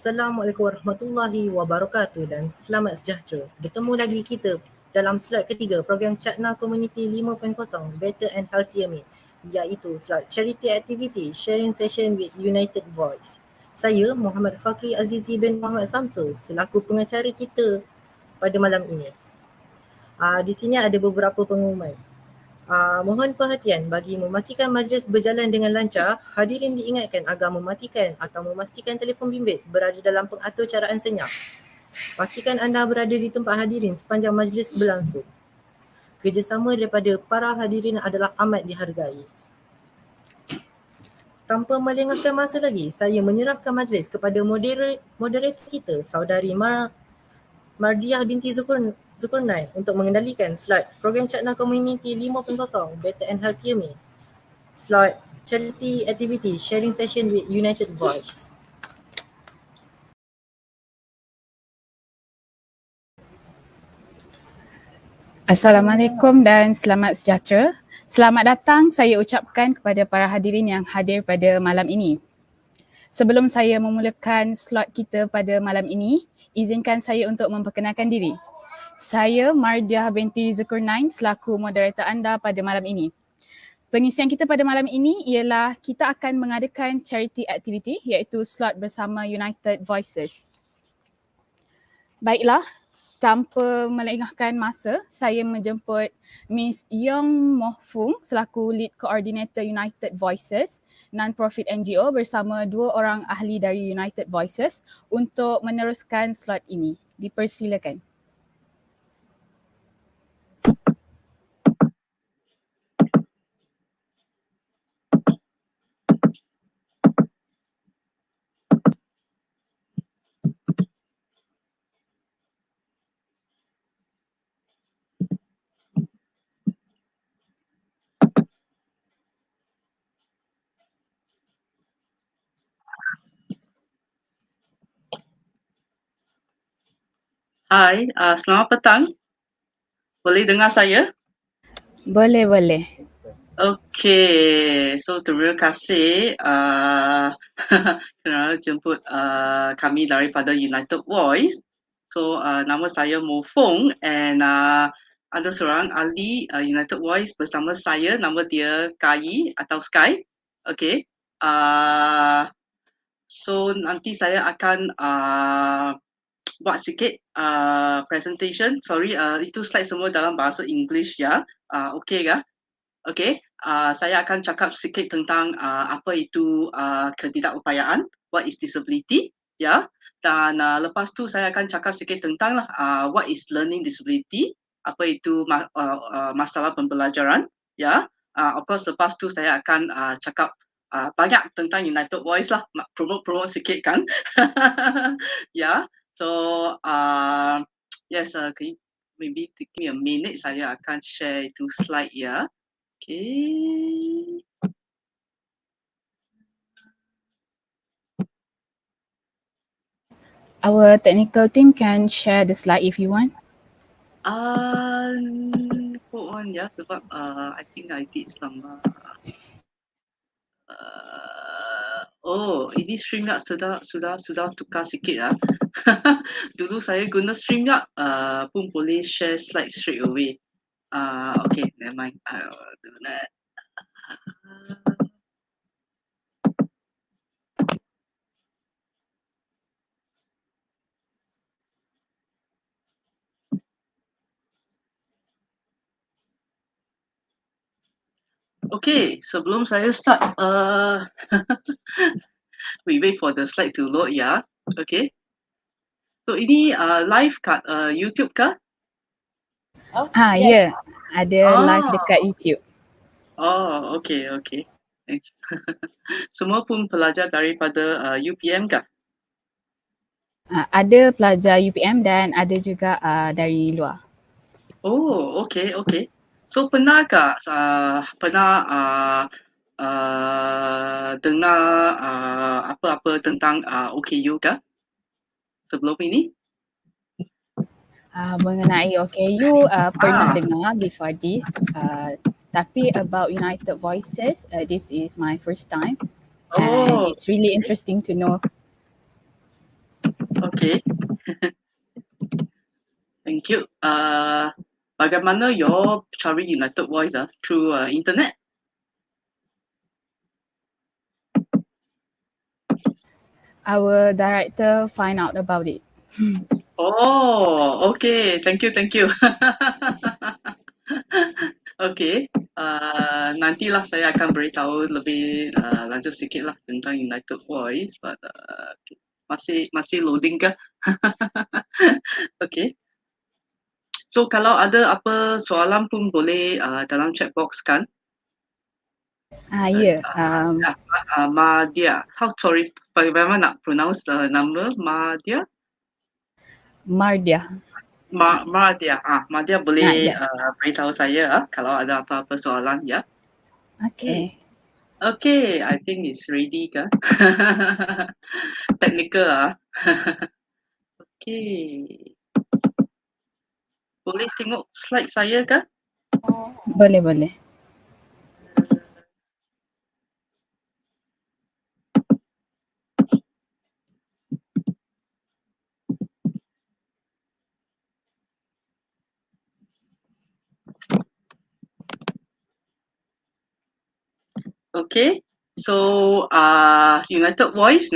Assalamualaikum warahmatullahi wabarakatuh dan selamat sejahtera. Bertemu lagi kita dalam slot ketiga program Cakna Komuniti 5.0 Better and Healthier Me, iaitu slot Charity Activity Sharing Session with United Voice. Saya Muhammad Fakri Azizi bin Muhammad Samsul selaku pengacara kita pada malam ini. Di sini ada beberapa pengumuman. Mohon perhatian bagi memastikan majlis berjalan dengan lancar, hadirin diingatkan agar mematikan atau memastikan telefon bimbit berada dalam pengatur caraan senyap. Pastikan anda berada di tempat hadirin sepanjang majlis berlangsung. Kerjasama daripada para hadirin adalah amat dihargai. Tanpa melengahkan masa lagi, saya menyerahkan majlis kepada moderator kita, Saudari Mardiah binti Zulkarnain untuk mengendalikan slot program Cakna Community 5.0 Better and Healthier Me, slot Charity Activity Sharing Session with United Voice. Assalamualaikum dan selamat sejahtera. Selamat datang saya ucapkan kepada para hadirin yang hadir pada malam ini. Sebelum saya memulakan slot kita pada malam ini, izinkan saya untuk memperkenalkan diri. Saya Mardiah binti Zulkarnain selaku moderator anda pada malam ini. Pengisian kita pada malam ini ialah kita akan mengadakan charity activity iaitu slot bersama United Voices. Baiklah, tanpa melengahkan masa, saya menjemput Miss Yong Moh Fung selaku Lead Coordinator United Voices non-profit NGO bersama dua orang ahli dari United Voices untuk meneruskan slot ini. Dipersilakan. Hai, selamat petang. Boleh dengar saya? Boleh. Okey, so terima kasih kerana jemput kami daripada United Voice. So nama saya Mo Fong and ada seorang ahli United Voice bersama saya, nama dia Kai atau Sky. Okey. So nanti saya akan buat sikit presentation. Sorry, itu slide semua dalam bahasa English ya. Okey ke? Okey. Saya akan cakap sikit tentang apa itu ketidakupayaan, what is disability, ya. Dan lepas tu saya akan cakap sikit tentang what is learning disability, apa itu masalah pembelajaran, ya. Of course lepas tu saya akan cakap banyak tentang United Voice lah, promote sikit kan. Ya. So yes, can you maybe give me a minute, saya akan share itu slide ya. Okay. Our technical team can share the slide if you want. Go on ya, sebab I think I did some ini StreamYard sudah tukar sikit ya. Dulu saya guna StreamYard pun boleh share slide straight away. Okay, never mind. I'll do that. Okay, sebelum saya start, we wait for the slide to load ya. Okay. So ini live kat YouTube kah? Ya, ada live dekat YouTube. Oh, okay. Thanks. Semua pun pelajar daripada UPM kah? Ada pelajar UPM dan ada juga dari luar. Oh, okay. So pernah dengar apa-apa tentang OKU kah sebelum ini? Mengenai OKU pernah dengar before this, tapi about United Voices, this is my first time and it's really interesting to know. Okay. Thank you. Bagaimana your cari United Voice through internet? Our director find out about it. Oh, okay. Thank you, thank you. Okay. Nantilah saya akan beritahu lebih lanjut sikit lah tentang United Voice, but masih loading ke? Okay. So kalau ada apa soalan pun boleh dalam chat box kan? Ya. Madia. How sorry, bagaimana nak pronounce nama Madia? Mardia. Madia. Madia boleh Yes. beritahu saya kalau ada apa-apa soalan ya. Okay. Okay, I think it's ready kan? Technical Okay. Boleh tengok slide saya kan? Boleh. Okay. So United Voice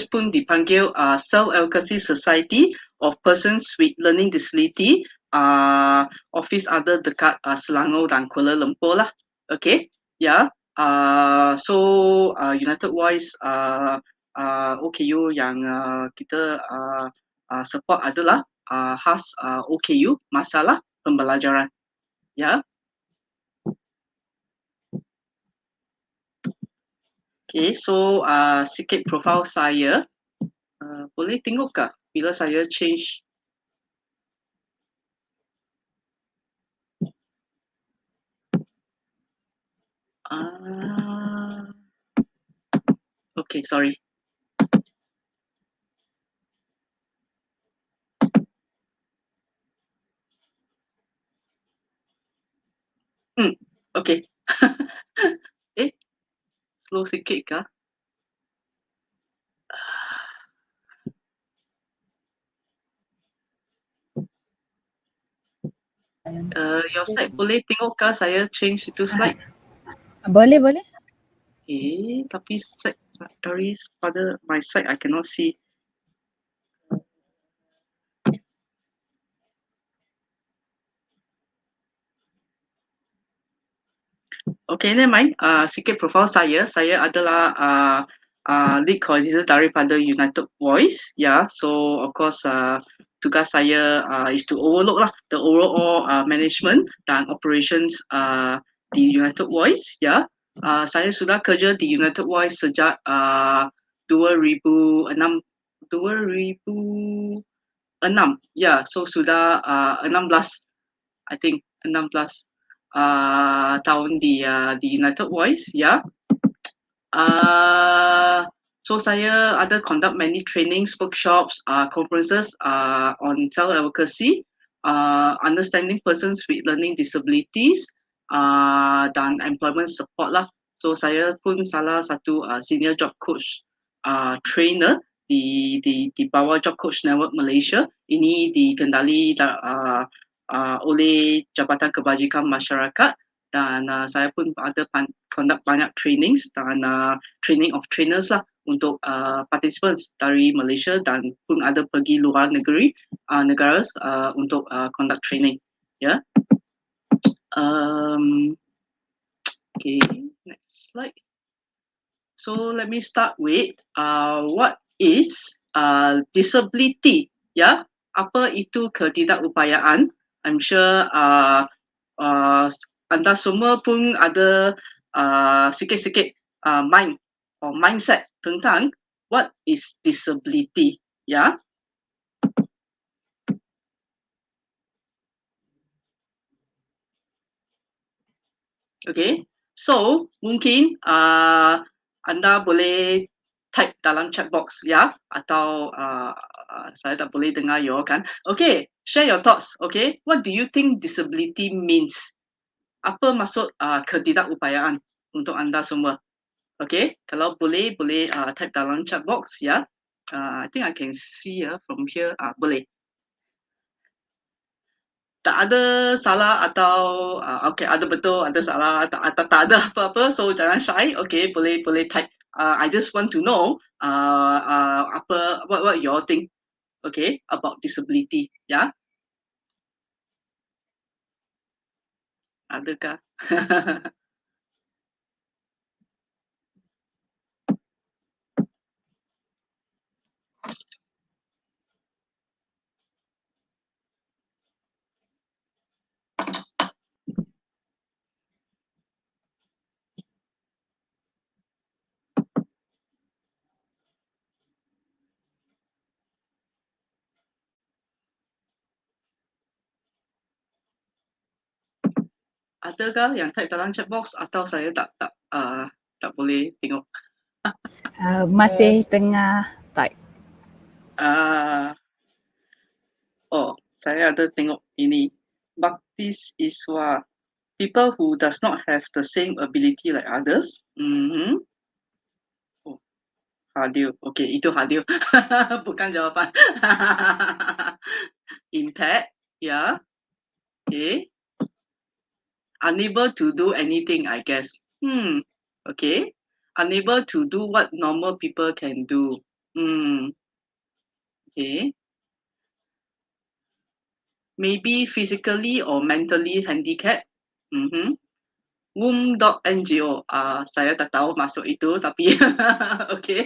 pun dipanggil Self-Advocacy Society of Persons with Learning Disability. Office ada dekat Selangor dan Kuala Lumpur lah. Okay. Yeah. So United Voice OKU yang kita support adalah khas OKU masalah pembelajaran. Yeah. Okay, so sikit profil saya. Boleh tengok ke bila saya change? Okay, sorry. Okay. Slow sikit kah? Your slide boleh tengok kah saya change itu slide? Boleh. Tapi dari pada my side I cannot see. Okay, never mind. Sikit profil saya. Saya adalah lead coordinator daripada United Voice. Yeah, so of course tugas saya is to overlook lah the overall management dan operations di United Voice. Yeah, saya sudah kerja di United Voice sejak 2006. Yeah, so sudah 16, I think 16 tahun di United Voice, ya. So saya ada conduct many trainings, workshops, conferences on self-advocacy, understanding persons with learning disabilities, dan employment support lah. So saya pun salah satu senior job coach trainer di bawah Job Coach Network Malaysia. Ini dikendali oleh Jabatan Kebajikan Masyarakat, dan saya pun ada conduct banyak trainings dan training of trainers lah untuk participants dari Malaysia, dan pun ada pergi luar negara untuk conduct training. Yeah. Okay, next slide. So let me start with what is disability? Yeah, apa itu ketidakupayaan? I'm sure anda semua pun ada sikit-sikit mindset tentang what is disability. Yeah. Okay, so mungkin anda boleh type dalam chat box ya, atau saya tak boleh dengar you kan. Okay, share your thoughts. Okay, what do you think disability means? Apa maksud ketidakupayaan untuk anda semua? Okay, kalau boleh type dalam chat box ya. I think I can see from here. Boleh. Tak ada salah atau okay, ada betul, ada salah, tak ada apa-apa, so jangan shy. Okay, boleh type. I just want to know what you all think, okay, about disability, ya. Adakah? Adakah yang type dalam chat box atau saya tak boleh tengok? Masih tengah type. Oh, saya ada tengok ini. Bakti Siswa. People who does not have the same ability like others. Oh, hadir. Okay, itu hadir. Bukan jawapan. Impact, ya. Okay. Unable to do anything, I guess. Okay. Unable to do what normal people can do. Okay. Maybe physically or mentally handicapped. Womb.ngo. Saya tak tahu masuk itu, tapi okay.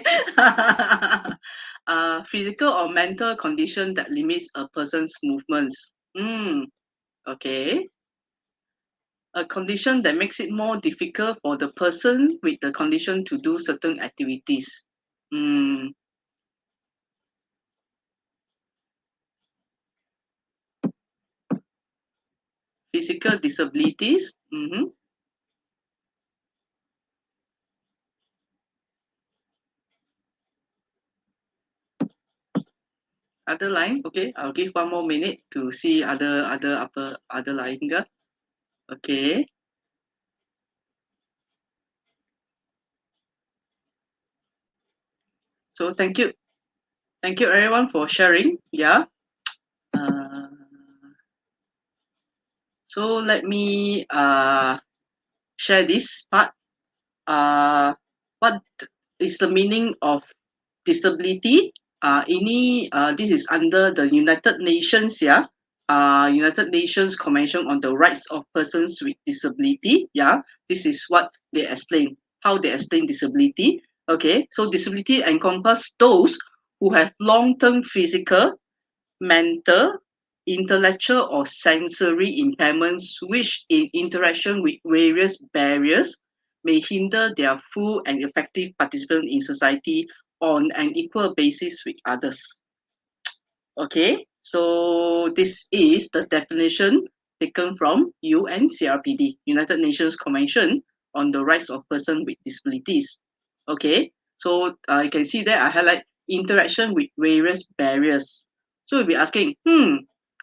Physical or mental condition that limits a person's movements. Okay. A condition that makes it more difficult for the person with the condition to do certain activities. Physical disabilities. Ada lain? Okay, I'll give one more minute to see ada lain ke? Okay. So thank you everyone for sharing. Yeah. So let me share this part. What is the meaning of disability? This is under the United Nations, yeah. United Nations Convention on the Rights of Persons with Disability. Yeah, this is what they explain. How they explain disability. Okay, so disability encompass those who have long-term physical, mental, intellectual, or sensory impairments, which in interaction with various barriers may hinder their full and effective participation in society on an equal basis with others. Okay, so this is the definition taken from UNCRPD, United Nations Convention on the Rights of Persons with Disabilities. Okay, so you can see there I highlight interaction with various barriers. So we'll be asking,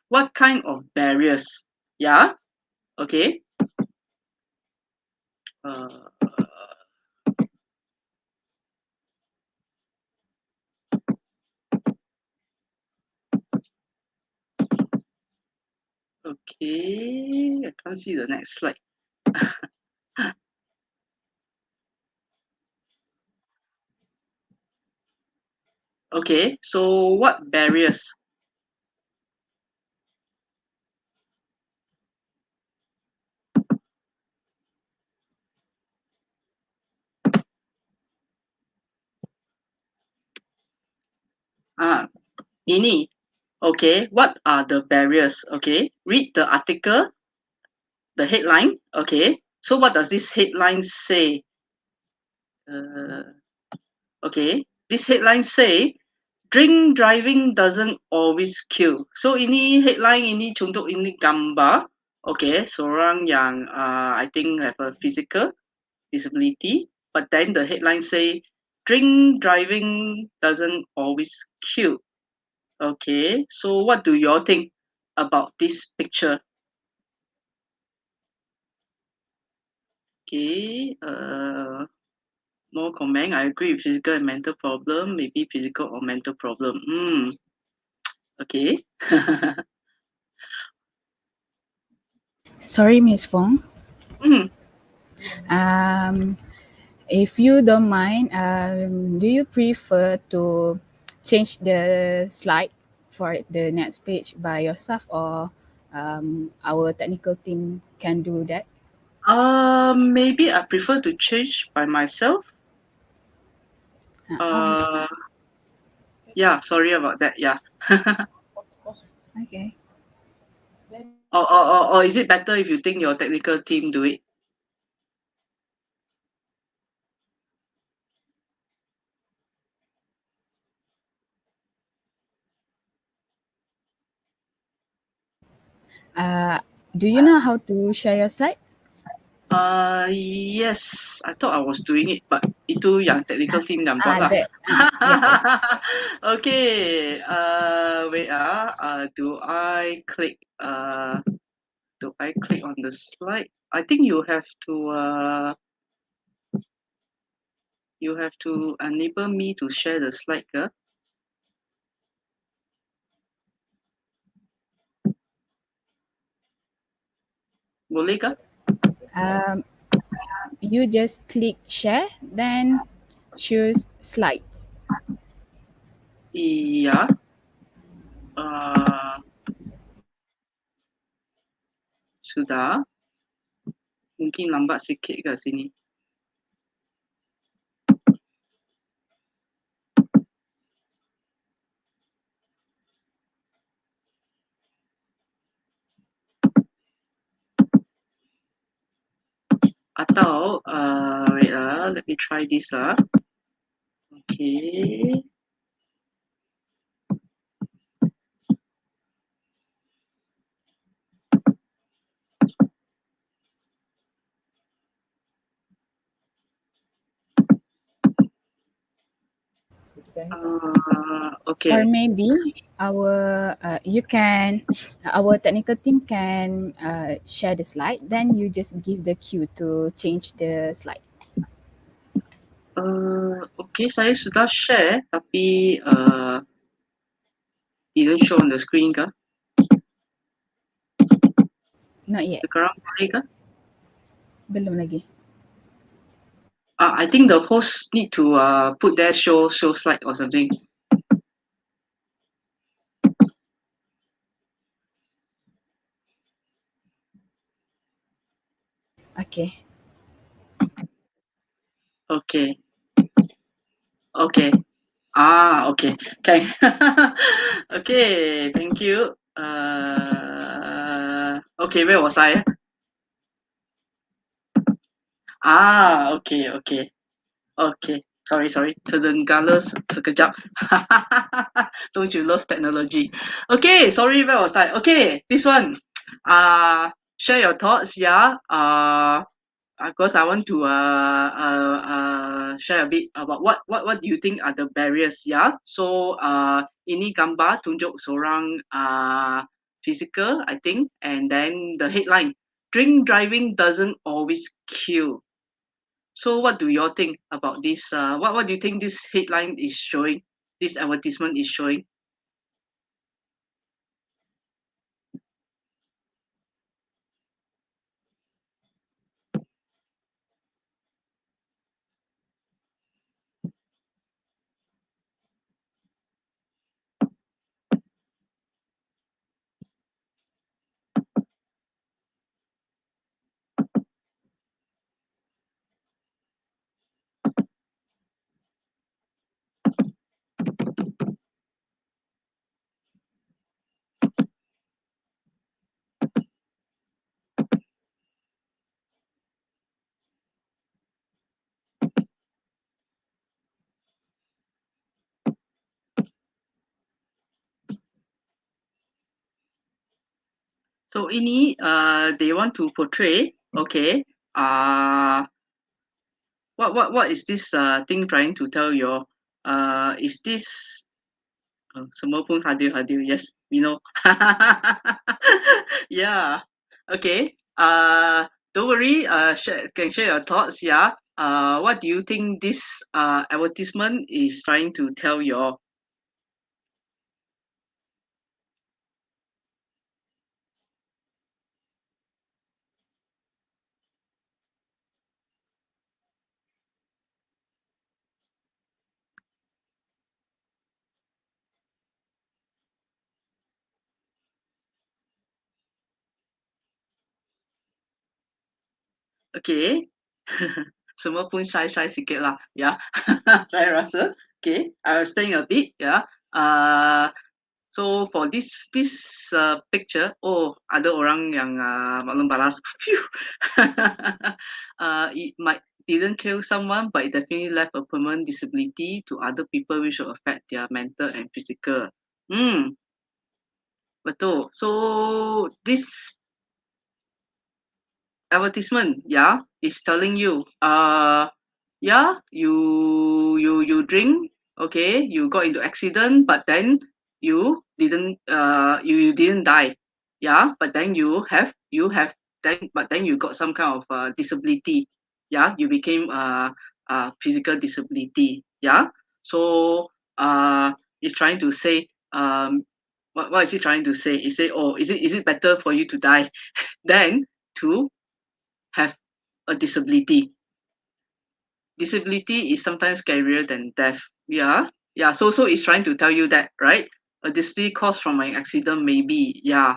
what kind of barriers? Yeah, okay. Okay, I can't see the next slide. Okay, so what barriers? Ini. Okay, what are the barriers? Okay, read the article, the headline. Okay, so what does this headline say? Okay, this headline say, drink driving doesn't always kill. So ini headline ini contoh ini gambar. Okay, seorang yang I think have a physical disability, but then the headline say, drink driving doesn't always kill. Okay, so what do you all think about this picture? Okay, More comment. I agree with physical and mental problem. Maybe physical or mental problem. Okay. Sorry, Miss Fong. If you don't mind, do you prefer to change the slide for the next page by yourself, or our technical team can do that? Maybe I prefer to change by myself. Yeah, sorry about that. Yeah. Okay. Or is it better if you think your technical team do it? Do you know how to share your slide? Yes, I thought I was doing it, but itu yang technical team yang buat lah. Yes, yes. Okay. Wait. Do I click? On the slide? I think you have to. You have to enable me to share the slide, ke? Boleh ke? You just click share, then choose slides. Iya. Sudah. Mungkin lambat sikit ke sini. Atau wait let me try this Okay. Okay. Or maybe our technical team can share the slide, then you just give the cue to change the slide. Okay, saya sudah share tapi didn't show on the screen ke? Not yet. Sekarang boleh ke? Belum lagi. I think the host need to put there show slide or something. Okay. Okay. Okay. Okay. Okay. Okay, thank you. Okay, where was I? Okay. Okay. Sorry. Terdengar sekejap. Don't you love technology? Okay, sorry, where was I? Okay, this one. Share your thoughts, yeah. Of course, I want to share a bit about what do you think are the barriers, yeah. So ini gambar tunjuk seorang physical, I think, and then the headline: drink driving doesn't always kill. So what do you all think about this? What do you think this headline is showing? This advertisement is showing? So ini they want to portray, okay. What is this thing trying to tell you? Is this semua pun hadir, yes, we know. Yeah. Okay. Don't worry, can share your thoughts, yeah. What do you think this advertisement is trying to tell you all? Okay. Semua pun shy sikit lah, ya. Saya rasa. Okay, I'll explain a bit, ya. So for this picture, oh ada orang yang maklum balas. Phew. It might didn't kill someone, but it definitely left a permanent disability to other people, which will affect their mental and physical. Betul. So this advertisement, yeah, is telling you, yeah, you drink, okay, you got into accident, but then you didn't die, yeah, but then then you got some kind of disability, yeah, you became physical disability, yeah. So it's trying to say, what is he trying to say? He say, oh, is it better for you to die than to have a disability? Disability is sometimes scarier than death. Yeah, yeah. So it's trying to tell you that, right? A disability caused from an accident, maybe. Yeah.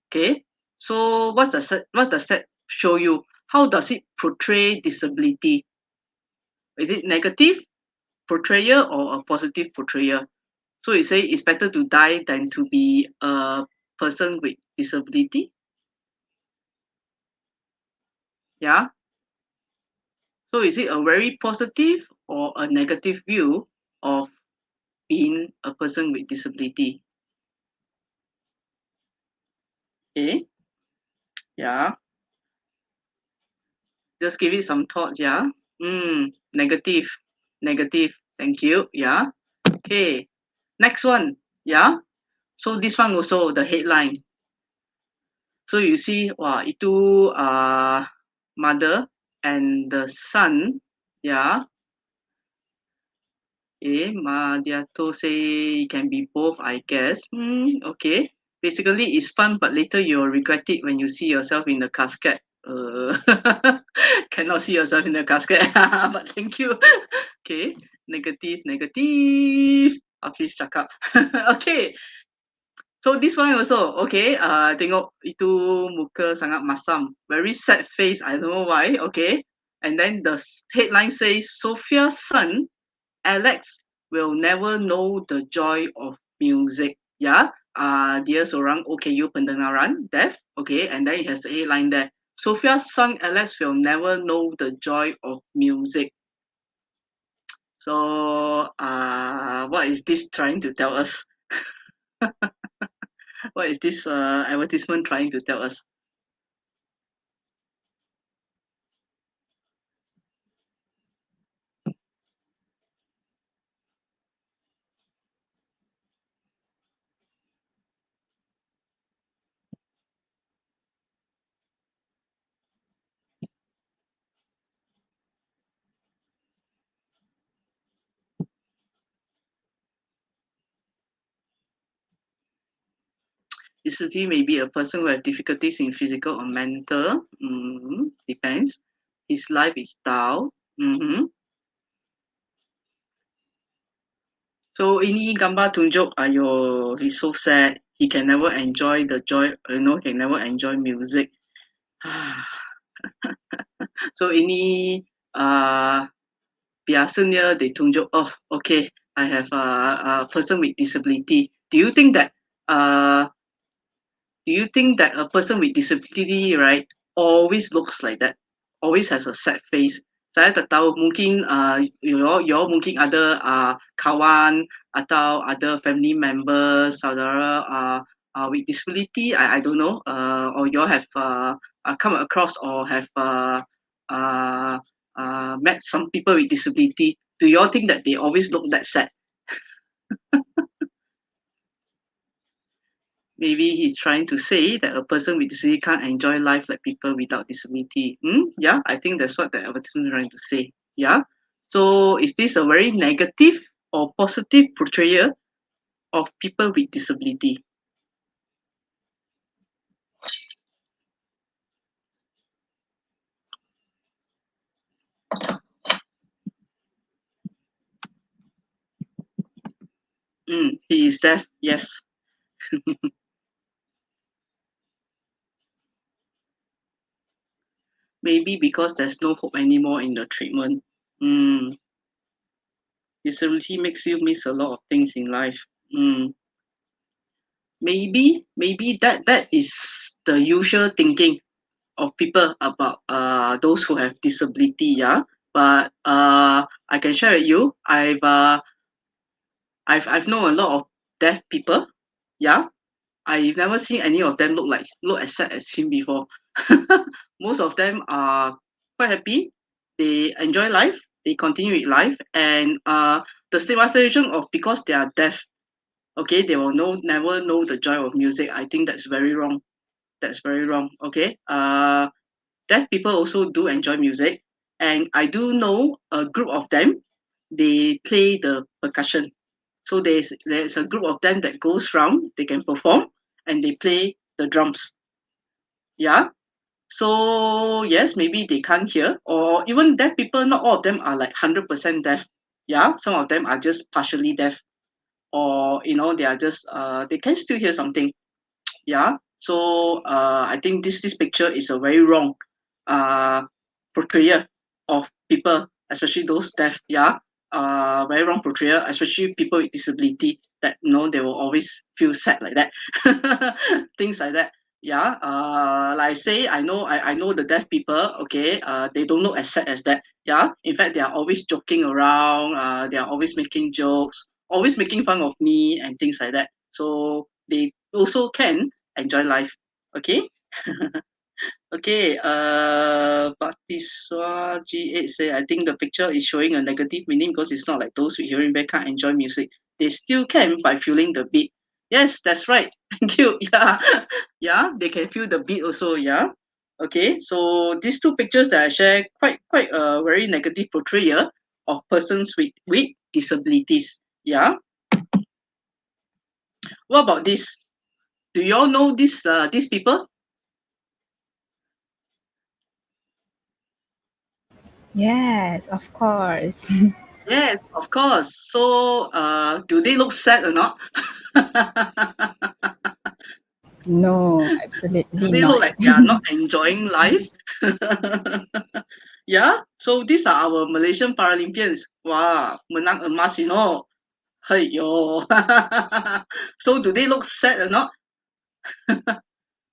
Okay. So what does that show you? How does it portray disability? Is it negative portrayal or a positive portrayal? So you say it's better to die than to be a person with disability. Yeah. So is it a very positive or a negative view of being a person with disability? Okay. Yeah. Just give it some thoughts. Yeah. Negative. Negative. Thank you. Yeah. Okay. Next one. Yeah. So this one also the headline. So you see, wow, itu mother and the son. Yeah. Okay. Madiato say it can be both, I guess. Okay. Basically, it's fun, but later you'll regret it when you see yourself in the casket. Cannot see yourself in the casket. But thank you. Okay, negative. Hafiz cakap. Okay, so this one also. Okay, tengok itu muka sangat masam. Very sad face. I don't know why. Okay, and then the headline says Sophia's son Alex will never know the joy of music. Yeah, dia seorang OKU pendengaran, deaf. Okay, and then it has the headline there. Sophia's son Alex will never know the joy of music. So, what is this trying to tell us? What is this advertisement trying to tell us? Disability may be a person who has difficulties in physical or mental. Depends. His life is down. So ini gambar tunjuk, ayo, he's so sad. He can never enjoy the joy, can never enjoy music. So ini biasanya they tunjuk, oh, okay, I have a person with disability. Do you think that a person with disability, right, always looks like that? Always has a sad face? Saya tak tahu, mungkin you mungkin ada kawan atau ada family members, saudara with disability. I don't know. Or you have come across or have met some people with disability. Do you all think that they always look that sad? Maybe he's trying to say that a person with disability can't enjoy life like people without disability. Yeah, I think that's what the advertisement is trying to say. Yeah. So is this a very negative or positive portrayal of people with disability? He is deaf. Yes. Maybe because there's no hope anymore in the treatment. Disability makes you miss a lot of things in life. Maybe that is the usual thinking of people about those who have disability. Yeah. But I can share with you. I've known a lot of deaf people. Yeah. I've never seen any of them look as sad as him before. Most of them are quite happy. They enjoy life. They continue with life, and the stigmatization of because they are deaf, okay, they will never know the joy of music. I think that's very wrong. That's very wrong. Okay. Deaf people also do enjoy music, and I do know a group of them. They play the percussion. So there's a group of them that goes round. They can perform and they play the drums. Yeah. So yes, maybe they can't hear, or even deaf people. Not all of them are like 100% deaf. Yeah. Some of them are just partially deaf, or they are just they can still hear something. Yeah. So I think this picture is a very wrong uh, portrayal of people, especially those deaf. Yeah. Very wrong portrayal, especially people with disability. That they will always feel sad like that, things like that. Yeah. Like I say, I know the deaf people. Okay. They don't look as sad as that. Yeah. In fact, they are always joking around. They are always making jokes, always making fun of me and things like that. So they also can enjoy life. Okay. Okay. Bakti Siswa G8 say, I think the picture is showing a negative meaning because it's not like those with hearing back can't enjoy music. They still can by feeling the beat. Yes, that's right. Thank you. Yeah. Yeah, they can feel the beat also. Yeah. Okay. So these two pictures that I share quite a very negative portrayal of persons with disabilities. Yeah. What about this? Do you all know these people? Yes, of course. Yes, of course. So, do they look sad or not? No, Do absolutely they look not. like they are not enjoying life? Yeah. So these are our Malaysian Paralympians. Wow, menang emas, Hey yo. So do they look sad or not?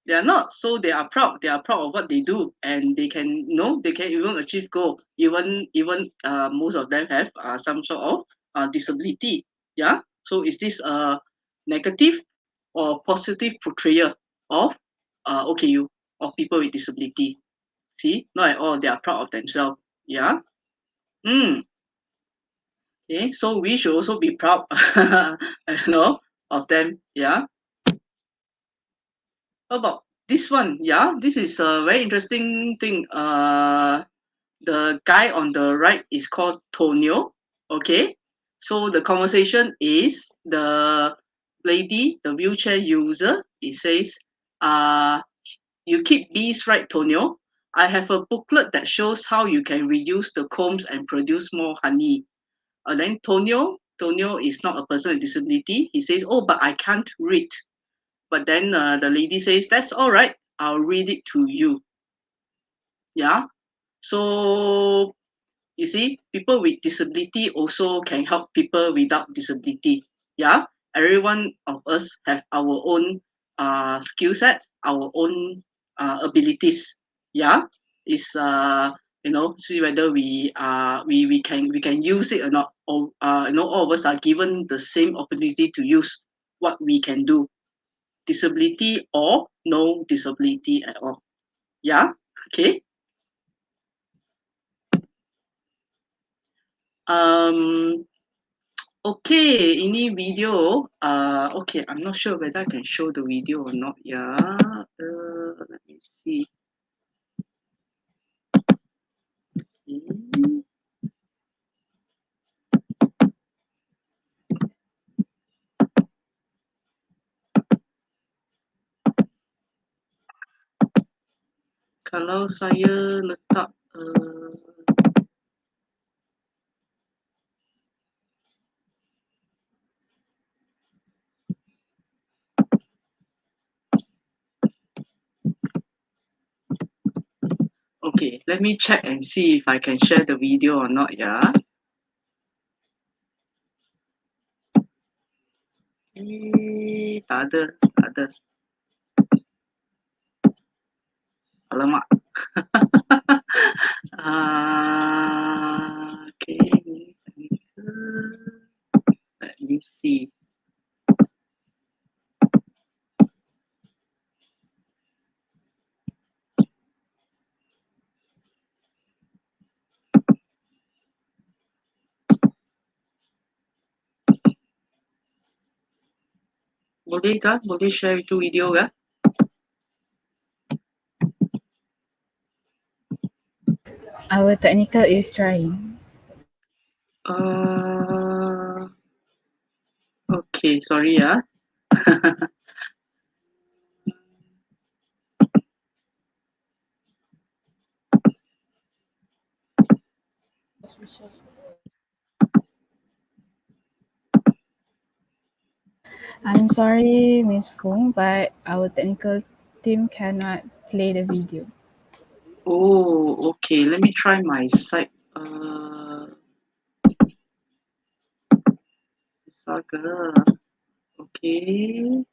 They are not. So they are proud. They are proud of what they do, and they can, they can even achieve goal. Even most of them have some sort of disability. Yeah. So is this a negative or positive portrayal of OKU, of people with disability? See, not at all. They are proud of themselves. Yeah. Mm. Okay. So we should also be proud, of them. Yeah. How about this one? Yeah, this is a very interesting thing. The guy on the right is called Tonio. Okay, so the conversation is the lady, the wheelchair user. It says, you keep bees right, Tonio. I have a booklet that shows how you can reuse the combs and produce more honey." Then Tonio is not a person with disability. He says, "Oh, but I can't read." But then the lady says, "That's all right. I'll read it to you." Yeah. So you see, people with disability also can help people without disability. Yeah. Every one of us have our own skill set, our own abilities. Yeah. Is see whether we can use it or not. Or all of us are given the same opportunity to use what we can do, disability or no disability at all. Yeah. Okay. Um. Okay. Ini video. Okay. I'm not sure whether I can show the video or not. Yeah. Let me see. Okay. Kalau saya letak okay, let me check and see if I can share the video or not, ya. Tak ada. Alamak. Okay. Let me see. Boleh kah? Boleh share itu video kah? Our technical is trying. Okay, sorry ya. I'm sorry, Miss Fung, but our technical team cannot play the video. Oh, okay. Let me try my side. Saga. Okay.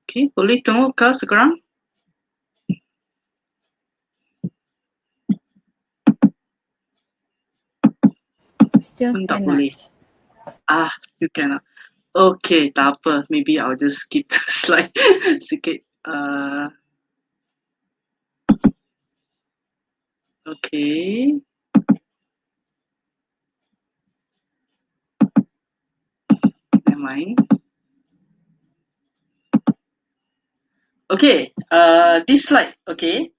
Okay, boleh tengok kah sekarang? Still Tak cannot. boleh. Still cannot. Okay, tak apa. Maybe I'll just skip the slide sikit. Okay. Never mind. Okay, this slide, okay.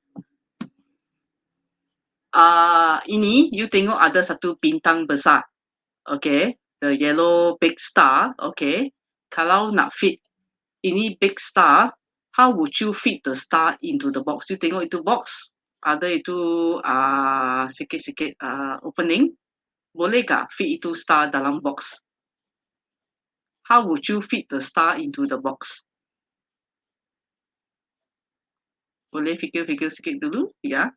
Ini you tengok ada satu bintang besar, okay. The yellow big star, okay. Kalau nak fit ini big star, how would you fit the star into the box? You tengok itu box, ada itu sikit-sikit opening. Boleh tak fit itu star dalam box? How would you fit the star into the box? Boleh fikir-fikir sikit dulu, ya.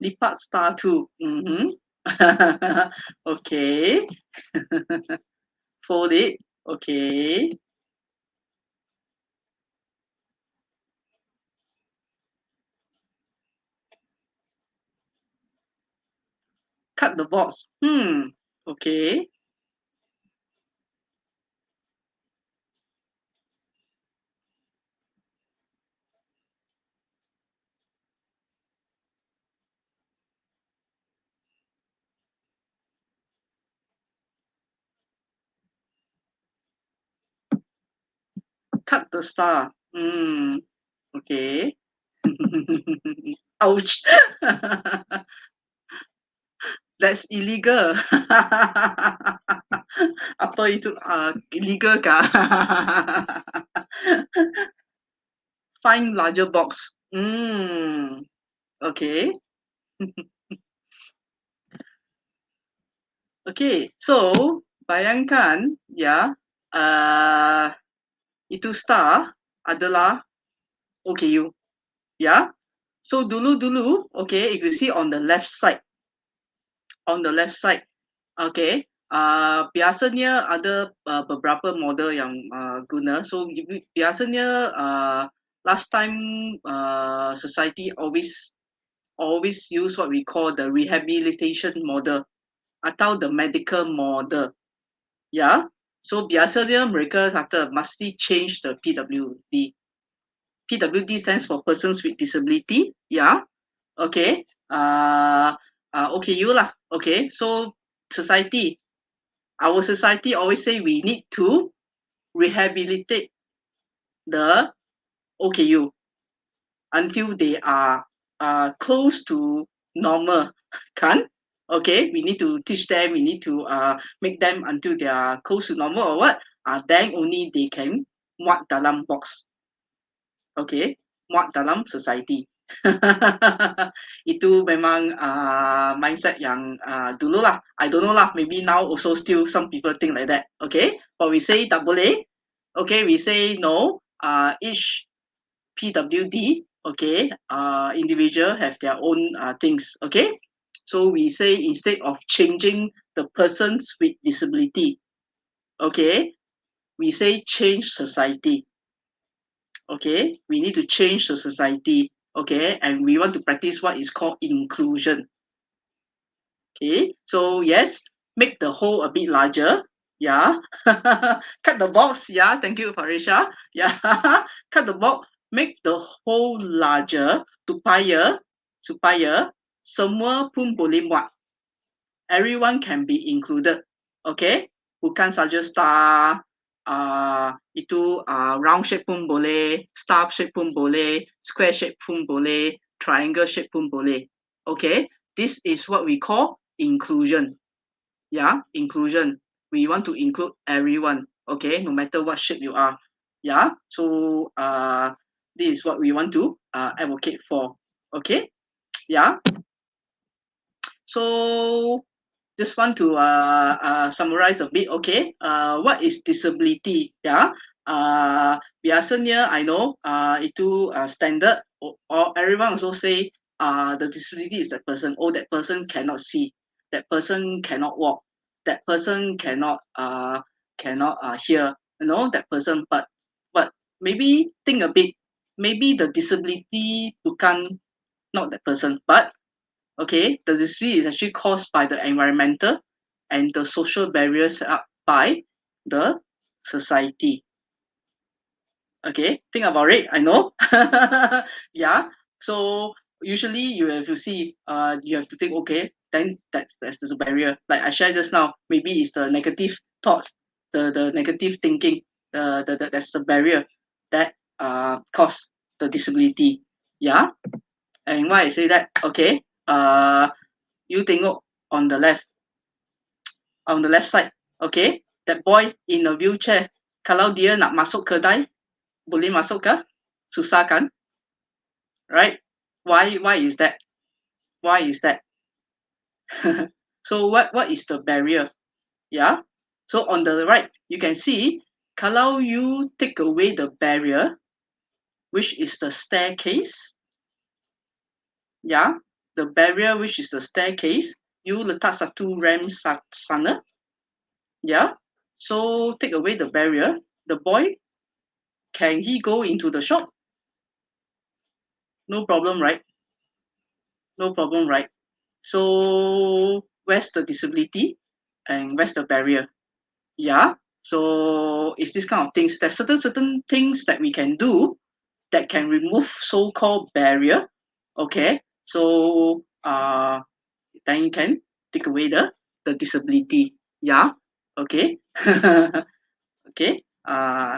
Lipat star tu. Okay. Fold it. Okay. Cut the box. Okay. Cut the star. Okay. Ouch. That's illegal. Apa itu illegal kah? Find larger box. Okay. Okay, so bayangkan ya, itu star adalah okay you, ya. So dulu, okay, if you see on the left side, okay, biasanya ada beberapa model yang guna. So biasanya last time society always always use what we call the rehabilitation model atau the medical model. Ya. So biasanya mereka kata mesti change the PWD. PWD stands for persons with disability. Ya. Okay. OKU lah. Okay. So society, our society always say we need to rehabilitate the OKU until they are close to normal, kan? Okay, we need to teach them, we need to make them until they are close to normal or what? Then only they can muat dalam box. Okay, muat dalam society. Itu memang mindset yang dulu lah. I don't know lah, maybe now also still some people think like that. Okay, but we say tak boleh. Okay, we say no. Each PWD, okay, individual have their own things, okay. So we say instead of changing the persons with disability, okay, we say change society. Okay, we need to change the society, okay, and we want to practice what is called inclusion. Okay, so yes, make the hole a bit larger. Yeah, cut the box. Yeah, thank you, Farisha. Yeah, cut the box, make the hole larger supaya semua pun boleh muat. Everyone can be included. Okay, bukan saja star. Itu round shape pun boleh, star shape pun boleh, square shape pun boleh, triangle shape pun boleh. Okay, this is what we call inclusion. Yeah, inclusion. We want to include everyone. Okay, no matter what shape you are. Yeah, so this is what we want to advocate for. Okay, yeah. So just want to summarize a bit. Okay, what is disability? Yeah, biasanya I know itu standard or everyone also say the disability is that person. Oh, that person cannot see, that person cannot walk, that person cannot hear. You know, that person. But maybe think a bit. Maybe the disability bukan not that person, but okay, the disability is actually caused by the environmental and the social barriers set up by the society. Okay, think about it. I know. Yeah. So usually you have to see, you have to think, okay, then that's the barrier. Like I shared just now, maybe it's the negative thoughts, the negative thinking, that's the barrier that cause the disability. Yeah. And why I say that? Okay. You tengok on the left side, okay, that boy in a wheelchair, kalau dia nak masuk kedai, boleh masuk ke? Susah kan? Right? Why is that? Why is that? So what is the barrier? Yeah. So on the right, you can see, kalau you take away the barrier, which is the staircase, yeah, the barrier which is the staircase, you letak satu ramp sana. Yeah. So take away the barrier. The boy, can he go into the shop? No problem, right? No problem, right? So where's the disability and where's the barrier? Yeah. So it's this kind of things. There's certain things that we can do that can remove so-called barrier. Okay. So then you can take away the disability. Yeah. Okay. Okay.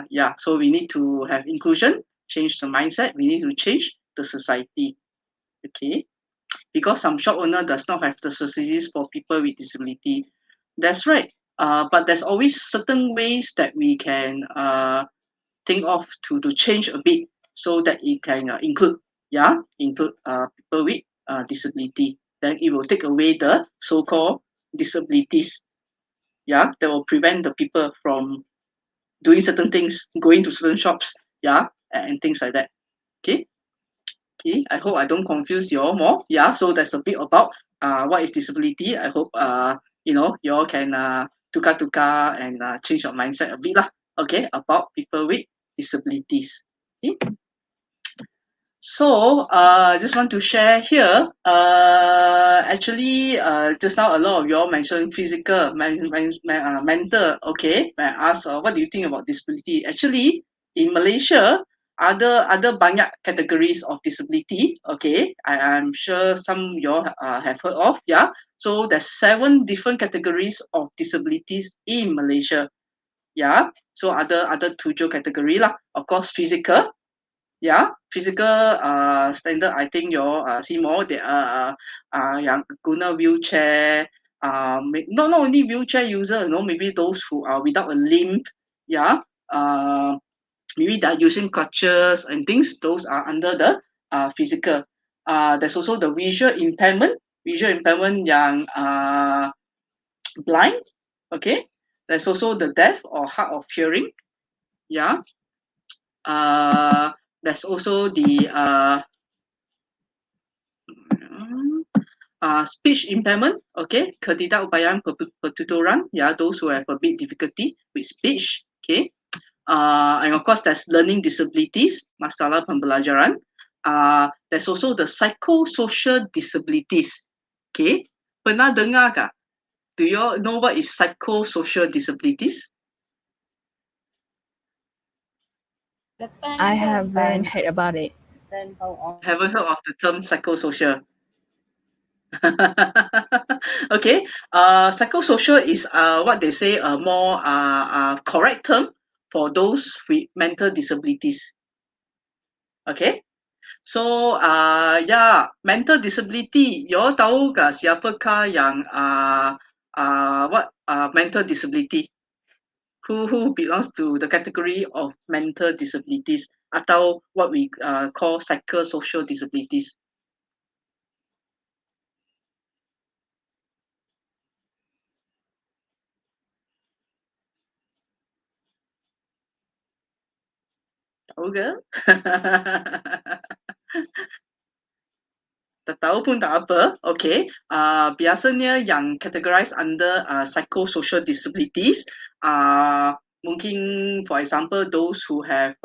Yeah. So we need to have inclusion, change the mindset. We need to change the society. Okay. Because some shop owner does not have the facilities for people with disability. That's right. But there's always certain ways that we can think of to change a bit so that it can include people with disability. Then it will take away the so-called disabilities. Yeah, that will prevent the people from doing certain things, going to certain shops, yeah, and things like that. Okay. Okay, I hope I don't confuse you all more. Yeah, so that's a bit about what is disability. I hope you all can tukar and change your mindset a bit lah. Okay, about people with disabilities. Okay. So, just want to share here. Actually, just now a lot of you all mentioned physical, mental. Okay, when I ask, what do you think about disability? Actually, in Malaysia, other banyak categories of disability. Okay, I'm sure some you all have heard of. Yeah. So there's 7 different categories of disabilities in Malaysia. Yeah. So other 7 category lah. Of course, physical. Yeah, physical standard. I think you see more. They are yang guna wheelchair. Not only wheelchair user, maybe those who are without a limb. Yeah. Maybe they're using crutches and things. Those are under the physical. There's also the visual impairment. Visual impairment yang blind. Okay. There's also the deaf or hard of hearing. Yeah. There's also the speech impairment. Okay, ketidakupayaan pertuturan. Yeah, those who have a bit difficulty with speech. Okay, and of course there's learning disabilities, masalah pembelajaran. There's also the psychosocial disabilities. Okay, pernah dengar kah? Do you all know what is psychosocial disabilities? I haven't heard about it. Haven't heard of the term psychosocial. Okay, psychosocial is what they say a more correct term for those with mental disabilities. Okay, so yeah, mental disability. You all tahu kah siapakah yang mental disability? Who belongs to the category of mental disabilities atau what we call psychosocial disabilities? Tahu ke? Tak tahu pun tak apa. Okay. Biasanya yang categorized under psychosocial disabilities, mungkin for example those who have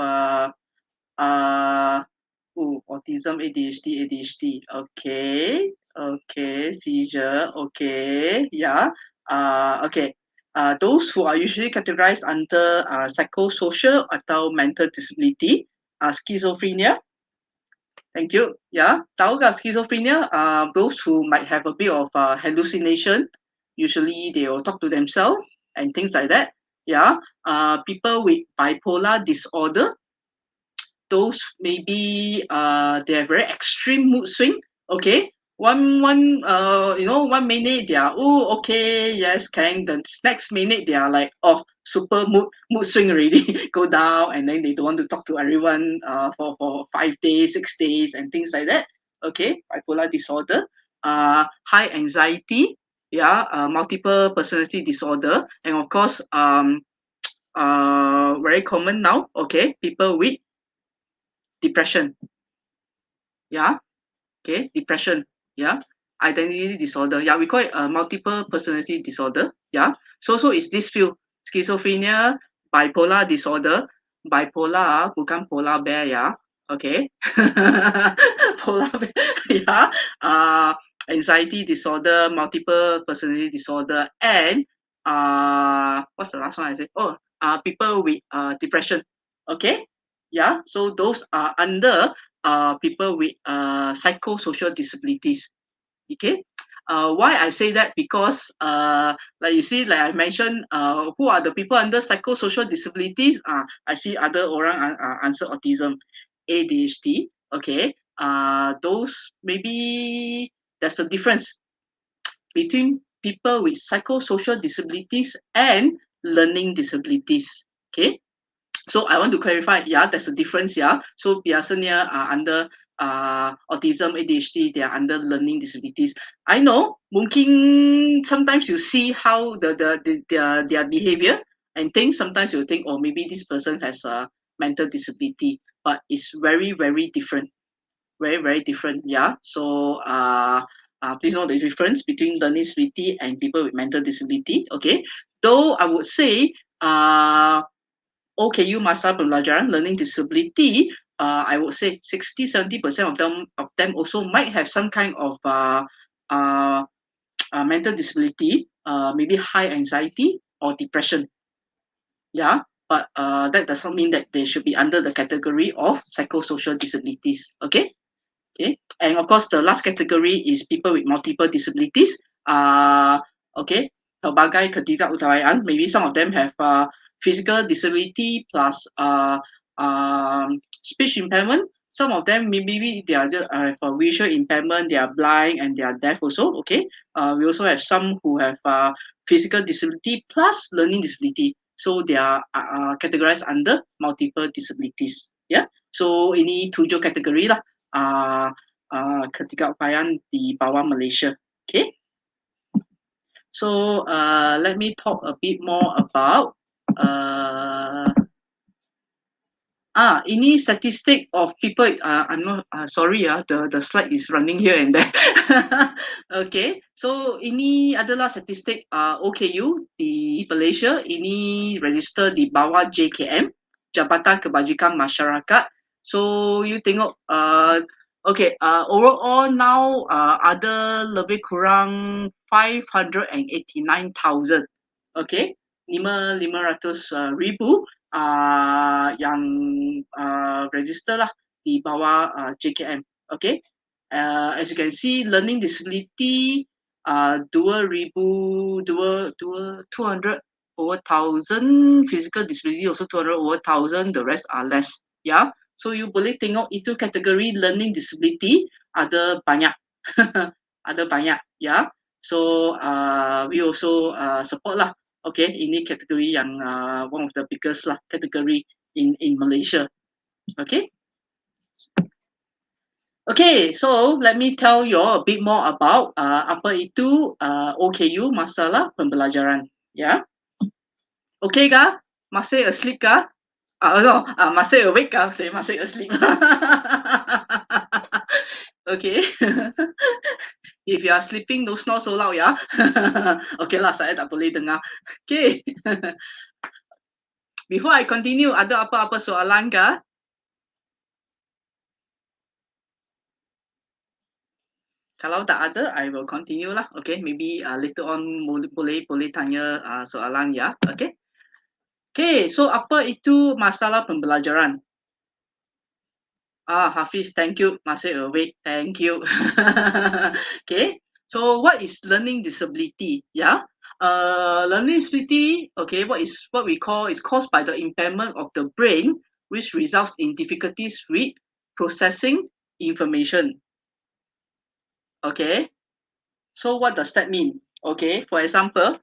autism, ADHD. Okay. Okay. Seizure. Okay. Yeah. Okay. Those who are usually categorized under psychosocial atau mental disability, schizophrenia. Thank you. Yeah, tahu gak schizophrenia? Those who might have a bit of hallucination, usually they will talk to themselves and things like that. Yeah. People with bipolar disorder, those maybe they have very extreme mood swing. Okay. One one minute they are okay, yes, can. The next minute they are like super mood swing already, go down, and then they don't want to talk to everyone for 5 days, 6 days, and things like that. Okay, bipolar disorder, high anxiety, yeah, multiple personality disorder, and of course very common now. Okay, people with depression. Yeah. Okay, depression. Yeah. Identity disorder. Yeah, we call it multiple personality disorder. Yeah. So it's this few: schizophrenia, bipolar disorder. Bipolar bukan polar bear ya. Okay. Polar bear. Yeah. Anxiety disorder, multiple personality disorder, and what's the last one I said? People with depression. Okay. Yeah. So those are under people with psychosocial disabilities. Okay. Why I say that? Because like you see, like I mentioned, who are the people under psychosocial disabilities? I see other orang answer autism, ADHD. Okay. Those maybe there's a difference between people with psychosocial disabilities and learning disabilities. Okay. So I want to clarify, yeah, there's a difference, yeah. So biasanya under autism, ADHD, they are under learning disabilities. I know, mungkin sometimes you see how their behavior and things. Sometimes you think, maybe this person has a mental disability, but it's very, very different. Very, very different, yeah. So please know the difference between learning disability and people with mental disability. Okay. Though I would say OKU masalah pembelajaran learning disability I would say 60-70% of them also might have some kind of mental disability, maybe high anxiety or depression. Yeah, but that does not mean that they should be under the category of psychosocial disabilities. Okay. Okay, and of course the last category is people with multiple disabilities. Okay, pelbagai ketidakutayaan. Maybe some of them have physical disability plus speech impairment. Some of them maybe they are just have a visual impairment. They are blind and they are deaf also. Okay, we also have some who have physical disability plus learning disability. So they are categorized under multiple disabilities. Yeah. So ini 7 kategori lah. Ketidakupayaan di bawah Malaysia. Okay. So let me talk a bit more about ini statistic of people. I'm not sorry the slide is running here and there. Okay, so ini adalah statistik OKU di Malaysia. Ini register di bawah JKM, Jabatan Kebajikan Masyarakat. So you tengok okay, overall now ada lebih kurang 589,000. Okay, 500,000 yang register lah di bawah JKM. Okay, as you can see, learning disability 200 over 1,000, physical disability also 200 over 1,000, the rest are less. Yeah, so you boleh tengok itu kategori learning disability ada banyak, ada banyak. Yeah, so we also support lah. Okay, ini kategori yang one of the biggest lah category in Malaysia. Okay. Okay, so let me tell you all a bit more about apa itu OKU masalah pembelajaran. Ya. Okay kah? Masih asleep kah? No, masih awake kah? Saya masih asleep. Okay. If you are sleeping, don't snore so loud ya. Okay lah, saya tak boleh dengar. Okay. Before I continue, ada apa-apa soalan kah? Kalau tak ada, I will continue lah. Okay, maybe later on boleh tanya soalan ya. Okay. Okay, so apa itu masalah pembelajaran? Hafiz, thank you. Masih awake. Thank you. Okay. So what is learning disability? Yeah. Learning disability, okay, what we call is caused by the impairment of the brain, which results in difficulties with processing information. Okay. So what does that mean? Okay, for example,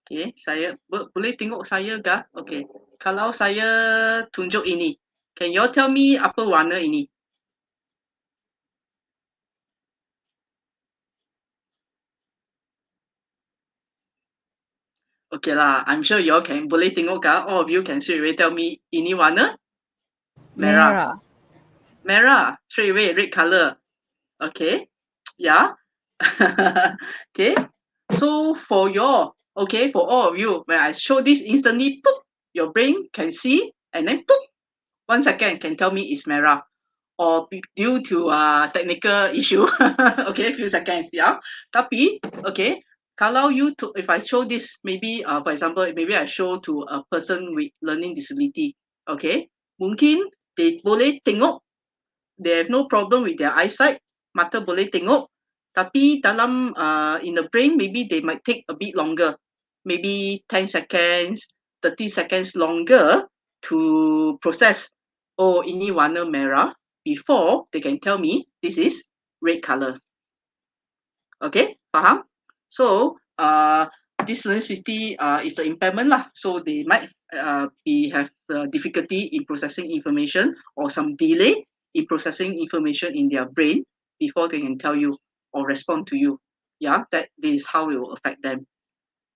okay, saya boleh tengok saya kah? Okay. Kalau saya tunjuk ini, can you tell me apa warna ini? Okay lah, I'm sure you all can boleh tengok kah? All of you can straight away tell me ini warna? Merah. Merah, straight away, red color. Okay, yeah. Okay, so for your, okay, for all of you, when I show this instantly, poof, your brain can see, and then poof, 1 second can tell me it's merah. Or due to technical issue, okay, few seconds, yeah. Tapi, okay, kalau if I show this, maybe for example, maybe I show to a person with learning disability, okay, mungkin they boleh tengok, they have no problem with their eyesight, mata boleh tengok, tapi dalam in the brain, maybe they might take a bit longer, maybe 10 seconds, 30 seconds longer to process, oh ini warna merah, before they can tell me this is red color. Okay, faham? So this learning disability is the impairment lah. So they might have difficulty in processing information or some delay in processing information in their brain before they can tell you or respond to you. Yeah, that is how it will affect them.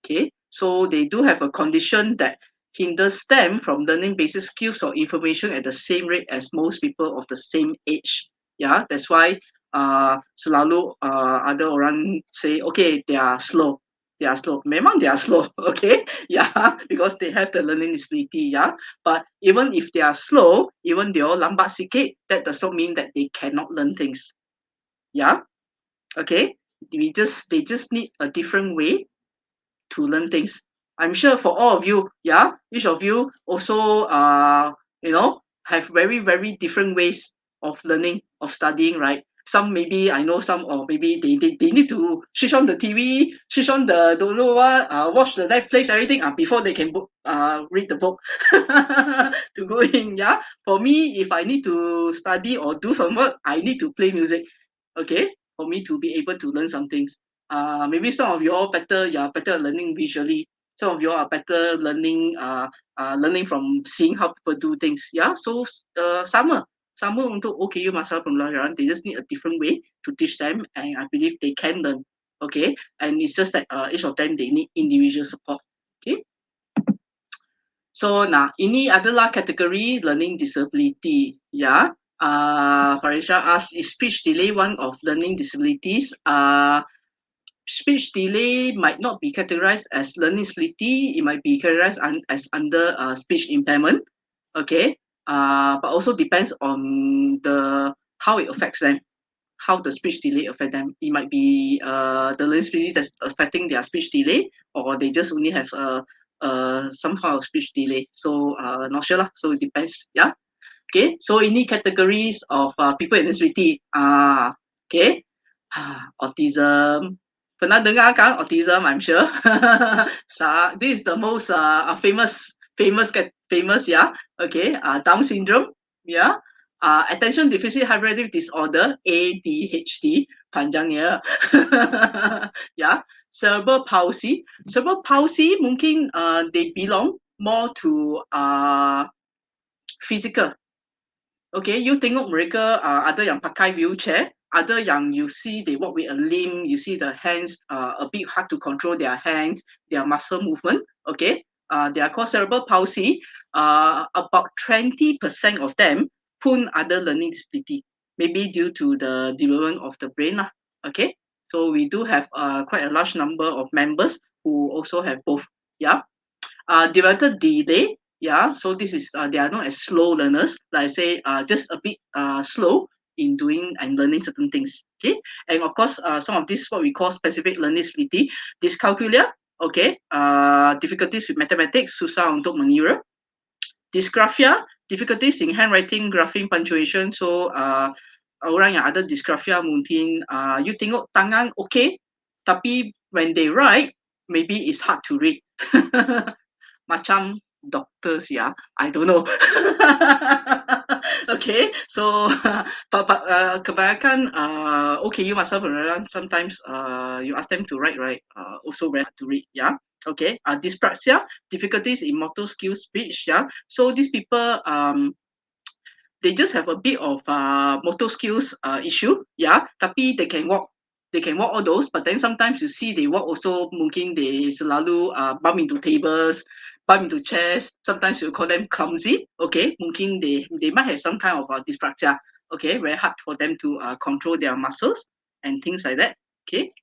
Okay, so they do have a condition that hinders them from learning basic skills or information at the same rate as most people of the same age. Yeah, that's why selalu ada orang say, okay, they are slow. They are slow. Memang they are slow, okay? Yeah, because they have the learning disability, yeah. But even if they are slow, even they all lambat sikit, that does not mean that they cannot learn things. Yeah, okay. They just need a different way to learn things. I'm sure for all of you, yeah, each of you also have very, very different ways of learning, of studying, right? Some maybe I know some, or maybe they need to switch on the TV, switch on the don't know what, watch the Netflix, everything before they can read the book to go in. Yeah. For me, if I need to study or do some work, I need to play music. Okay, for me to be able to learn some things. Maybe some of you all better, better at learning visually. Some of you all are better learning from seeing how people do things. Yeah, so sama untuk OKU masalah pembelajaran, they just need a different way to teach them, and I believe they can learn. Okay, and it's just that each of them they need individual support. Okay. So nah, ini adalah kategori learning disability. Ya, Farisha asked, is speech delay one of learning disabilities? Speech delay might not be categorized as learning disability. It might be categorized as under speech impairment. Okay, but also depends on how it affects them, how the speech delay affect them. It might be the learning disability that's affecting their speech delay, or they just only have some kind of speech delay. So not sure lah. So it depends. Yeah. Okay. So ini categories of people with disability. Okay. Autism. Pernah dengar kan autism? I'm sure. This is the most famous. Yeah. Okay. Down syndrome. Yeah. Attention deficit hyperactive disorder, ADHD, panjangnya. Yeah. Cerebral palsy. Cerebral palsy mungkin they belong more to physical. Okay, you tengok mereka ada yang pakai wheelchair, ada yang you see they walk with a limp, you see the hands a bit hard to control their hands, their muscle movement. Okay, they are called cerebral palsy. About 20% of them pun ada learning disability, maybe due to the development of the brain lah. Okay, so we do have quite a large number of members who also have both. Yeah, developmental delay. Yeah, so this is they are known as slow learners. Like I say, just a bit slow in doing and learning certain things. Okay, and of course, some of this what we call specific learning disability. Dyscalculia. Okay, difficulties with mathematics, susah untuk mengira. Dysgraphia, difficulties in handwriting, graphing, punctuation. So orang yang ada dysgraphia mungkin you tengok tangan okay, tapi when they write, maybe it's hard to read. Macam doctors, yeah, I don't know. Okay, so but kebanyakan okay, you myself sometimes you ask them to write, right? Also very hard to read, yeah. Okay, dyspraxia, difficulties in motor skills, speech, yeah. So these people they just have a bit of motor skills issue, yeah. Tapi they can walk all those, but then sometimes you see they walk also mungkin they selalu bump into tables, bump into chairs. Sometimes you call them clumsy. Okay, mungkin they might have some kind of dyspraxia. Okay, very hard for them to control their muscles and things like that. Okay,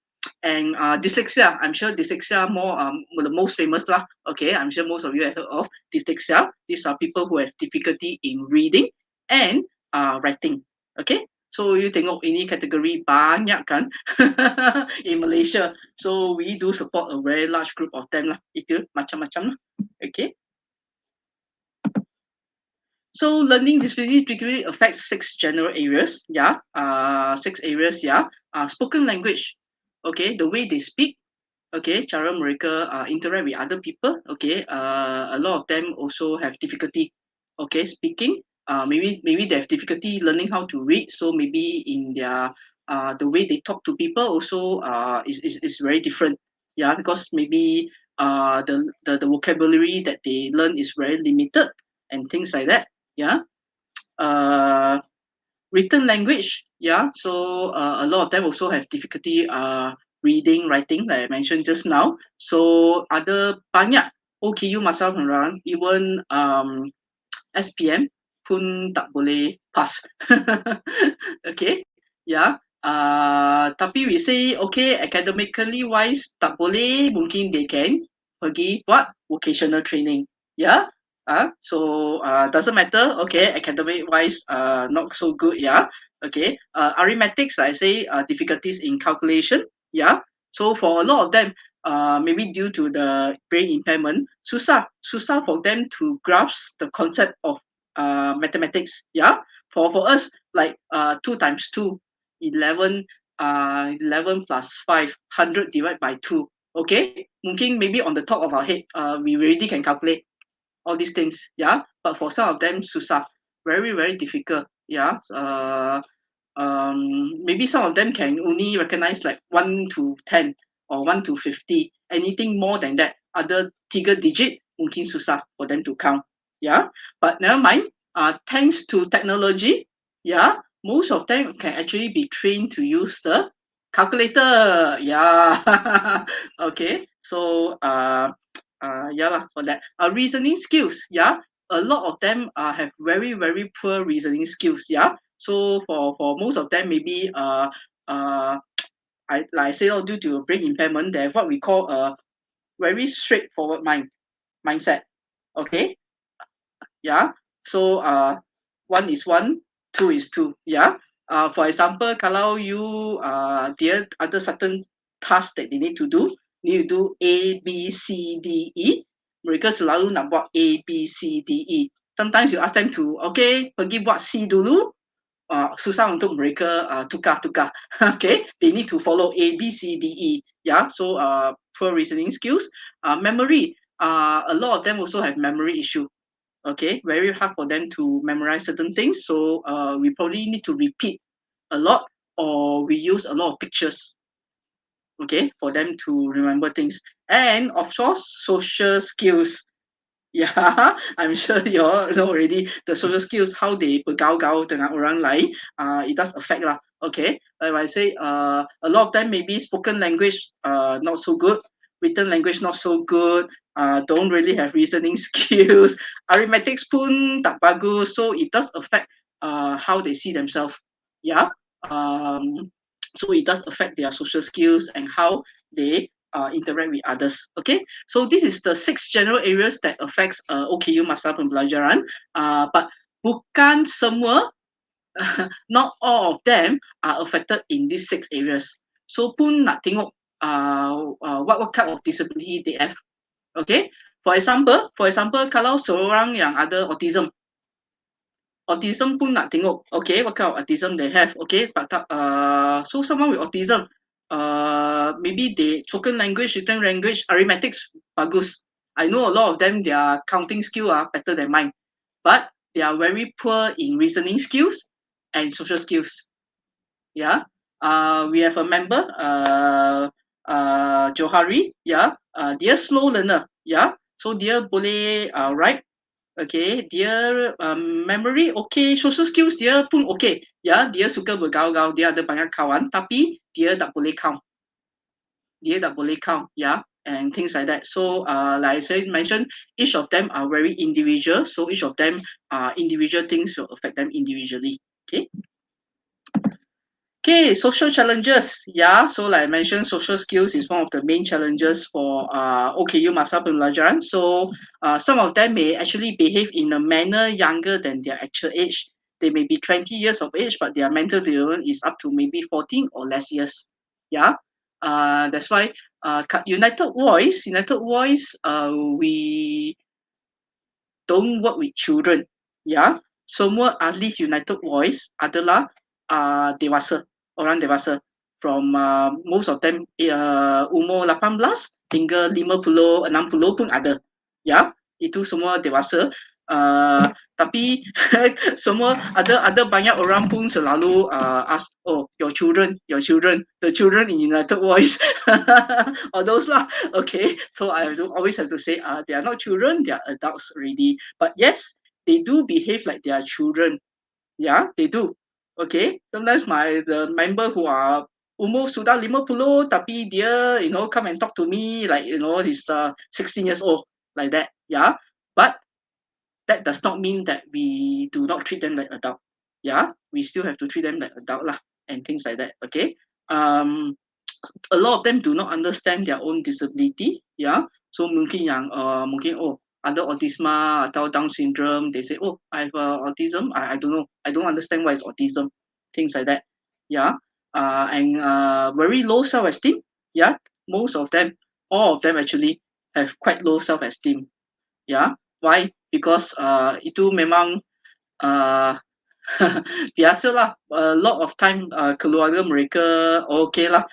and dyslexia. I'm sure dyslexia more the most famous lah. Okay, I'm sure most of you have heard of dyslexia. These are people who have difficulty in reading and writing. Okay, so you tengok ini kategori banyak kan in Malaysia. So we do support a very large group of them lah. Itu macam-macam lah. Okay. So learning disability typically affects 6 general areas. Yeah. 6 areas. Yeah. Spoken language. Okay, the way they speak. Okay, cara mereka interact with other people. Okay, a lot of them also have difficulty. Okay, speaking. Maybe they have difficulty learning how to read. So maybe in their the way they talk to people also is very different. Yeah, because maybe the vocabulary that they learn is very limited and things like that. Yeah. Written language. Yeah. So a lot of them also have difficulty reading, writing, like I mentioned just now. So ada banyak OKU masalah pengeluaran, even SPM pun tak boleh pass. Okay, yeah. Tapi we say okay, academically wise tak boleh, mungkin they can pergi buat vocational training. Yeah. So doesn't matter. Okay, academic wise not so good. Yeah. Okay. Arithmetics, I say difficulties in calculation. Yeah. So for a lot of them, maybe due to the brain impairment, susah for them to grasp the concept of mathematics. Yeah. For us, like 2 times 2, 11, 11 plus 5, 100 divided by 2. Okay, mungkin maybe on the top of our head, we already can calculate all these things. Yeah, but for some of them, susah, very, very difficult. Yeah, maybe some of them can only recognize like 1 to 10 or 1 to 50. Anything more than that, other 3 digit, mungkin susah for them to count. Yeah, but never mind. Thanks to technology, yeah, most of them can actually be trained to use the calculator. Yeah. Okay. So yeah lah, for that. Reasoning skills, yeah. A lot of them have very, very poor reasoning skills. Yeah. So for most of them, maybe like I say, due to brain impairment, they have what we call a very straightforward mindset. Okay. Yeah. So 1 is 1, 2 is 2. Yeah. For example, kalau you there ada certain task that they need to do A, B, C, D, E. Mereka selalu nak buat A, B, C, D, E. Sometimes you ask them to, okay, pergi buat C dulu. Susah untuk mereka tukar-tukar. Okay, they need to follow A, B, C, D, E. Yeah, so poor reasoning skills. Memory. A lot of them also have memory issue. Okay, very hard for them to memorize certain things. So we probably need to repeat a lot, or we use a lot of pictures. Okay, for them to remember things. And of course, social skills. Yeah, I'm sure you all know already the social skills, how they bergaul-gaul dengan orang lain. It does affect lah. Okay, like I say, a lot of them maybe spoken language not so good, written language not so good, don't really have reasoning skills, arithmetics pun tak bagus, so it does affect how they see themselves. Yeah, so it does affect their social skills and how they interact with others. Okay, so this is the 6 general areas that affects OKU masa pembelajaran. But bukan semua, not all of them are affected in these 6 areas. So pun nak tengok what kind of disability they have. Okay, for example, kalau seorang yang ada autism pun nak tengok, okay, what kind of autism they have. Okay, but so someone with autism, maybe they spoken language, written language, arithmetics bagus. I know a lot of them, their counting skill are better than mine, but they are very poor in reasoning skills and social skills. Yeah, we have a member, Johari. Yeah, dia slow learner. Yeah, so dia boleh write. Okay, dia memory okay, social skills dia pun okay. Ya, dia suka bergaul-gaul, dia ada banyak kawan, tapi dia tak boleh count. Yeah, and things like that. So, like I mentioned, each of them are very individual. So each of them individual things will affect them individually. Okay. Okay, social challenges. Yeah, so like I mentioned, social skills is one of the main challenges for OKU masa pembelajaran. So some of them may actually behave in a manner younger than their actual age. They may be 20 years of age, but their mental development is up to maybe 14 or less years. Yeah, that's why United Voice, we don't work with children. Yeah, semua ahli United Voice adalah dewasa, orang dewasa. From most of them umur 18 hingga 50, 60 pun ada. Ya, itu semua dewasa. Tapi semua ada banyak orang pun selalu ask, oh, your children, the children in United Voice, or those lah. Okay, so I always have to say, they are not children, they are adults already. But yes, they do behave like they are children. Yeah, they do. Okay, sometimes the member who are umur sudah 50 tapi dia come and talk to me like he's 16 years old like that. Yeah, but that does not mean that we do not treat them like adult. Yeah, we still have to treat them like adult lah. and things like that. Okay. A lot of them do not understand their own disability. Yeah. So mungkin yang mungkin ada autisma atau Down syndrome, they say, oh, I have autism. I don't know. I don't understand what is autism. Things like that. Yeah. And very low self-esteem. Yeah. Most of them, all of them actually have quite low self-esteem. Yeah. Why? Because itu memang biasalah, a lot of time keluarga mereka okay lah,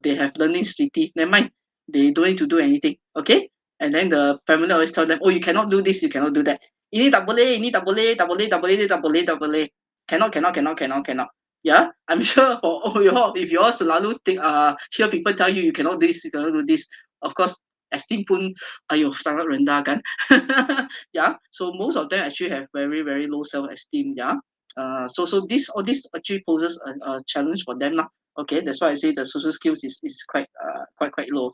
they have learning disability, never mind, they don't need to do anything, okay, and then the family always tell them, oh, you cannot do this, you cannot do that, ini tak boleh, ini tak boleh, tak boleh, tak boleh, tak boleh, tak boleh, cannot. Yeah, I'm sure for all you all, if you all selalu think, hear people tell you cannot do this, you cannot do this, of course esteem pun ayo sangat rendah kan. Yeah, so most of them actually have very very low self esteem. Yeah, so all this actually poses a challenge for them lah. Okay, that's why I say the social skills is quite low.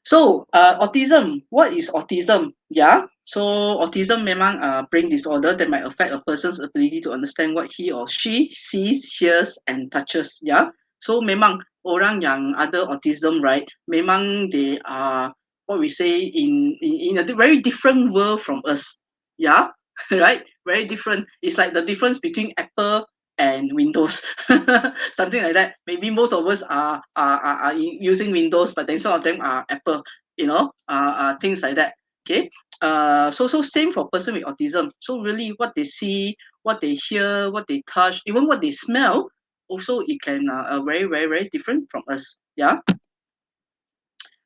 So autism, what is autism? Yeah, so autism memang brain disorder that might affect a person's ability to understand what he or she sees, hears and touches. Yeah, so memang orang yang ada autism, right, memang they are what we say in a very different world from us. Yeah, right, very different. It's like the difference between Apple and Windows, something like that. Maybe most of us are using Windows, but then some of them are Apple, things like that. Okay, so same for person with autism. So really, what they see, what they hear, what they touch, even what they smell, also it can very very very different from us. Yeah.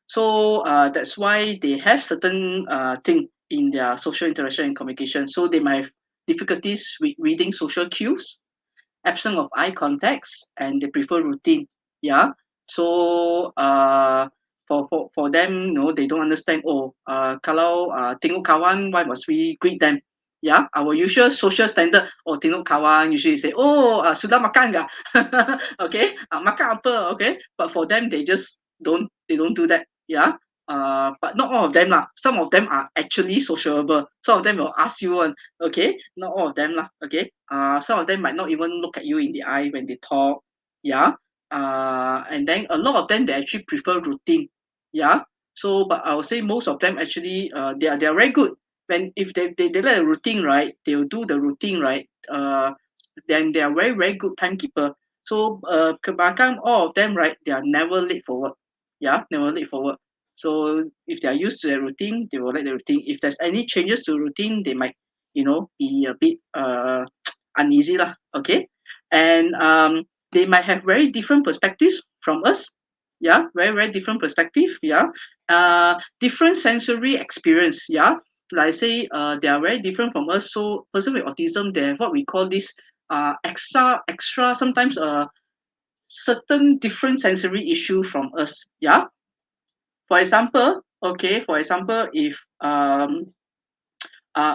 So that's why they have certain thing in their social interaction and communication. So they might have difficulties with reading social cues, absence of eye contacts, and they prefer routine. Yeah. So for them, they don't understand. Oh, kalau tengok kawan, why must we greet them? Yeah, our usual social standard. Oh, tengok kawan, usually say, oh, sudah makan nggak? Okay, makan apa? Okay, but for them, they don't do that. Yeah. But not all of them lah. Some of them are actually sociable. Some of them will ask you one. Okay, not all of them lah. Okay, some of them might not even look at you in the eye when they talk. Yeah, and then a lot of them they actually prefer routine. Yeah, so but I would say most of them actually they are very good when if they like a routine, right, they will do the routine, right. Then they are very very good timekeeper. So kebanyakan all of them, right, they are never late for work. Yeah, never late for work. So if they are used to the routine, they will like the routine. If there's any changes to routine, they might be a bit uneasy lah. Okay, and they might have very different perspectives from us. Yeah, very very different perspective. Yeah, different sensory experience. Yeah, like I say, they are very different from us. So person with autism, they have what we call this extra sometimes certain different sensory issue from us. Yeah, for example, if a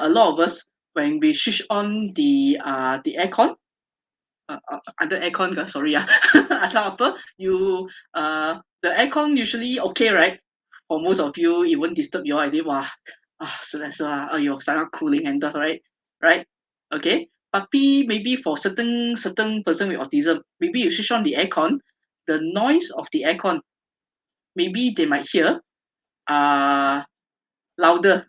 lot of us, when we switch on the aircon, ada aircon ke? Sorry ya. Atau apa? You the aircon usually okay, right? For most of you, it won't disturb your idea. Wah, selesa. Ayo, sangat cooling and right? Right? Okay. Tapi maybe for certain person with autism, maybe you switch on the aircon, the noise of the aircon, maybe they might hear louder,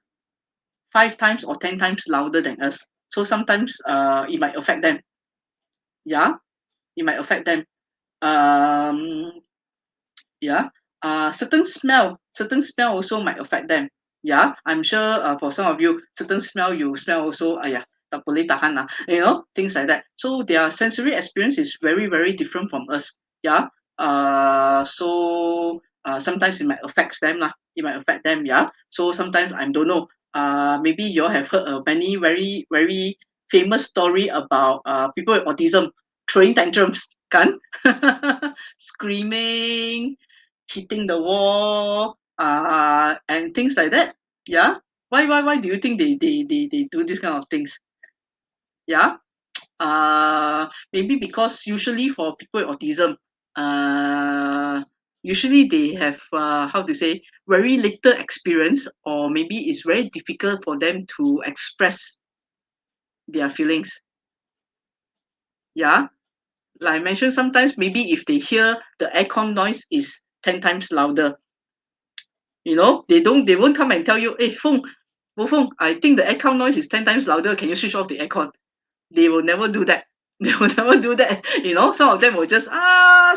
5 times or 10 times louder than us. So sometimes it might affect them. Yeah, it might affect them. Yeah, certain smell also might affect them. Yeah, I'm sure for some of you, certain smell you smell also, tak boleh tahan lah, things like that. So their sensory experience is very, very different from us. Yeah, so sometimes it might affect them lah. It might affect them. Yeah, so sometimes I don't know. Maybe you all have heard many very, very famous story about people with autism throwing tantrums, kan? Screaming, hitting the wall, and things like that. Yeah. Why do you think they do this kind of things? Yeah. Maybe because usually for people with autism, usually they have how to say, very little experience, or maybe it's very difficult for them to express their feelings. Yeah, like I mentioned, sometimes maybe if they hear the aircon noise is 10 times louder, you know, they won't come and tell you, hey, Feng, I think the aircon noise is 10 times louder. Can you switch off the aircon? They will never do that. They will never do that. You know, some of them will just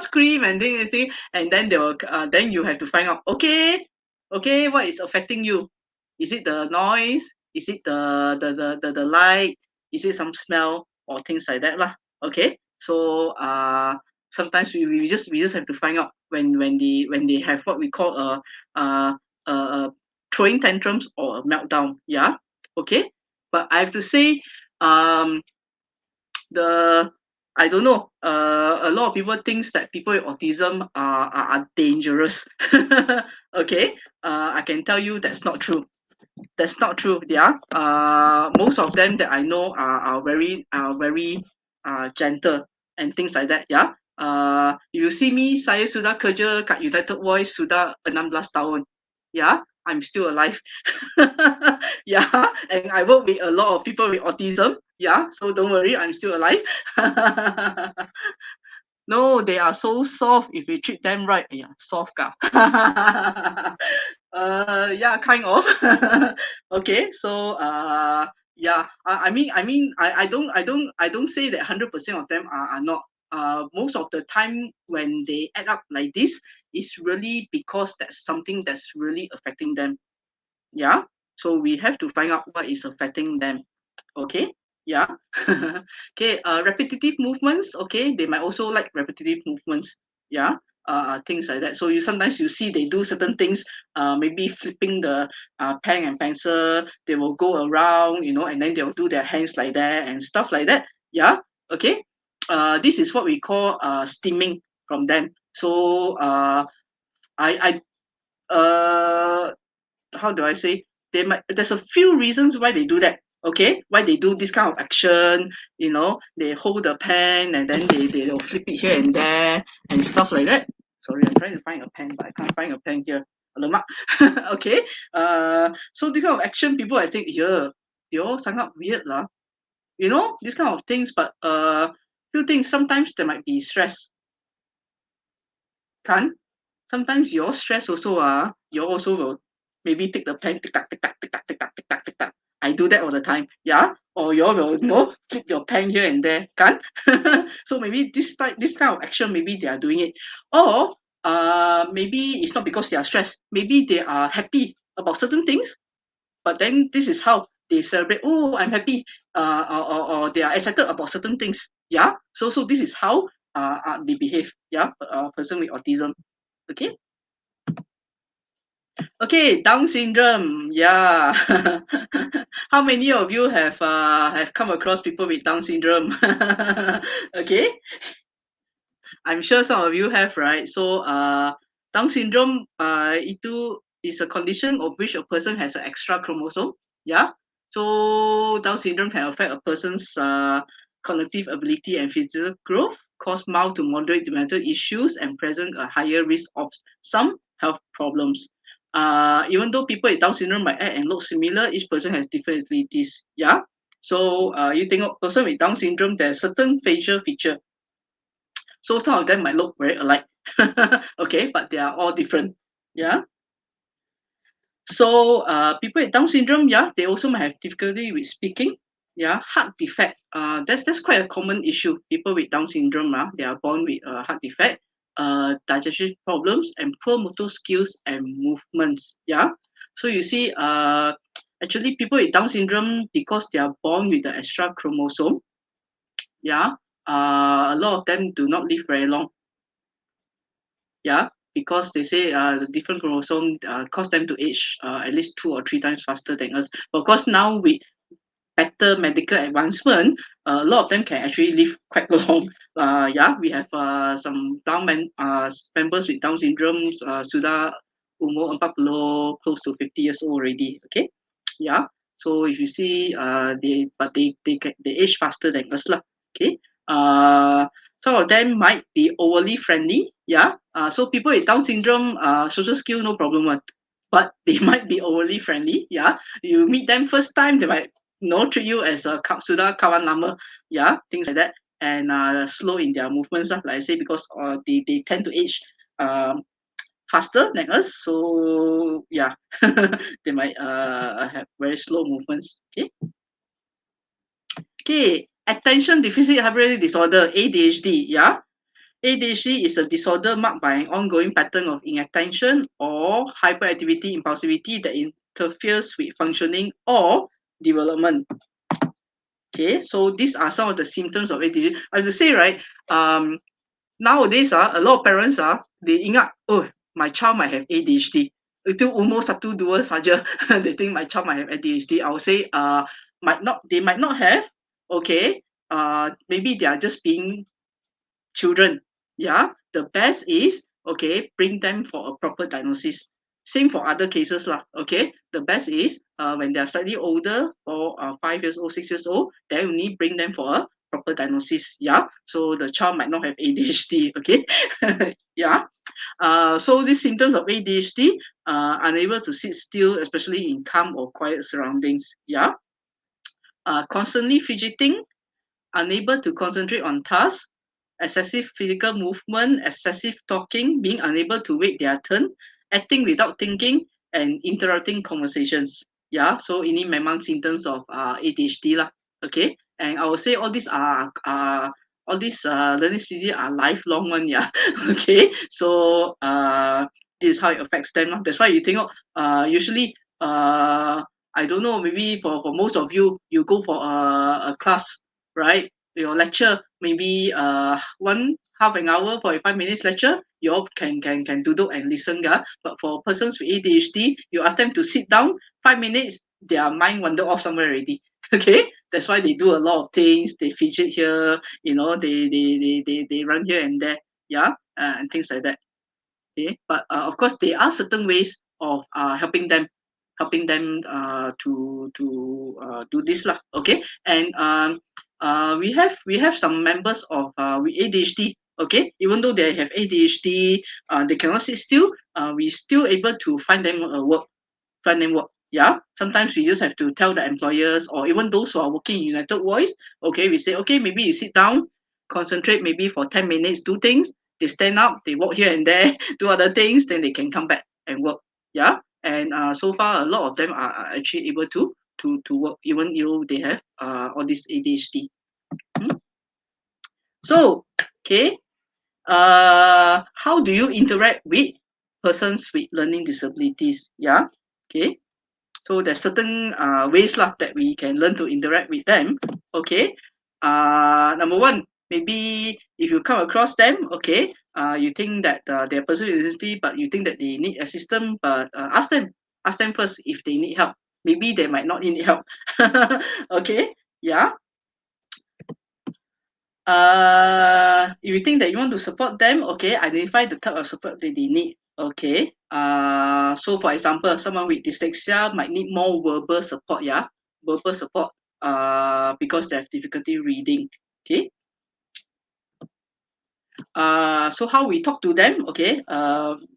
scream and thing, and then they will then you have to find out. Okay, what is affecting you? Is it the noise? Is it the light? Is it some smell or things like that lah? Okay, so sometimes we just have to find out when they have what we call a throwing tantrums or a meltdown. Yeah, okay, but I have to say um the I don't know. A lot of people thinks that people with autism are dangerous. Okay, I can tell you that's not true. That's not true. Yeah. Most of them that I know are very gentle and things like that. Yeah. You see me, saya sudah kerja kat United Voice sudah 16 tahun. Yeah, I'm still alive. Yeah, and I work with a lot of people with autism. Yeah, so don't worry, I'm still alive. No, they are so soft if you treat them right. Yeah, soft ka. Yeah, kind of. Okay, so yeah, I don't say that 100% of them are not. Most of the time when they add up like this, it's really because that's something that's really affecting them. Yeah, so we have to find out what is affecting them. Okay, yeah. Okay, repetitive movements. Okay, they might also like repetitive movements. Yeah, things like that. So sometimes you see they do certain things, maybe flipping the pen and pencil. They will go around, you know, and then they'll do their hands like that and stuff like that. Yeah, okay. This is what we call stimming from them. So I how do I say? There's a few reasons why they do that. Okay, why they do this kind of action? You know, they hold the pen and then they'll flip it here and there and stuff like that. Sorry, I'm trying to find a pen, but I can't find a pen here. Alamak. Okay. So this kind of action, people I think, yeah, they all sangat weird lah. You know, this kind of things, but few things sometimes there might be stress. Can sometimes your stress also you also will maybe take the pen tick tack tick tack tick tack tick tack tick tack tick tack. I do that all the time, yeah. Or you all will flip your pen here and there, can. So maybe this kind of action, maybe they are doing it, or maybe it's not because they are stressed. Maybe they are happy about certain things, but then this is how they celebrate. Oh, I'm happy. Or they are excited about certain things. Yeah. So this is how they behave. Yeah. A person with autism. Okay. Okay, Down syndrome. Yeah. How many of you have come across people with Down syndrome? Okay. I'm sure some of you have, right? So Down syndrome itu is a condition of which a person has an extra chromosome. Yeah. So Down syndrome can affect a person's cognitive ability and physical growth, cause mild to moderate mental issues, and present a higher risk of some health problems. Even though people with Down syndrome might act and look similar, each person has different abilities. Yeah. So you think of person with Down syndrome, there's certain facial feature. So some of them might look very alike. Okay, but they are all different. Yeah. So people with Down syndrome, yeah, they also might have difficulty with speaking. Yeah, heart defect. That's quite a common issue. People with Down syndrome, they are born with a heart defect, digestive problems, and poor motor skills and movements. Yeah. So you see, actually, people with Down syndrome, because they are born with the extra chromosome, yeah, a lot of them do not live very long. Yeah, because they say the different chromosome cause them to age at least 2 or 3 times faster than us. But of course, now with better medical advancement, a lot of them can actually live quite long. Yeah, we have some members with Down syndrome sudah umur 40, close to 50 years old already. Okay, yeah. So if you see, they age faster than us lah. Okay. Some of them might be overly friendly. Yeah. So people with Down syndrome, social skill no problem one, but they might be overly friendly. Yeah. You meet them first time, they might treat you as a sudah kawan lama. Yeah, things like that. and slow in their movements, like I say, because they tend to age faster than us. So yeah, they might have very slow movements. Okay. Okay. Attention deficit hyperactivity disorder, ADHD. Yeah. ADHD is a disorder marked by an ongoing pattern of inattention or hyperactivity, impulsivity that interferes with functioning or development. Okay, so these are some of the symptoms of ADHD. I have to say, right, nowadays, a lot of parents, they ingat, oh, my child might have ADHD. Itu umur 1-2 saja, they think my child might have ADHD. I would say, they might not have, okay, maybe they are just being children. Yeah, the best is, okay, bring them for a proper diagnosis. Same for other cases lah. Okay, the best is when they are slightly older, or 5 years old, 6 years old, then we need bring them for a proper diagnosis. Yeah, so the child might not have ADHD. Okay, yeah. So these symptoms of ADHD, unable to sit still, especially in calm or quiet surroundings. Yeah, constantly fidgeting, unable to concentrate on tasks, excessive physical movement, excessive talking, being unable to wait their turn, acting without thinking, and interrupting conversations. Yeah, so ini memang symptoms of ADHD lah. Okay, and I will say all these learning disability are lifelong one. Yeah, okay, so this is how it affects them lah. That's why you think usually I don't know, maybe for most of you, you go for a class, right? Your lecture, maybe 1/2 an hour, 45 minutes lecture, you all can doodle and listen. But for persons with ADHD, you ask them to sit down 5 minutes, their mind wander off somewhere already. Okay, that's why they do a lot of things. They fidget here, they run here and there, yeah, and things like that. Okay, but of course there are certain ways of helping them to do this lah. Okay, and we have some members of with ADHD. Okay, even though they have ADHD, they cannot sit still. We still able to find them work. Yeah, sometimes we just have to tell the employers, or even those who are working in United Voice. Okay, we say, okay, maybe you sit down, concentrate maybe for 10 minutes, do things. They stand up, they walk here and there, do other things, then they can come back and work. Yeah, and so far a lot of them are actually able to work, even though they have all this ADHD. So, okay, how do you interact with persons with learning disabilities? Yeah, okay. So there's certain ways lah that we can learn to interact with them. Okay. Number one, maybe if you come across them, okay, you think that they're person with disability, but you think that they need assistance, but ask them first if they need help. Maybe they might not need help. Okay. Yeah. If you think that you want to support them, okay, identify the type of support that they need. Okay. So for example, someone with dyslexia might need more verbal support, yeah. Verbal support because they have difficulty reading. Okay. So how we talk to them, okay,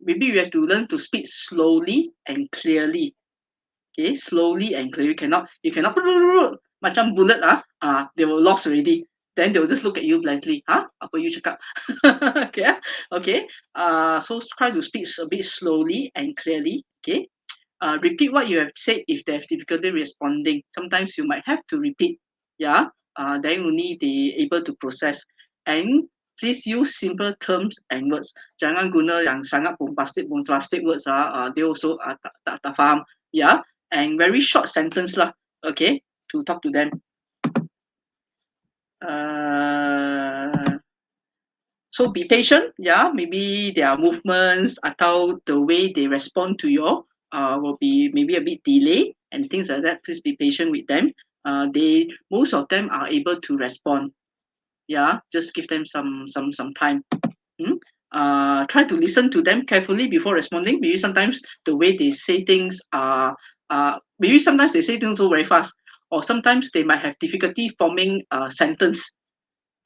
maybe you have to learn to speak slowly and clearly. Okay, slowly and clearly. You cannot macam bullet they will lost already. Then they will just look at you blankly. Apa you cakap? Okay. Okay. So try to speak a bit slowly and clearly. Okay. Repeat what you have said if they have difficulty responding. Sometimes you might have to repeat. Yeah. Then only they able to process. And please use simple terms and words. Jangan guna yang sangat bombastic words. They also tak faham. Yeah. And very short sentence lah. Okay. To talk to them. So be patient, yeah. Maybe their movements atau the way they respond to your will be maybe a bit delay and things like that. Please be patient with them. Most of them are able to respond. Yeah, just give them some time. Try to listen to them carefully before responding. Maybe sometimes the way they say things maybe sometimes they say things so very fast, or sometimes they might have difficulty forming a sentence.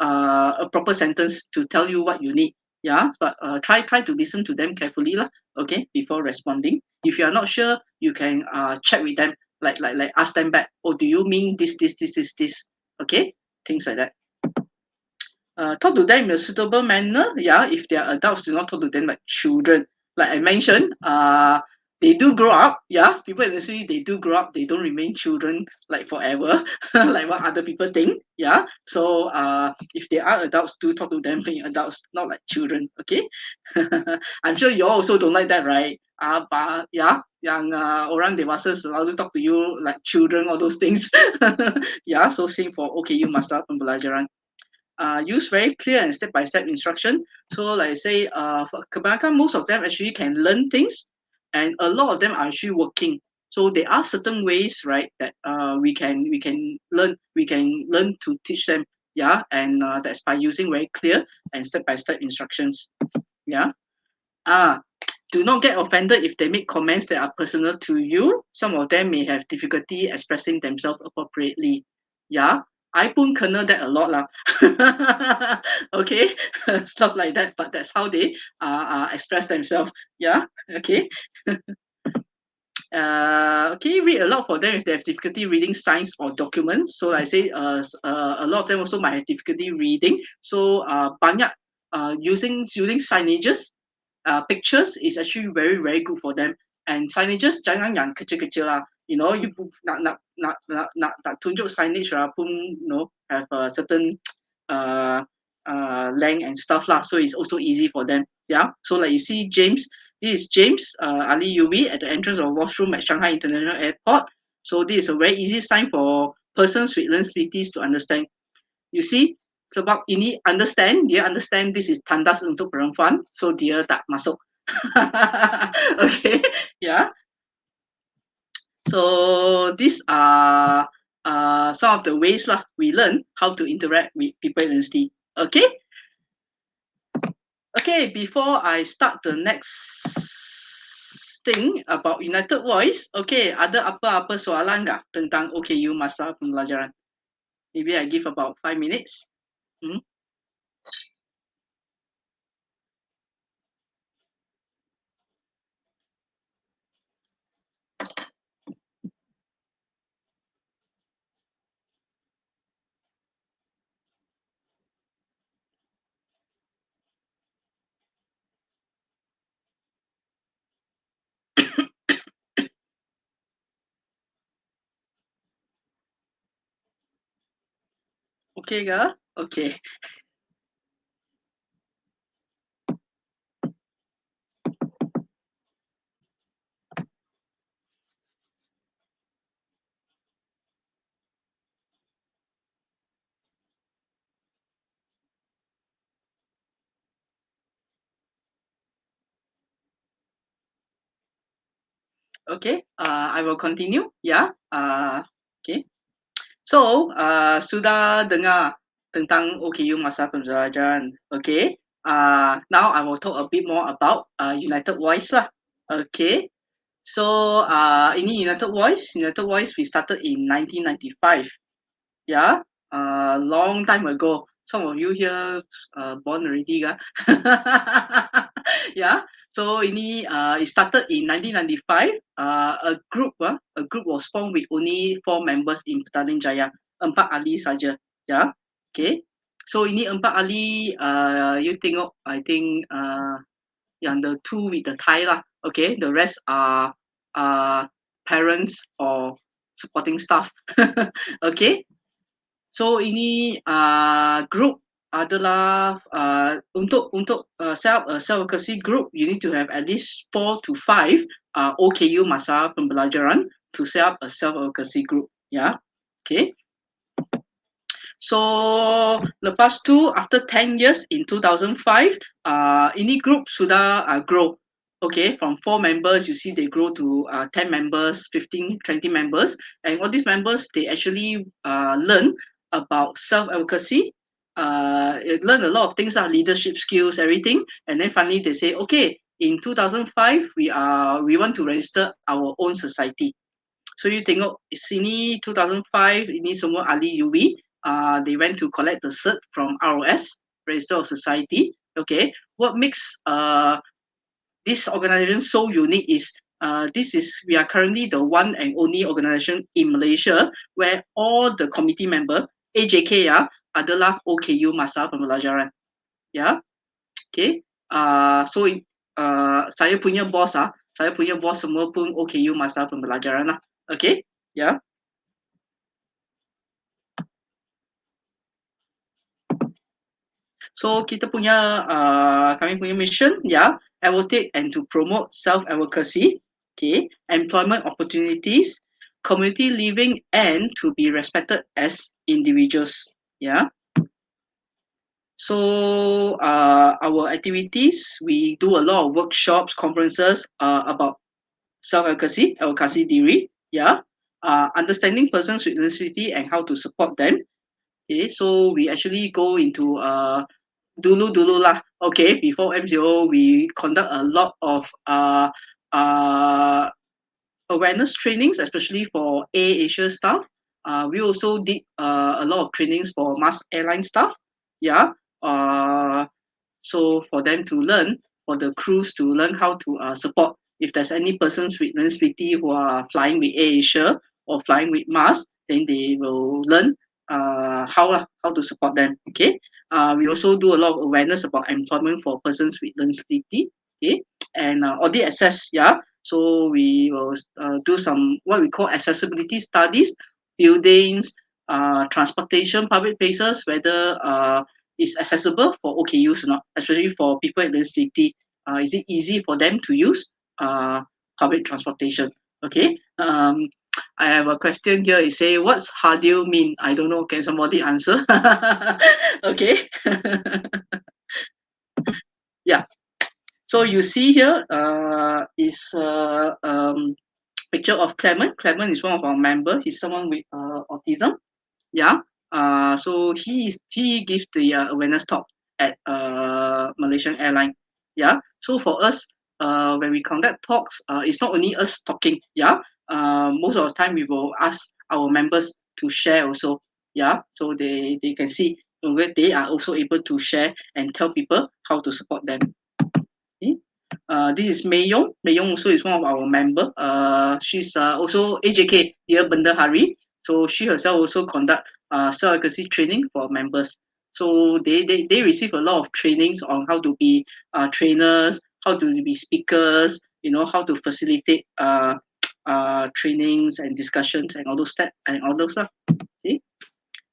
A proper sentence to tell you what you need. Yeah, but try to listen to them carefully lah. Okay, before responding. If you are not sure, you can check with them, like ask them back. Oh, do you mean this? Okay, things like that. talk to them in a suitable manner. Yeah, if they are adults, do not talk to them like children. Like I mentioned, they do grow up. Yeah, people in the city, they do grow up. They don't remain children like forever, like what other people think. Yeah, so if they are adults, do talk to them being adults, not like children. Okay, I'm sure you all also don't like that, right? Yeah, yang orang dewasa selalu talk to you like children, all those things. Yeah, so same for OKU Master Pembelajaran. Use very clear and step-by-step instruction. So like I say, for kebanyakan, most of them actually can learn things, and a lot of them are actually working. So there are certain ways, right, that we can learn to teach them. Yeah, and that's by using very clear and step-by-step instructions. Yeah. Do not get offended if they make comments that are personal to you. Some of them may have difficulty expressing themselves appropriately. Yeah, I pun kena that a lot lah. Okay, stuff like that. But that's how they express themselves. Yeah, okay. Okay, read aloud for them if they have difficulty reading signs or documents. So I say, a lot of them also might have difficulty reading. So banyak using signages, pictures is actually very good for them. And signages jangan yang kecil-kecil lah. You know, you nak tunjuk signage lah pun, you know, have a certain length and stuff lah. So it's also easy for them. Yeah. So like you see James. This is James Ali Yubi at the entrance of washroom at Shanghai International Airport. So this is a very easy sign for persons with learning disabilities to understand. You see, sebab ini understand, dia understand this is tandas untuk perempuan, so dia tak masuk. Okay, yeah. So these are some of the ways lah we learn how to interact with people in the. Okay. Okay, before I start the next thing about United Voice, okay, ada apa-apa soalan nggak tentang OKU masa pembelajaran? Maybe I give about 5 minutes. Okay ke? Okay. Okay, I will continue. Yeah. Okay. So, sudah dengar tentang OKU masa pembelajaran. Okay. Now I will talk a bit more about United Voice lah. Okay. So, ini United Voice. United Voice we started in 1995. Yeah. Long time ago. Some of you here born already, ga? Yeah. So ini it started in 1995. A group was formed with only 4 members in Petaling Jaya. 4 ahli saja. Yeah. Okay. So ini 4 ahli. You tengok, I think yang the 2 with the tie lah. Okay. The rest are parents or supporting staff. Okay. So ini group adalah untuk set up a self-advocacy group, you need to have at least 4 to 5 OKU masa pembelajaran to set up a self-advocacy group. Yeah, okay. So lepas tu, after 10 years in 2005, ini group sudah grow. Okay, from 4 members, you see they grow to 10 members, 15, 20 members, and all these members, they actually learn about self-advocacy, learn a lot of things, leadership skills, everything, and then finally they say, okay, in 2005 we want to register our own society. So you tengok sini 2005 ini semua ahli UB, they went to collect the cert from ROS, Register of Society. Okay, what makes this organization so unique is we are currently the one and only organization in Malaysia where all the committee member AJK adalah OKU masa pembelajaran. Ya, okay. So saya punya bos semua pun OKU masa pembelajaran lah. Okay, ya. So kita punya kami punya mission, ya, advocate and to promote self-advocacy, okay, employment opportunities, community living, and to be respected as individuals, ya. So our activities, we do a lot of workshops, conferences about self-advocacy, advocacy diri, ya, understanding persons with disability and how to support them. Okay, so we actually go into dulu lah. Okay, before MCO, we conduct a lot of awareness trainings, especially for Asia staff. We also did a lot of trainings for mass airline staff. Yeah. So for them to learn, for the crews to learn how to support. If there's any persons with disability who are flying with Asia or flying with MAS, then they will learn how to support them. Okay. We also do a lot of awareness about employment for persons with disability. Okay, and audit access. Yeah. So we will do some what we call accessibility studies, buildings, transportation, public places, whether is accessible for OKUs or not, especially for people with disability. Is it easy for them to use public transportation? Okay. I have a question here. It say, what's hadir mean? I don't know. Can somebody answer? Okay. Yeah. So you see here is picture of Clement. Clement is one of our members. He's someone with autism. Yeah. So he gives the awareness talk at Malaysian airline. Yeah. So for us, when we conduct talks, it's not only us talking. Yeah. Most of the time we will ask our members to share also. Yeah. So they can see where they are also able to share and tell people how to support them. Okay. This is Mei Yong. Mei Yong also is one of our member. She's also AJK, Dear Benda Hari. So she herself also conduct self-advocacy training for members. So they receive a lot of trainings on how to be trainers, how to be speakers, how to facilitate trainings and discussions and all those stuff and all those stuff. Okay.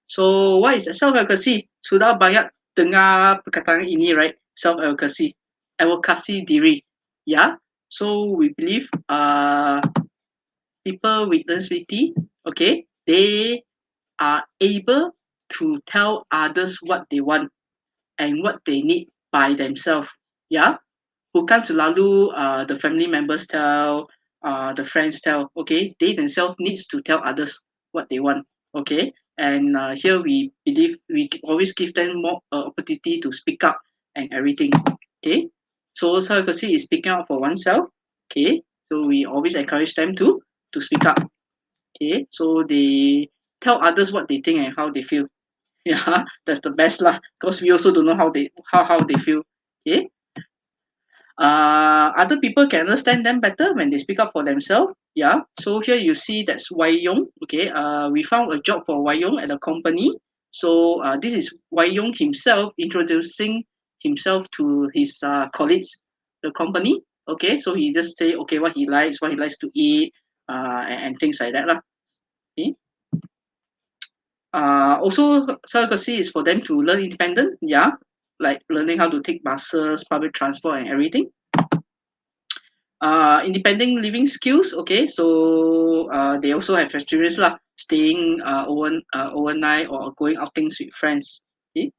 So what is self-advocacy? Sudah banyak dengar perkataan ini, right? Self-advocacy, advocacy diri. Yeah. So we believe people with disability, okay, they are able to tell others what they want and what they need by themselves. Yeah. Bukan selalu the family members tell, the friends tell. Okay, they themselves needs to tell others what they want. Okay, and here we believe we always give them more opportunity to speak up and everything. Okay, so self-advocacy is speaking up for oneself. Okay, so we always encourage them to speak up. Okay, so they tell others what they think and how they feel. Yeah, that's the best lah. Because we also don't know how they feel. Okay. Other people can understand them better when they speak up for themselves. Yeah. So here you see that's Wai Yong. Okay. We found a job for Wai Yong at a company. So this is Wai Yong himself introducing himself to his colleagues, the company. Okay. So he just say okay what he likes to eat, and things like that lah. Okay. Also, self-advocacy is for them to learn independent. Yeah. Like learning how to take buses, public transport, and everything. Independent living skills. Okay, so they also have experience lah, staying overnight or going outings with friends. Okay,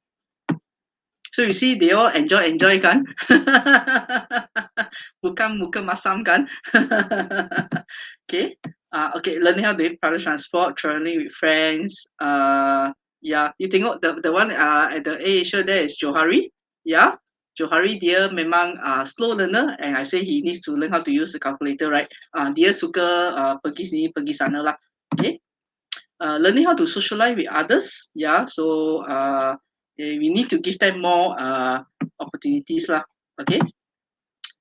so you see they all enjoy kan. Bukan muka masam kan. Okay, okay, learning how to take public transport, traveling with friends. Yeah, you tengok the one at the Asia there is Johari. Yeah. Johari dia memang slow learner and I say he needs to learn how to use the calculator, right? Dia suka pergi sini pergi sana lah. Okay. Learning how to socialize with others, yeah. So we need to give them more opportunities lah. Okay.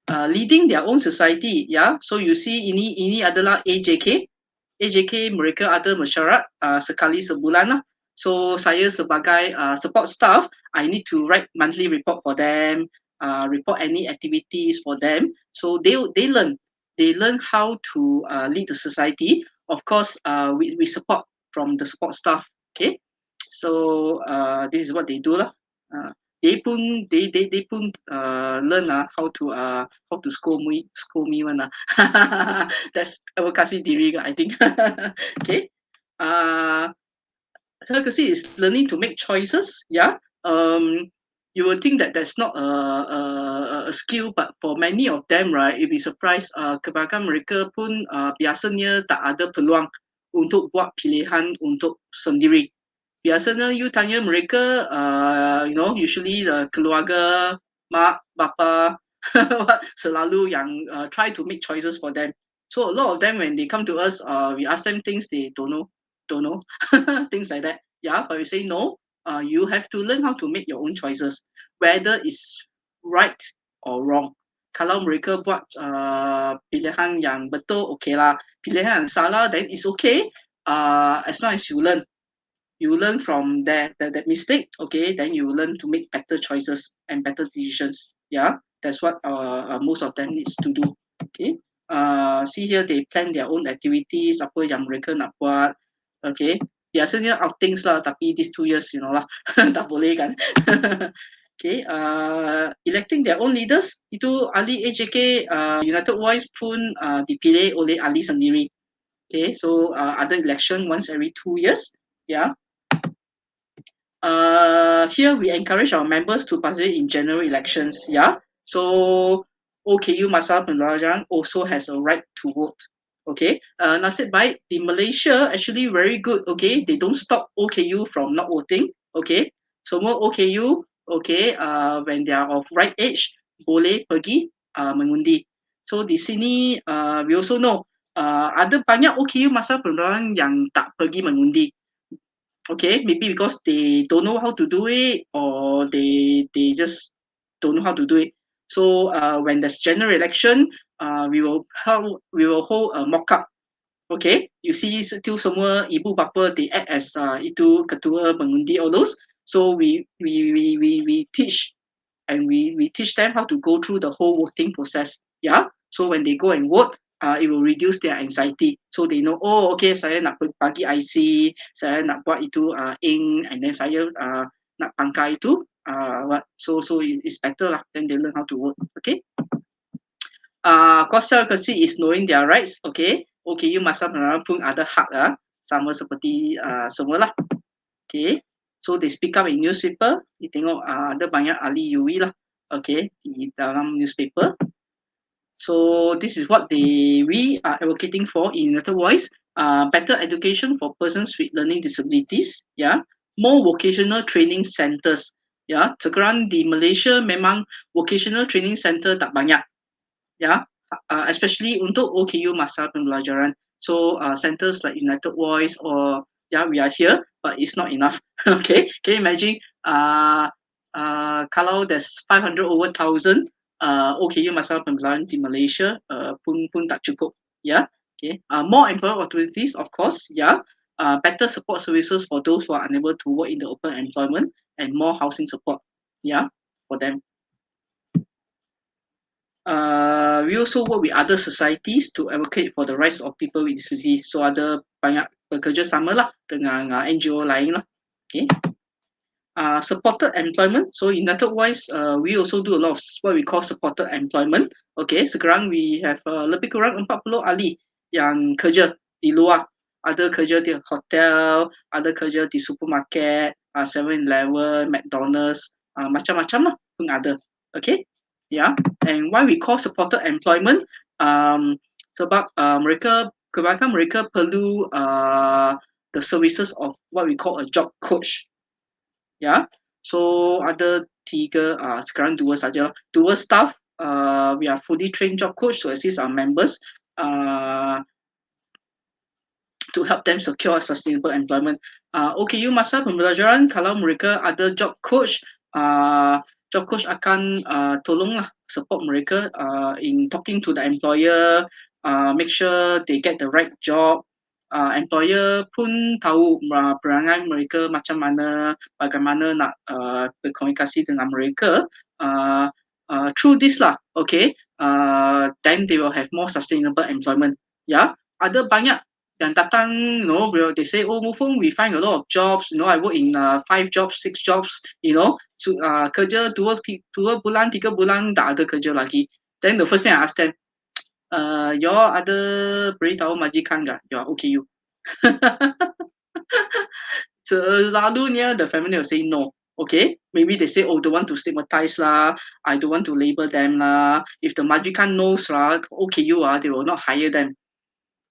Leading their own society, yeah. So you see ini adalah AJK. AJK mereka ada mesyuarat sekali sebulan lah. So saya sebagai support staff, I need to write monthly report for them, report any activities for them. So they learn how to lead the society. Of course, we support from the support staff. Okay, so this is what they do lah. They pun learn how to scold me one lah. That's advocacy diri I think. Okay. Advocacy is learning to make choices. Yeah. You will think that that's not a skill, but for many of them, right, you'll be surprised. Kebanyakan mereka pun biasanya tak ada peluang untuk buat pilihan untuk sendiri. Biasanya you tanya mereka, usually keluarga, mak, bapa, selalu yang try to make choices for them. So a lot of them when they come to us, we ask them things they don't know, things like that. Yeah, but we say no. You have to learn how to make your own choices, whether it's right or wrong. Kalau mereka buat pilihan yang betul, okay lah. Pilihan yang salah, then it's okay. As long as you learn from that mistake, okay, then you learn to make better choices and better decisions. Yeah, that's what most of them needs to do. Okay, see here they plan their own activities, apa yang mereka nak buat. Okay, biasanya outings lah, tapi these 2 years, lah, tak boleh kan. Okay, electing their own leaders, itu ahli AJK United Voice pun dipilih oleh ahli sendiri. Okay, so ada election once every 2 years. Yeah. Here we encourage our members to participate in general elections. Yeah. So OKU Masalah Pembelajaran also has a right to vote. Okay. Nasib baik di Malaysia actually very good. Okay. They don't stop OKU from not voting. Okay. Semua OKU, okay, when they are of right age, boleh pergi mengundi. So di sini we also know ada banyak OKU Masalah Pembelajaran yang tak pergi mengundi. Okay, maybe because they don't know how to do it, or they just don't know how to do it. So when there's general election, we will hold a mock up. Okay, you see still semua ibu bapa they act as itu ketua mengundi all those. So we teach, and we teach them how to go through the whole voting process. Yeah, so when they go and vote, it will reduce their anxiety. So they know, oh, okay, saya nak bagi IC, saya nak buat itu ink, and then saya nak pangkal itu so it's better lah. Then they learn how to vote. Okay. Course advocacy is knowing their rights. Okay. Okay, you masa pun ada hak sama seperti semua lah. Okay. So they speak up in newspaper. Kita tengok ada banyak ahli UI lah. Okay, di dalam newspaper. So this is what we are advocating for in United Voice. Better education for persons with learning disabilities. Yeah, more vocational training centers. Yeah, sekarang di Malaysia memang vocational training center tak banyak. Yeah, especially untuk OKU Masalah Pembelajaran. So centers like United Voice or we are here, but it's not enough. Okay, can you imagine? Kalau there's 500 over 1,000 OKU Masalah Pembelajaran di Malaysia pun tak cukup. Yeah. Okay. More employment opportunities, of course. Yeah. Better support services for those who are unable to work in the open employment, and more housing support. Yeah, for them. We also work with other societies to advocate for the rights of people with disability. So ada banyak bekerjasama lah dengan NGO lain lah. Okay. Supported employment. So United Voice, we also do a lot of what we call supported employment. Okay, sekarang we have lebih kurang 40 ahli yang kerja di luar. Ada kerja di hotel, ada kerja di supermarket, 7-Eleven, McDonald's, macam-macam lah pun ada. Okay, yeah. And why we call supported employment? Sebab kebanyakan mereka perlu the services of what we call a job coach. Yeah, so ada sekarang 2 saja. 2 staff, we are fully trained job coach to assist our members to help them secure sustainable employment. OKU Masa Pembelajaran, kalau mereka ada job coach akan tolonglah support mereka in talking to the employer, make sure they get the right job, employer pun tahu perangai mereka macam mana, bagaimana nak berkomunikasi dengan mereka through this lah, okay. Then they will have more sustainable employment. Yeah, ada banyak yang datang, you know, they say, oh Mufung, we find a lot of jobs, you know, I work in 5 jobs, 6 jobs, you know, so, kerja 2 bulan, 3 bulan tak ada kerja lagi. Then the first thing I ask them, y'all ada beritahu majikan tak? You're OKU. Selalunya the family will say no. Okay, maybe they say, oh, don't want to stigmatize lah, I don't want to label them lah. If the majikan knows lah, OKU they will not hire them.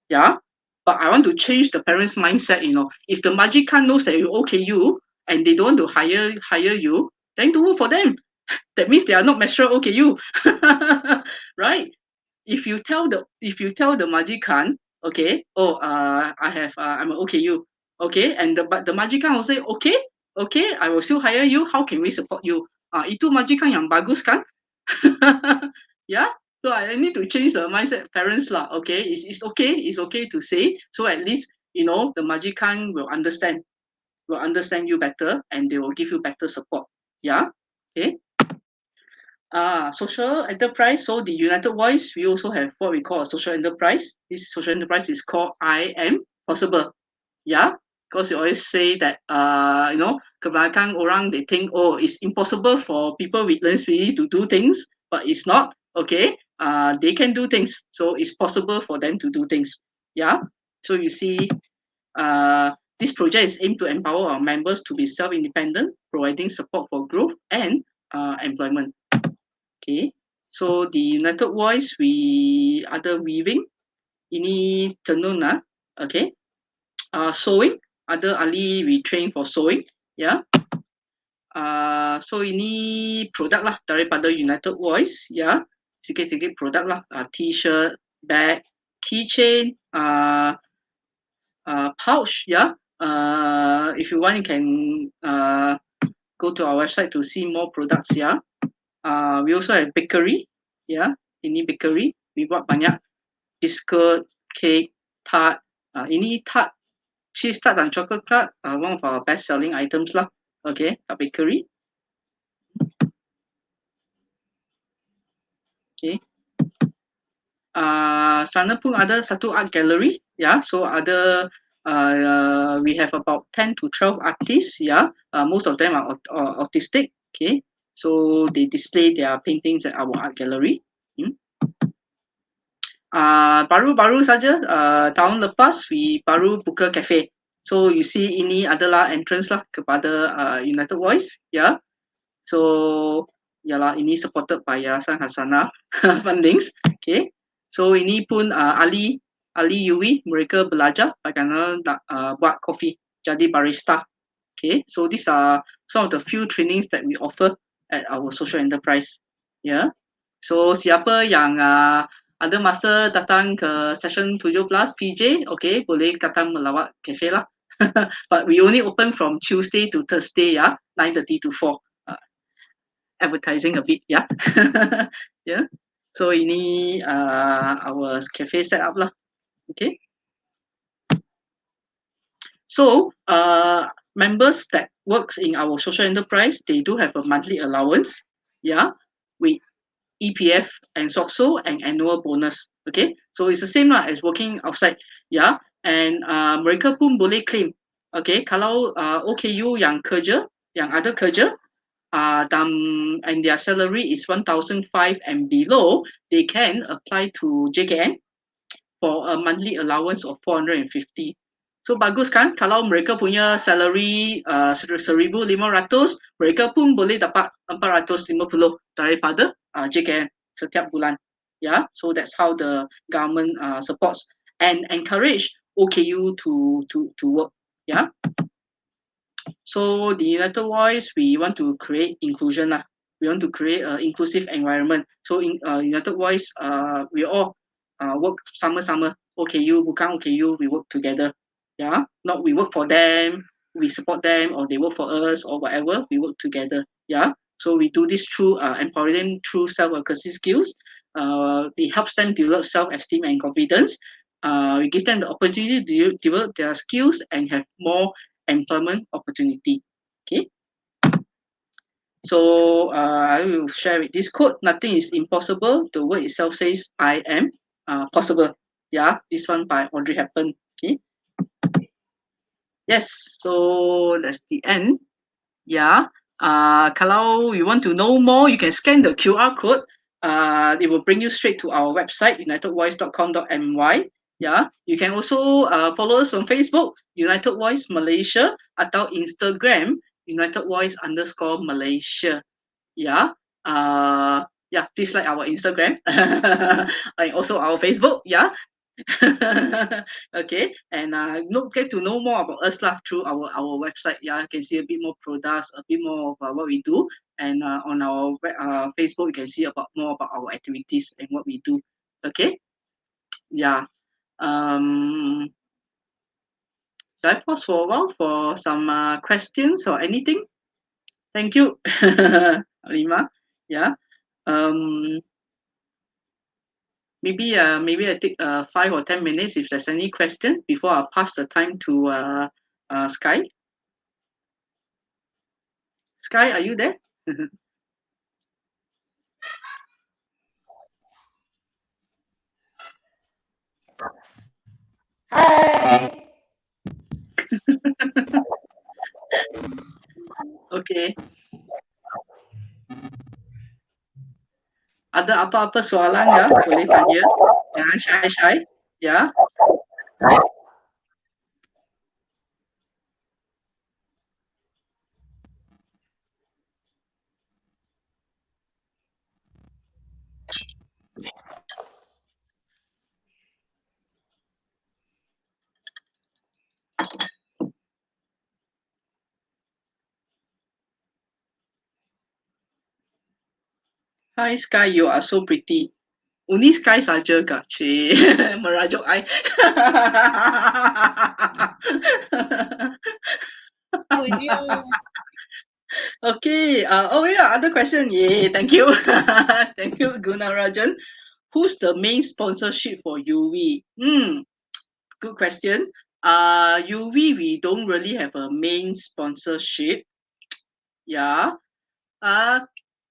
Yeah, but I want to change the parents' mindset. You know, if the majikan knows that you OKU and they don't want to hire you, then do work for them. That means they are not menstrual OKU, right? If you tell the majikan, okay, oh, I'm an OKU, okay, and but the majikan will say, okay, I will still hire you. How can we support you? Itu majikan yang bagus kan? Yeah. So I need to change the mindset, parents lah. Okay, it's okay to say. So at least, you know, the majikan will understand you better, and they will give you better support. Yeah. Okay. Social enterprise. So the United Voice, we also have what we call a social enterprise. This social enterprise is called I Am Possible. Yeah, because you always say that you know, kebanyakan orang they think, oh, it's impossible for people with learning disability to do things, but it's not. Okay, they can do things, so it's possible for them to do things. Yeah, so you see, this project is aimed to empower our members to be self-independent, providing support for growth and employment. Okay, so the United Voice, we ada weaving, ini tenun lah. Okay, sewing, ada ahli we train for sewing. Yeah. So ini produk lah daripada United Voice. Yeah, sikit-sikit produk lah. T-shirt, bag, keychain, pouch. Yeah. If you want, you can go to our website to see more products. Yeah. We also have bakery. Yeah, ini bakery. We buat banyak biscuit, cake, tart. Ini tart, cheese tart dan chocolate tart, one of our best selling items lah. Okay, kat bakery. Okay. Sana pun ada satu art gallery. Yeah, so ada we have about 10 to 12 artists. Yeah, most of them are autistic. Okay, so they display their paintings at our art gallery. Baru-baru saja tahun lepas we baru buka cafe. So you see ini adalah entrance lah kepada United Voice. Yeah, so yalah, ini supported by Yayasan Hasanah fundings. Okay, so ini pun ahli UI, mereka belajar bagaimana nak buat kopi, jadi barista. Okay, so these are some of the few trainings that we offer at our social enterprise. Yeah, so siapa yang ada masa datang ke session 17 PJ, okay, boleh datang melawat cafe lah. But we only open from Tuesday to Thursday, yeah, 9:30 to 4. Advertising a bit, yeah. Yeah. So ini our cafe setup lah. Okay. So members that works in our social enterprise, they do have a monthly allowance, yeah, with EPF and SOCSO and annual bonus. Okay, so it's the same lah as working outside. Yeah, and mereka pun boleh claim. Okay, kalau OKU yang kerja, yang ada kerja, and their salary is 1,500 and below, they can apply to JKN for a monthly allowance of 450. So bagus kan, kalau mereka punya salary 1,500, mereka pun boleh dapat 450 daripada JKN setiap bulan. Yeah, so that's how the government supports and encourage OKU to work. Yeah. So the United Voice, we want to create inclusion lah. We want to create an inclusive environment. So in United Voice, we all work sama-sama. OKU, bukan OKU, we work together. Yeah, not we work for them, we support them, or they work for us, or whatever. We work together. Yeah, so we do this through empowering them through self-advocacy skills. It helps them develop self-esteem and confidence. We give them the opportunity to develop their skills and have more employment opportunity. Okay. So I will share with this quote. Nothing is impossible. The word itself says I am possible. Yeah, this one by Audrey Hepburn. Okay. Yes, so that's the end. Yeah. Kalau you want to know more, you can scan the QR code. It will bring you straight to our website, unitedvoice.com.my. Yeah. You can also follow us on Facebook, United Voice Malaysia, atau Instagram, United Voice _ Malaysia. Yeah. Yeah, please like our Instagram and also our Facebook. Yeah. Okay, and get to know more about us lah through our website. Yeah, you can see a bit more products, a bit more of what we do, and on our Facebook you can see more about our activities and what we do. Okay, yeah. Should I pause for a while for some questions or anything? Thank you, Alima. Yeah. Maybe I take 5 or 10 minutes if there's any question before I pass the time to Sky. Sky, are you there? Hi. Okay. Ada apa-apa soalan ya? Boleh tanya. Jangan shy-shy. Ya. Hi Sky, you are so pretty. Uni Sky saja kak? Cik, merajuk I. Oh dear. Okay. Oh yeah, other question. Yay, thank you. Thank you, Gunarajan. Who's the main sponsorship for UV? Good question. UV, we don't really have a main sponsorship. Yeah.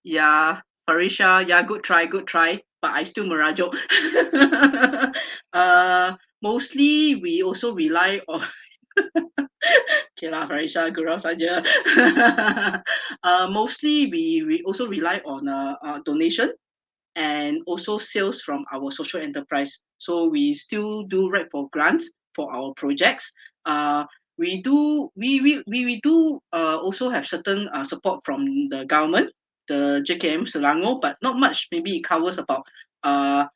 Yeah. Farisha, yeah, good try. But I still merajuk. Mostly we also rely on okay lah, Farisha, gurau saja. Mostly we also rely on donation and also sales from our social enterprise. So we still do write for grants for our projects. We do also have certain support from the government, the JKM Selangor, but not much. Maybe it covers about 10%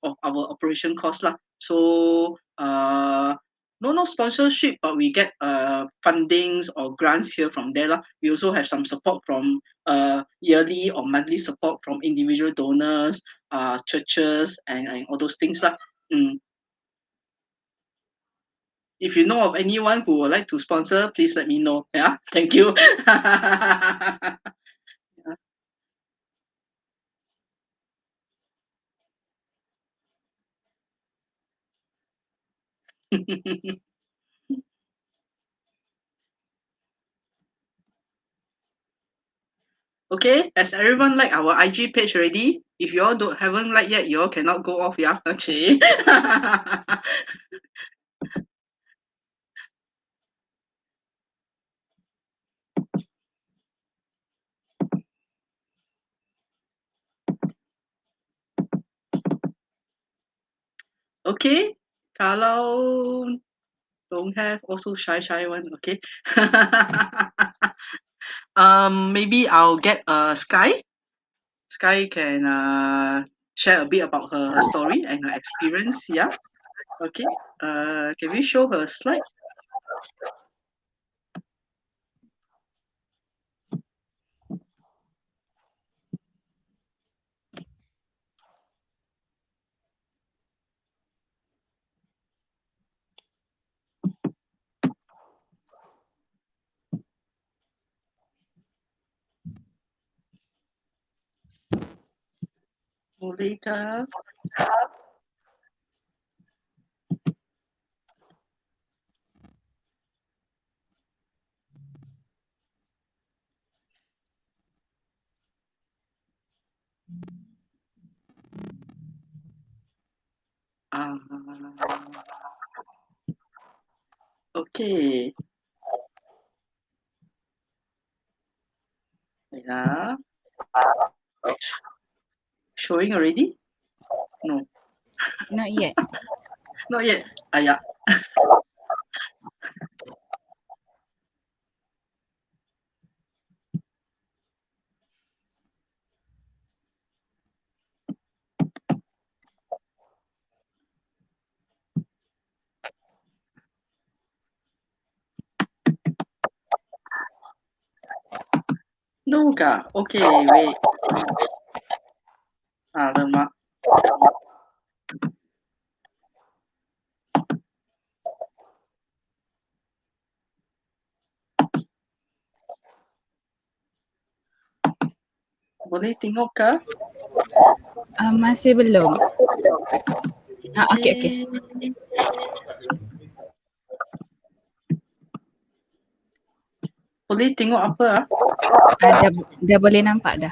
of our operation cost lah. So no sponsorship, but we get fundings or grants here from there lah. We also have some support from yearly or monthly support from individual donors, churches, and all those things lah. If you know of anyone who would like to sponsor, please let me know. Yeah, thank you. Okay, has everyone liked our IG page already? If you all haven't liked yet, you all cannot go off, yeah? Okay. Okay, kalau don't have, also shy one, okay. Maybe I'll get Sky. Sky can share a bit about her story and her experience. Yeah. Okay. Can we show her slide? Boleh kah? Okay. Yeah. Showing already? No, Not yet. not yet. Yeah. No kah? Okay, wait. Alamak. Boleh tengok kah? Masih belum. Okay. Boleh tengok apa? Dah boleh nampak dah.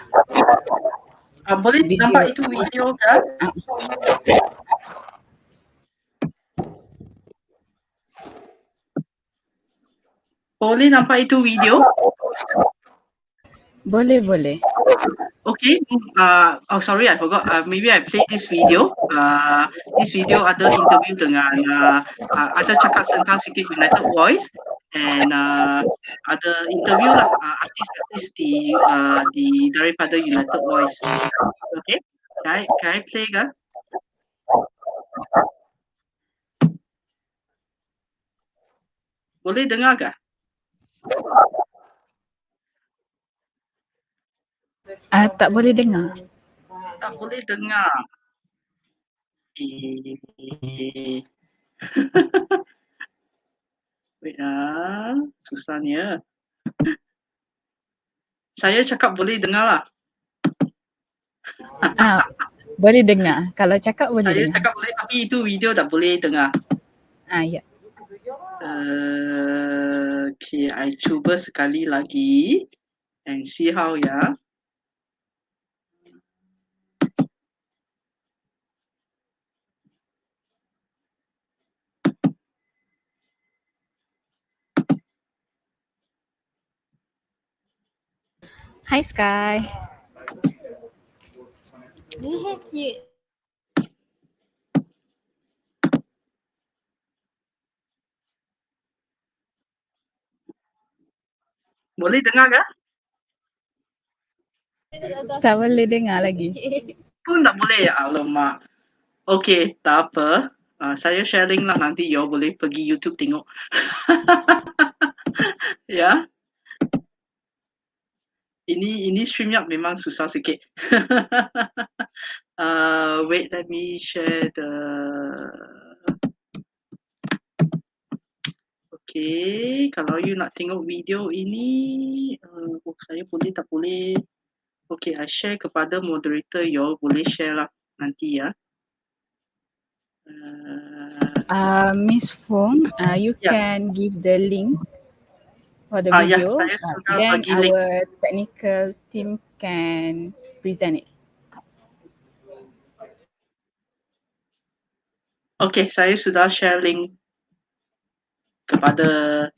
Boleh Video. nampak itu video kah? Boleh nampak itu video? Boleh. Okay. Sorry, I forgot. Maybe I play this video. This video ada interview dengan ada cakap tentang sikit United Voice and ada interview lah artis-artis di daripada United Voice. Okay. Can I play kah? Boleh dengar kah? Tak boleh dengar. Tak boleh dengar. Wait susahnya. Saya cakap boleh dengar lah. Boleh dengar. Kalau cakap boleh dengar. Saya cakap boleh tapi itu video tak boleh dengar. Ya. Okay, I cuba sekali lagi and see how ya. Hi Sky. Cute. Boleh dengar kah? Tak boleh dengar lagi. Pun tak boleh ya, alamak. Okay, tak apa. Saya sharing lah, nanti you boleh pergi YouTube tengok. Ya. Ini StreamYard memang susah sikit. Wait, let me share the. Okay, kalau you nak tengok video ini, saya boleh tak boleh? Okay, I share kepada moderator, you boleh share lah nanti ya. Miss Fong, you can give the link for the video. Saya sudah Then bagi link. our technical team can present it. Okay, saya sudah share link kepada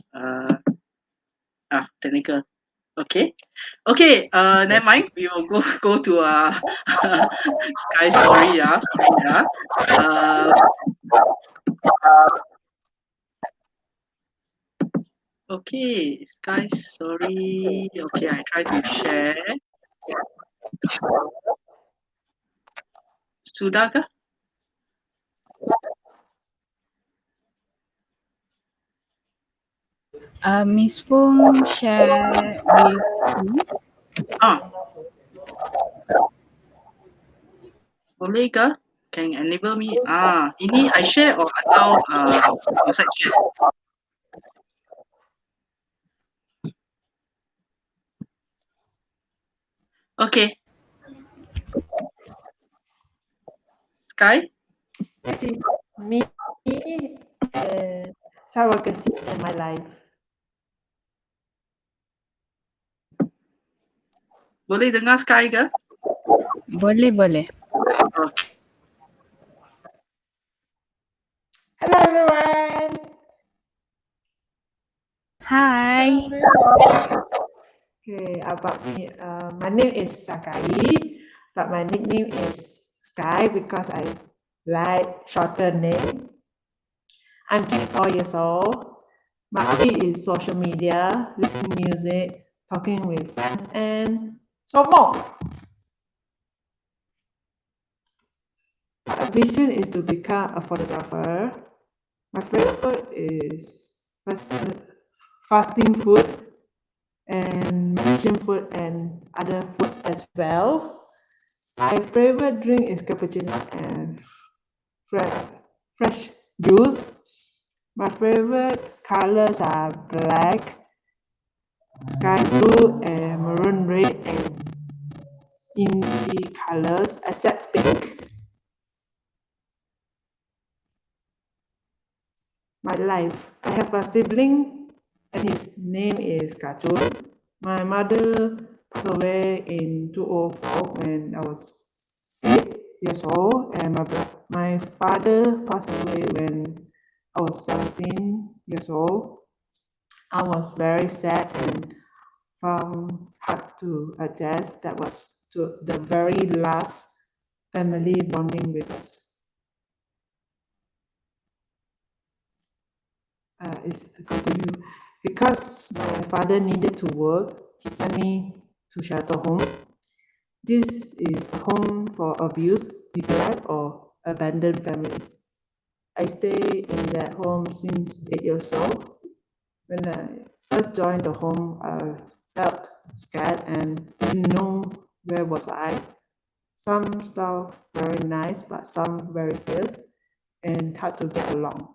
technical. Okay, never mind. We will go to Sky story ya. Okay, Sky story. Okay, I try to share. Sudah kah? Miss Fong share with me. Boleh kah? Can enable me? Ini I share atau website share? Okay. Sky? Me, saya can see in my life. Boleh dengar Sky ke? Boleh. Okay. Hello everyone. Hi. Okay, about me, my name is Sakai, but my nickname is Sky because I like shorter name. I'm 24 years old. My hobby is social media, listening music, talking with friends, and so more. My vision is to become a photographer. My favorite food is fasting food and Malaysian food and other foods as well. My favorite drink is cappuccino and fresh juice. My favorite colors are black, sky blue, and maroon red, and indie colors except pink. My life. I have a sibling and his name is Kachun. My mother passed away in 2004 when I was 8 years old, and my father passed away when I was 17 years old. I was very sad and found hard to adjust. That was to the very last family bonding with us. It's continue because my father needed to work. He sent me to shelter home. This is a home for abused, neglect, or abandoned families. I stay in that home since 8 years old. When I first joined the home, I felt scared and didn't know where was I. Some staff very nice, but some very fierce and hard to get along.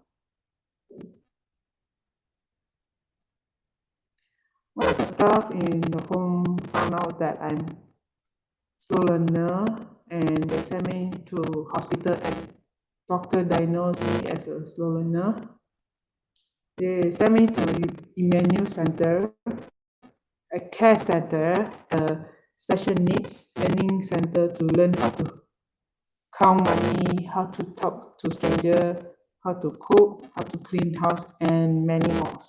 One of the staff in the home found out that I'm slow learner and they sent me to hospital and doctor diagnosed me as a slow learner. They sent me to Emmanuel Center, a care center, a special needs learning center to learn how to count money, how to talk to stranger, how to cook, how to clean house, and many more.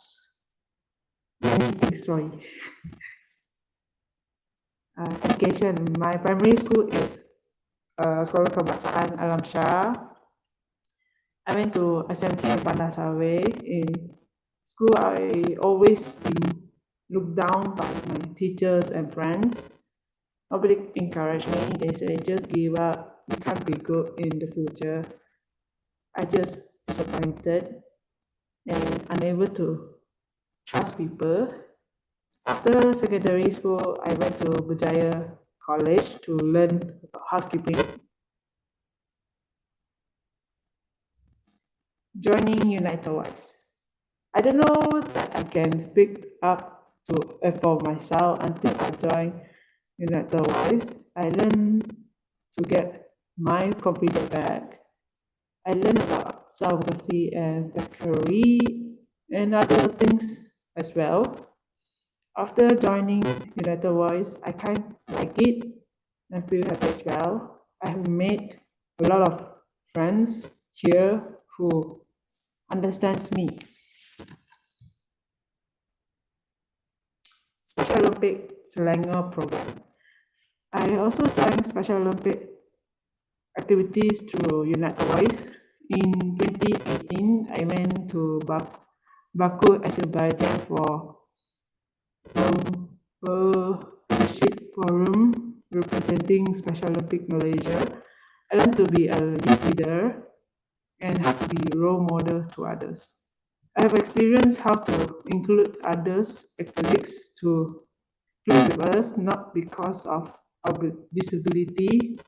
Many things, sorry. Education. My primary school is Sekolah Kebangsaan Alam Shah. I went to SMK Bandar Sarway. In school, I always been looked down by my teachers and friends. Nobody encouraged me. They say, just give up. You can't be good in the future. I just disappointed and unable to trust people. After secondary school, I went to Berjaya College to learn housekeeping. Joining United Wise. I don't know that I can speak up to for myself until I join United Wise. I learned to get my computer back. I learned about surrogacy and bakery and other things as well. After joining United Voice, I kind of like it and feel happy as well. I have made a lot of friends here who understands me. Special Olympic Selangor program. I also joined Special Olympic activities through United Voice. In 2018, I went to Baku, Azerbaijan for leadership forum representing Special Olympic Malaysia. I learned to be a leader and how to be a role model to others. I have experienced how to include others, athletes, to play with us, not because of our disability,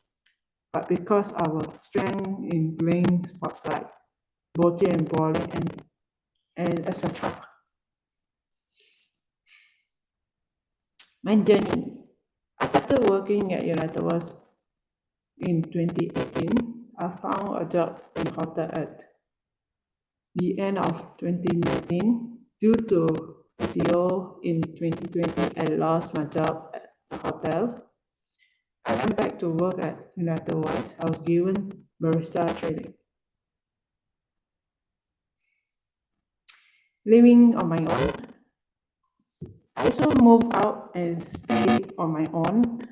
but because our strength in playing sports like bocce and bowling and etc. My journey. I started working at United West in 2018. I found a job in hotel at the end of 2019. Due to PTO in 2020, I lost my job at the hotel. I went back to work at United West. I was given barista training. living on my own. I also moved out and stayed on my own.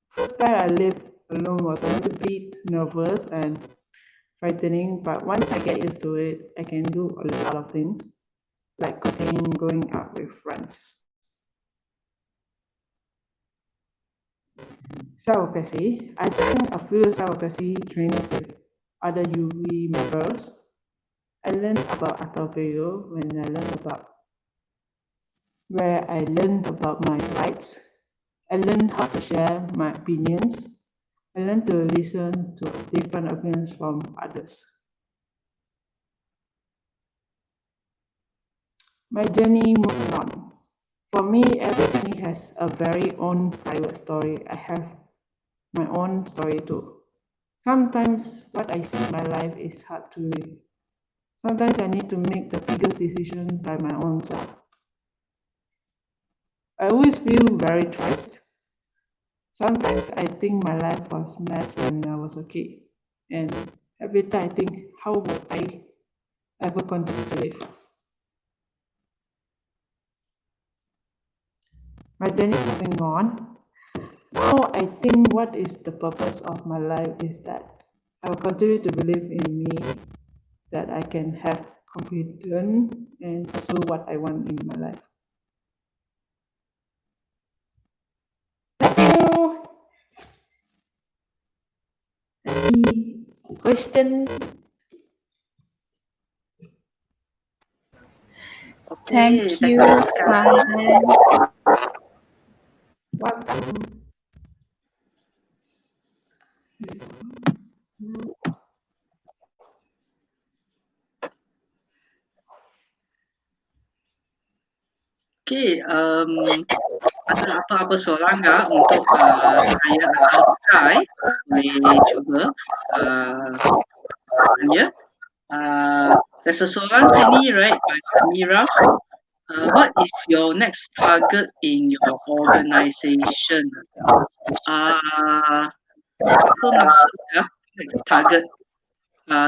First time I lived alone was a little bit nervous and frightening, but once I get used to it, I can do a lot of things like cooking, going out with friends. Advocacy. I joined a few advocacy trainings with other UV members. I learned about Ataupeyo where I learned about my rights. I learned how to share my opinions. I learned to listen to different opinions from others. My journey moving on. For me, every journey has a very own private story. I have my own story too. Sometimes what I see in my life is hard to live. Sometimes I need to make the biggest decision by my own self. I always feel very trust. Sometimes I think my life was mess when I was a kid. And every time I think, how would I ever continue to live? My journey moving on. Now I think what is the purpose of my life is that I will continue to believe in me, that I can have confidence and pursue what I want in my life. Thank you. Any question? Thank Okay, you, sekali. Welcome. Okay, ada apa-apa soalan nggak untuk saya atau Sky? Boleh cuba tanya. There's a soalan sini, right, by Mira. What is your next target in your organization? Apa maksud ya next target?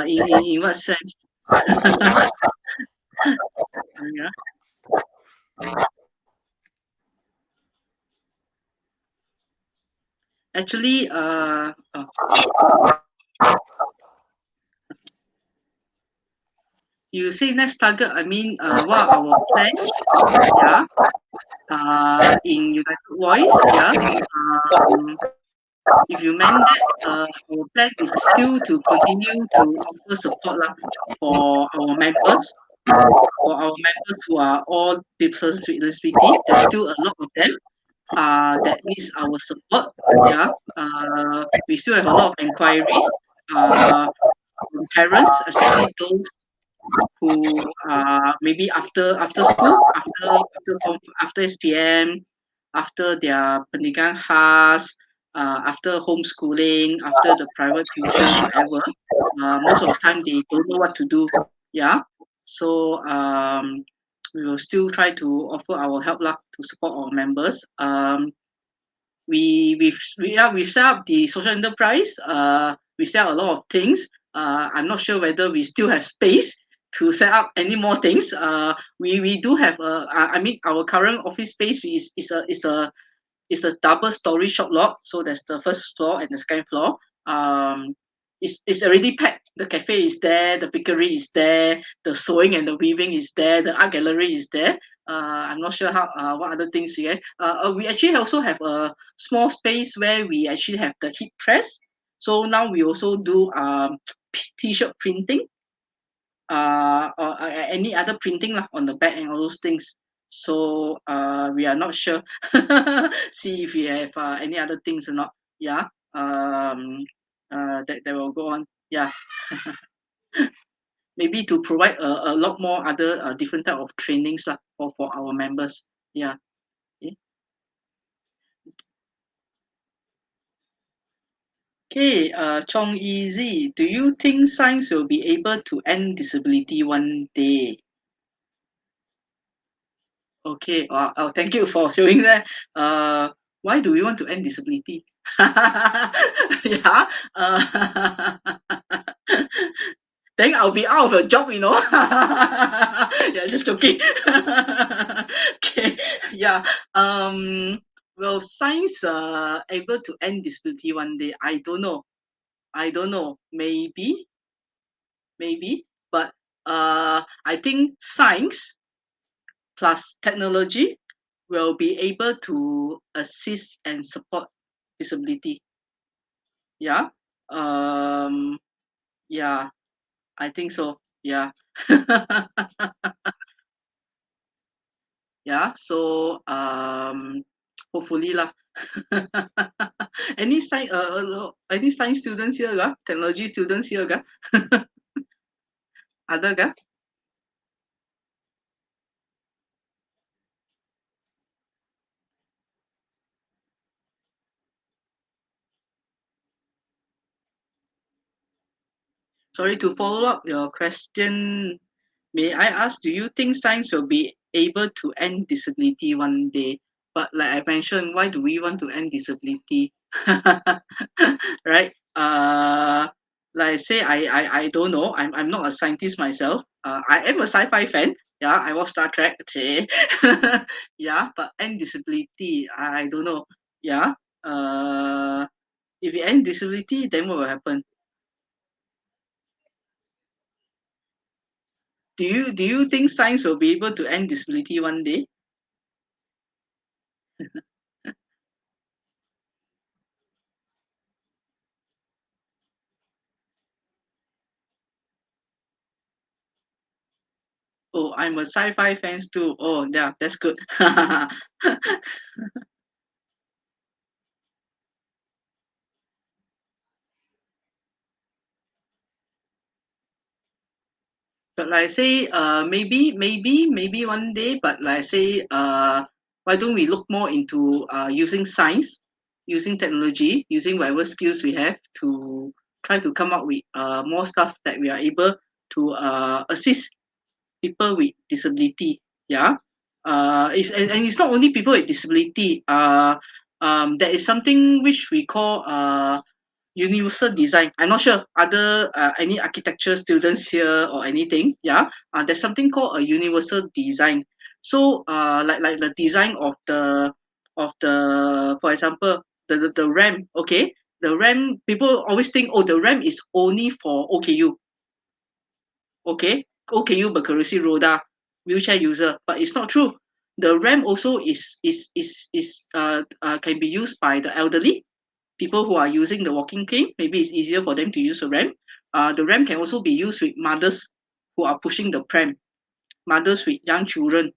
In what sense? Mira? Actually, you say next target, I mean, what are our plans? Yeah. In United Voice, yeah. If you meant that, our plan is still to continue to offer support for our members. For our members who are all persons with disability, there's still a lot of them that needs our support. Yeah, we still have a lot of inquiries from parents, especially those who maybe after school, after SPM, after their pendidikan khas, after homeschooling, after the private tuition, whatever. Most of the time they don't know what to do. Yeah, so we will still try to offer our help to support our members. We've set up the social enterprise. We sell a lot of things. I'm not sure whether we still have space to set up any more things. We do have I mean our current office space is a double story shop lot. So there's the first floor and the second floor. It's already packed. The cafe is there, the bakery is there, the sewing and the weaving is there, the art gallery is there. I'm not sure how what other things we have. We actually also have a small space where we actually have the heat press. So now we also do t-shirt printing, or any other printing on the back and all those things. So we are not sure. See if we have any other things or not. Yeah. That will go on. Yeah. Maybe to provide a lot more other different type of trainings for our members. Yeah. Okay, Chong Easy, do you think science will be able to end disability one day? Okay, thank you for showing that. Why do we want to end disability? Yeah. then I'll be out of a job, you know. Yeah, just joking. Okay, yeah. Will science able to end disability one day? I don't know. Maybe, but I think science plus technology will be able to assist and support disability. Yeah. Um. Yeah. I think so. Yeah. Yeah. So hopefully lah. Any science students here ga? Technology students here ga? Ada ga? Sorry, to follow up your question, may I ask, do you think science will be able to end disability one day? But like I mentioned, why do we want to end disability? Right? Like I say, I don't know. I'm not a scientist myself. I am a sci-fi fan. Yeah, I watch Star Trek. Okay. Yeah, but end disability, I don't know. Yeah. If you end disability, then what will happen? Do you think science will be able to end disability one day? Oh, I'm a sci-fi fan too. Oh, yeah, that's good. But like I say, maybe one day. But like I say, why don't we look more into using science, using technology, using whatever skills we have to try to come up with more stuff that we are able to assist people with disability. Yeah. And it's not only people with disability. There is something which we call universal design. I'm not sure other any architecture students here or anything. Yeah. There's something called a universal design. So like the design of the for example the ramp. Okay. The ramp, people always think, oh, the ramp is only for OKU. Okay, OKU berkerusi roda, wheelchair user, but it's not true. The ramp also is can be used by the elderly, people who are using the walking cane. Maybe it's easier for them to use a ramp. The ramp can also be used with mothers who are pushing the pram, mothers with young children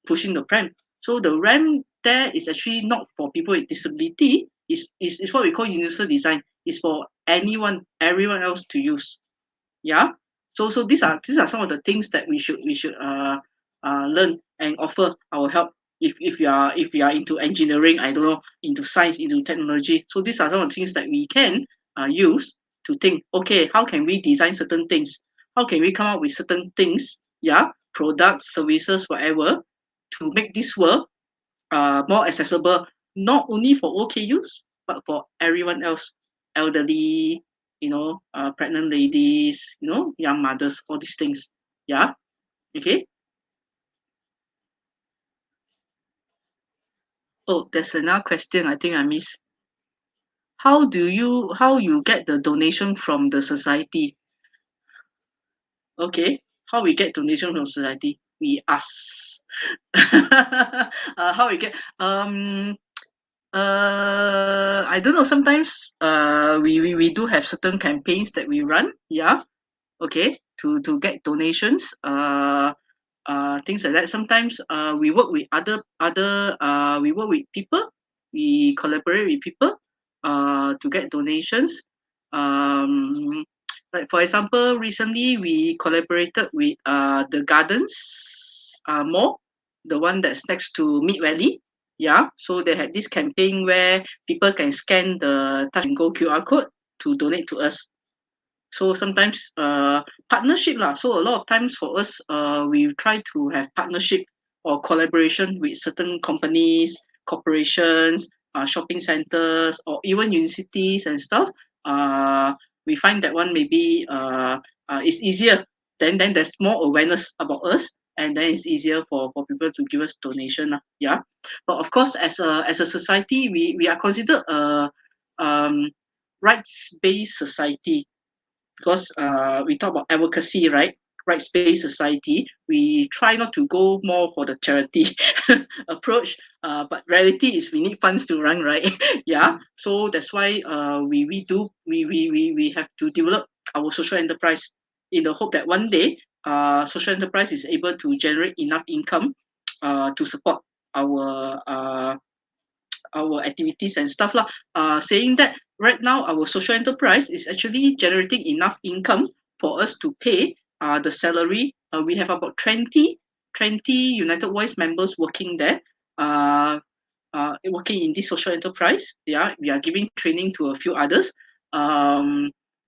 pushing the pram. So the ramp there is actually not for people with disability. Is what we call universal design. It's for everyone else to use. Yeah. So these are some of the things that we should learn and offer our help if you are into engineering, I don't know, into science, into technology. So these are some of the things that we can use to think, okay, how can we design certain things? How can we come up with certain things? Yeah, products, services, whatever, to make this world more accessible, not only for OKUs, but for everyone else, elderly, pregnant ladies, young mothers, all these things. Yeah. Okay. Oh, there's another question I think I missed. How you get the donation from the society? Okay. How we get donation from society? We ask. How we get I don't know. Sometimes we do have certain campaigns that we run. Yeah. Okay. To get donations. Things like that. Sometimes we work with we work with people. We collaborate with people to get donations. Um, like for example, recently we collaborated with the Gardens Mall, the one that's next to Mid Valley. Yeah, so they had this campaign where people can scan the touch and go QR code to donate to us. So sometimes partnership lah. So a lot of times for us, we try to have partnership or collaboration with certain companies, corporations, shopping centers, or even universities and stuff. we find that one maybe it's easier. Then there's more awareness about us, and then it's easier for people to give us donation. Yeah, but of course, as a society, we are considered a rights-based society, because we talk about advocacy, right? Rights-based society. We try not to go more for the charity approach, but reality is we need funds to run, right? Yeah. So that's why we have to develop our social enterprise in the hope that one day social enterprise is able to generate enough income to support our our activities and stuff lah. Saying that right now our social enterprise is actually generating enough income for us to pay the salary. We have about 20 United Voice members working there. Working in this social enterprise. Yeah, we are giving training to a few others.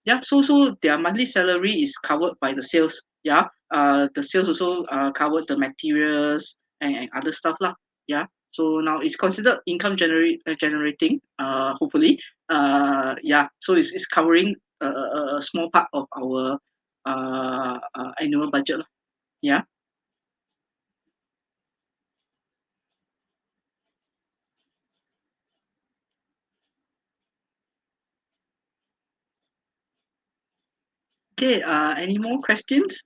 Yeah, so their monthly salary is covered by the sales. Yeah, the sales also covered the materials and other stuff lah. Yeah, so now it's considered income generating. Hopefully, yeah. So it's covering a small part of our annual budget lah. Yeah. Okay. Any more questions?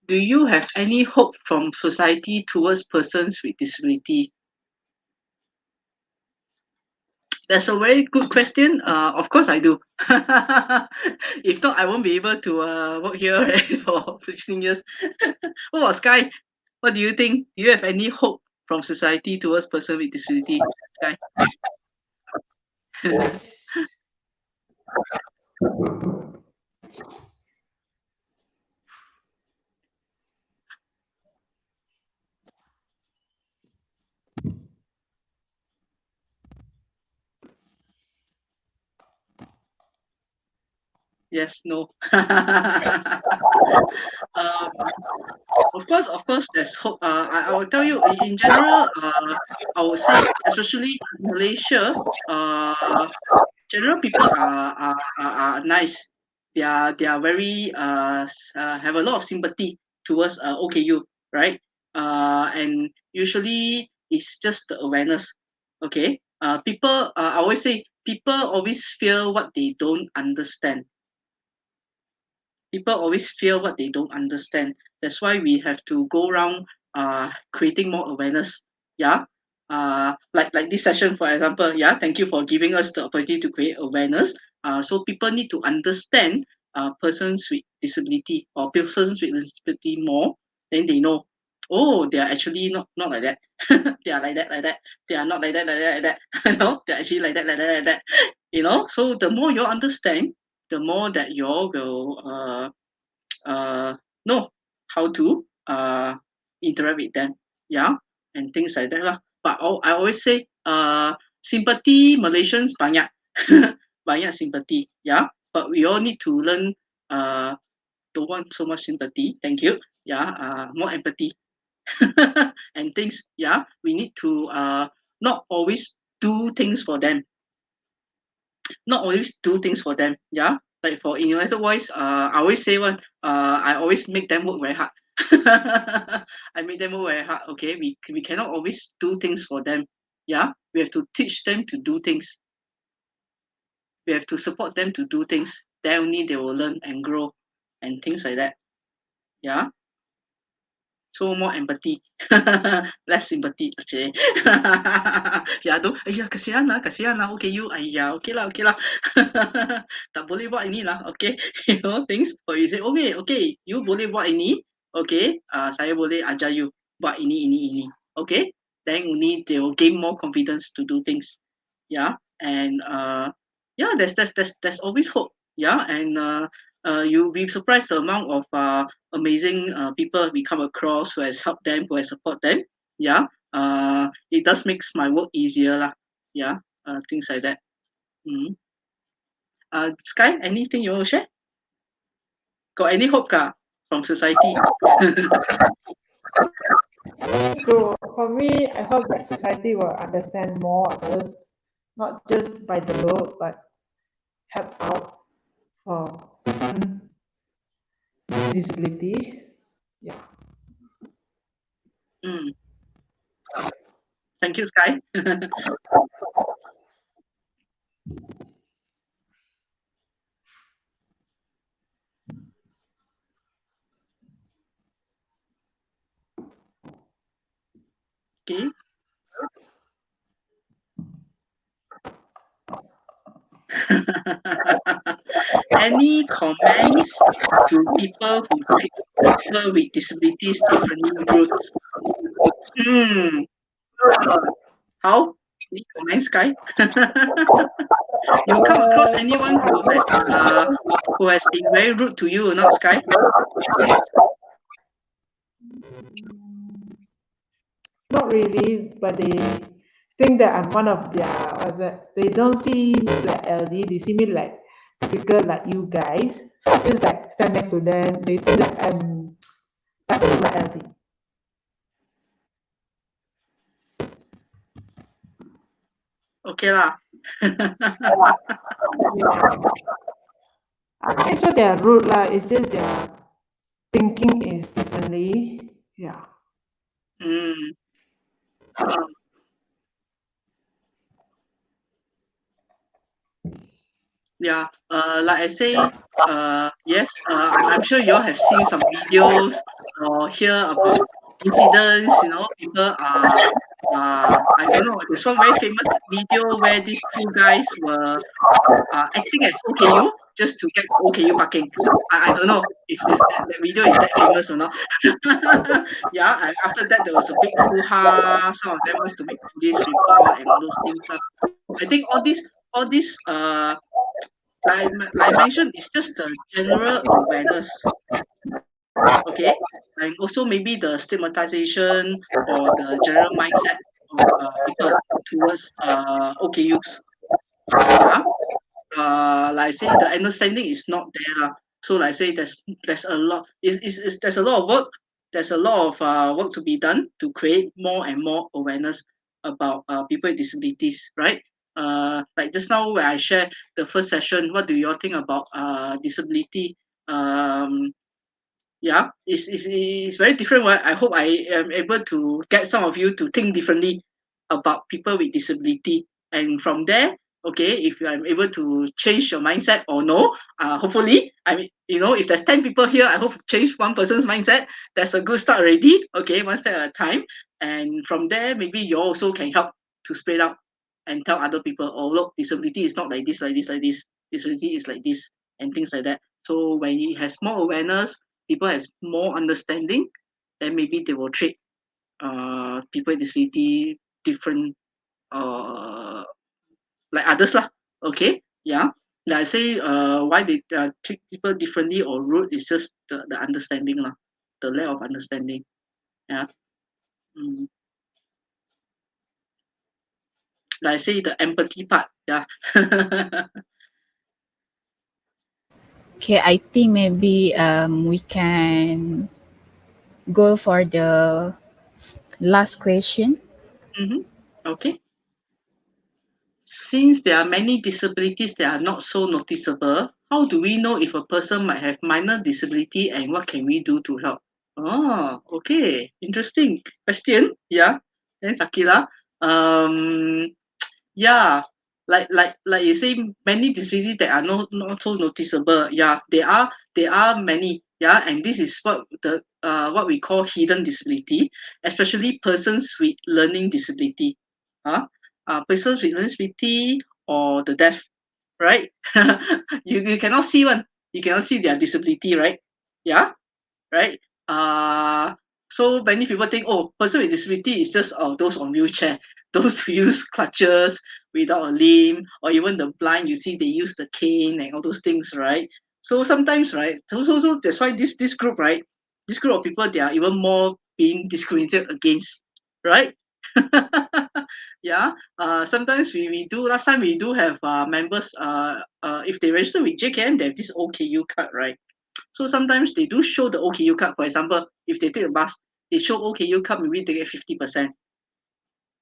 Do you have any hope from society towards persons with disability? That's a very good question. Of course I do. If not, I won't be able to work here for 16 years. What about Sky? What do you think? Do you have any hope from society towards persons with disability? Sky? Yes. Yes, no. Of course, there's hope. I will tell you in general. I would say, especially in Malaysia, general people are nice. They are very have a lot of sympathy towards OKU, right? And usually it's just the awareness. Okay. People. I always say people always fear what they don't understand. People always fear what they don't understand. That's why we have to go around creating more awareness. Yeah. Like this session, for example. Yeah. Thank you for giving us the opportunity to create awareness. So people need to understand persons with disability or persons with disability more. Then they know. Oh, they are actually not like that. They are like that, like that. They are not like that, like that, like that. No, they're actually like that, like that, like that. You know. So the more you understand, the more that you all will know how to interact with them, yeah, and things like that lah. But I always say, sympathy Malaysians banyak, banyak sympathy, yeah. But we all need to learn. Don't want so much sympathy. Thank you. Yeah. More empathy and things. Yeah. We need to not always do things for them. Not always do things for them. Yeah. Like for in United Voice, I always say one. I always make them work very hard. I make them work very hard. Okay, we cannot always do things for them. Yeah, we have to teach them to do things. We have to support them to do things. Then only they will learn and grow, and things like that. Yeah. So more empathy, less sympathy actually. Ya tu, kasihan lah, okay you, okay lah. Tak boleh buat ini lah, okay. You know things. So you say, okay, you boleh buat ini, okay. Saya boleh ajar you buat ini. Okay. Then only they will gain more confidence to do things. Yeah, and yeah, there's always hope. Yeah, and you'll be surprised the amount of amazing people we come across who has helped them, who has support them. Yeah, it does makes my work easier lah. Yeah, things like that. Mm. Sky, anything you want to share? Got any hope from society? So for me, I hope that society will understand more others, not just by the load, but help out for disability. Yeah. Mm. Thank you, Sky. Okay. Any comments to people who treat people with disabilities differently rude? How? Any comments, Sky? You come across anyone who has been very rude to you or not, Sky? Not really, but they think that I'm one of their, what's that? They don't see me like LD, they see me like typical like you guys. So I just like stand next to them. They feel like that's not LD. Okay lah. I'm not sure they're rude lah. It's just their thinking is differently. Yeah. Mm. Yeah, like I say, yes, I'm sure you all have seen some videos or hear about incidents, people I don't know, there's one very famous video where these two guys were acting as OKU just to get OKU parking. I don't know if that video is that famous or not. Yeah, and after that there was a big hoo-ha, some of them wants to make police report and all those things. I think all these like I mentioned, it's just the general awareness, okay, and also maybe the stigmatization or the general mindset of people towards OKUs. Yeah, like I say, the understanding is not there lah. So like I say, there's a lot. There's a lot of work. There's a lot of work to be done to create more and more awareness about people with disabilities, right? Like just now when I share the first session, what do you all think about disability? Yeah, it's very different. Right? I hope I am able to get some of you to think differently about people with disability, and from there, okay, if I'm able to change your mindset or no, hopefully, I mean, if there's 10 people here, I hope to change one person's mindset. That's a good start already. Okay, one step at a time, and from there, maybe you also can help to spread out and tell other people, oh look, disability is not like this, like this, like this. Disability is like this, and things like that. So when it has more awareness, people has more understanding, then maybe they will treat people with disability different like others lah. Okay, yeah. Like I say, why they treat people differently or rude is just the understanding lah, the lack of understanding. Yeah. Mm. Like I say, the empathy part. Yeah. Okay, I think maybe we can go for the last question. Okay. Since there are many disabilities that are not so noticeable, how do we know if a person might have minor disability and what can we do to help? Oh, okay. Interesting question. Yeah. Thanks, Akila. Yeah, like you say, many disabilities that are not so noticeable. Yeah, there are many. Yeah, and this is what we call hidden disability, especially persons with learning disability. Persons with learning disability or the deaf, right? You cannot see one. You cannot see their disability, right? Yeah, right? So many people think, oh, person with disability is just those on wheelchair, those who use crutches without a limb, or even the blind. You see, they use the cane and all those things, right? So sometimes, right? So that's why this group, right? This group of people, they are even more being discriminated against, right? Yeah. Sometimes we do. Last time we do have members. If they register with JKM, they have this OKU card, right? So sometimes they do show the OKU card. For example, if they take a bus, they show OKU card, maybe they get 50%.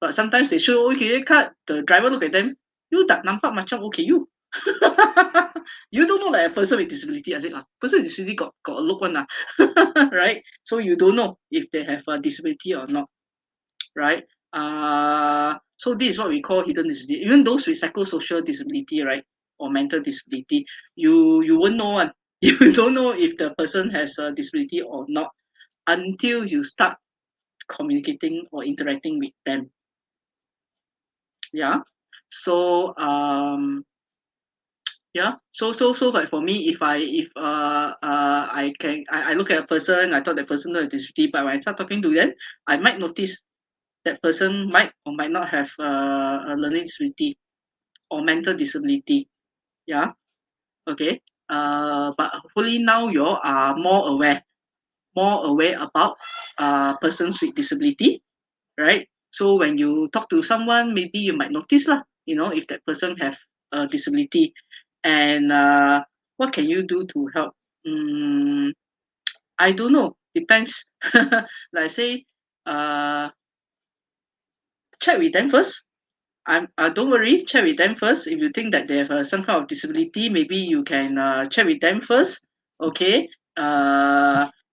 But sometimes they show OKU card, the driver look at them, you tak nampak macam OKU. You don't know like a person with disability. I say, person with disability got a look one, right? So you don't know if they have a disability or not, right? So this is what we call hidden disability. Even those with psychosocial disability, right, or mental disability, you won't know one. You don't know if the person has a disability or not until you start communicating or interacting with them. Yeah. So yeah. So like for me, if I look at a person, I thought that person has disability, but when I start talking to them, I might notice that person might or might not have a learning disability or mental disability. Yeah. Okay. But hopefully now you are more aware about persons with disability, right? So when you talk to someone, maybe you might notice lah, if that person have a disability, and what can you do to help? I don't know. Depends. Like say, check with them first. Don't worry, check with them first. If you think that they have some kind of disability, maybe you can check with them first. Okay.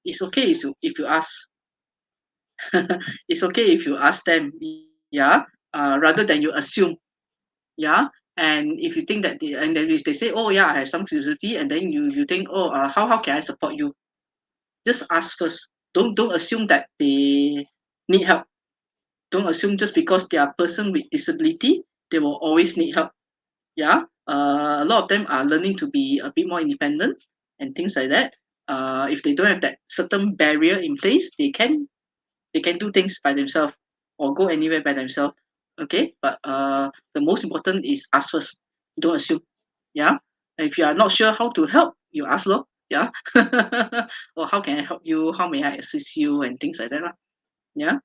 It's okay if you ask. It's okay if you ask them. Yeah. Rather than you assume. Yeah. And if you think that and then if they say, oh yeah, I have some disability, and then you think, oh, how can I support you? Just ask first. Don't assume that they need help. Don't assume just because they are a person with disability, they will always need help. Yeah. A lot of them are learning to be a bit more independent and things like that. If they don't have that certain barrier in place, they can do things by themselves or go anywhere by themselves. Okay. But the most important is ask first. Don't assume. Yeah. And if you are not sure how to help, you ask lor. Yeah. Or how can I help you? How may I assist you? And things like that. Yeah.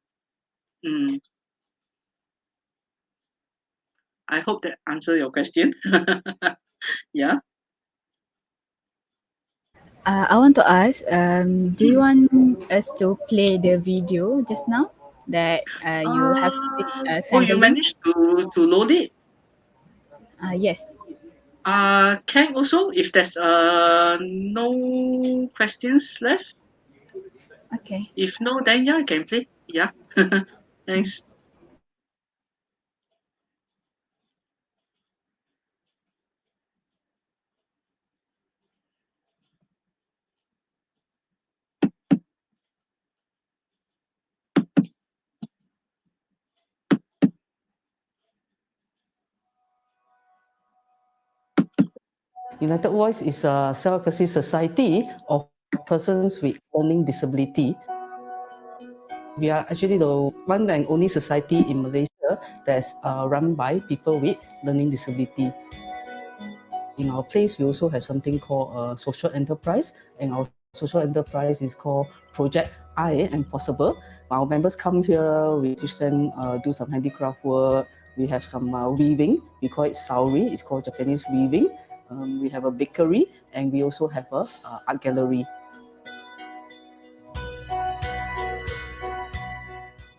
I hope that answer your question. Yeah. I want to ask, do you want us to play the video just now that you have Oh, sent the you link? managed to load it? Yes. Can also, if there's no questions left. Okay. If no, then yeah, I can play. Yeah. Thanks. United Voice is a self-advocacy society of persons with learning disability. We are actually the one and only society in Malaysia that's run by people with learning disability. In our place, we also have something called social enterprise, and our social enterprise is called Project I and Possible. Our members come here, we teach them do some handicraft work. We have some weaving, we call it saori, it's called Japanese weaving. We have a bakery, and we also have a art gallery.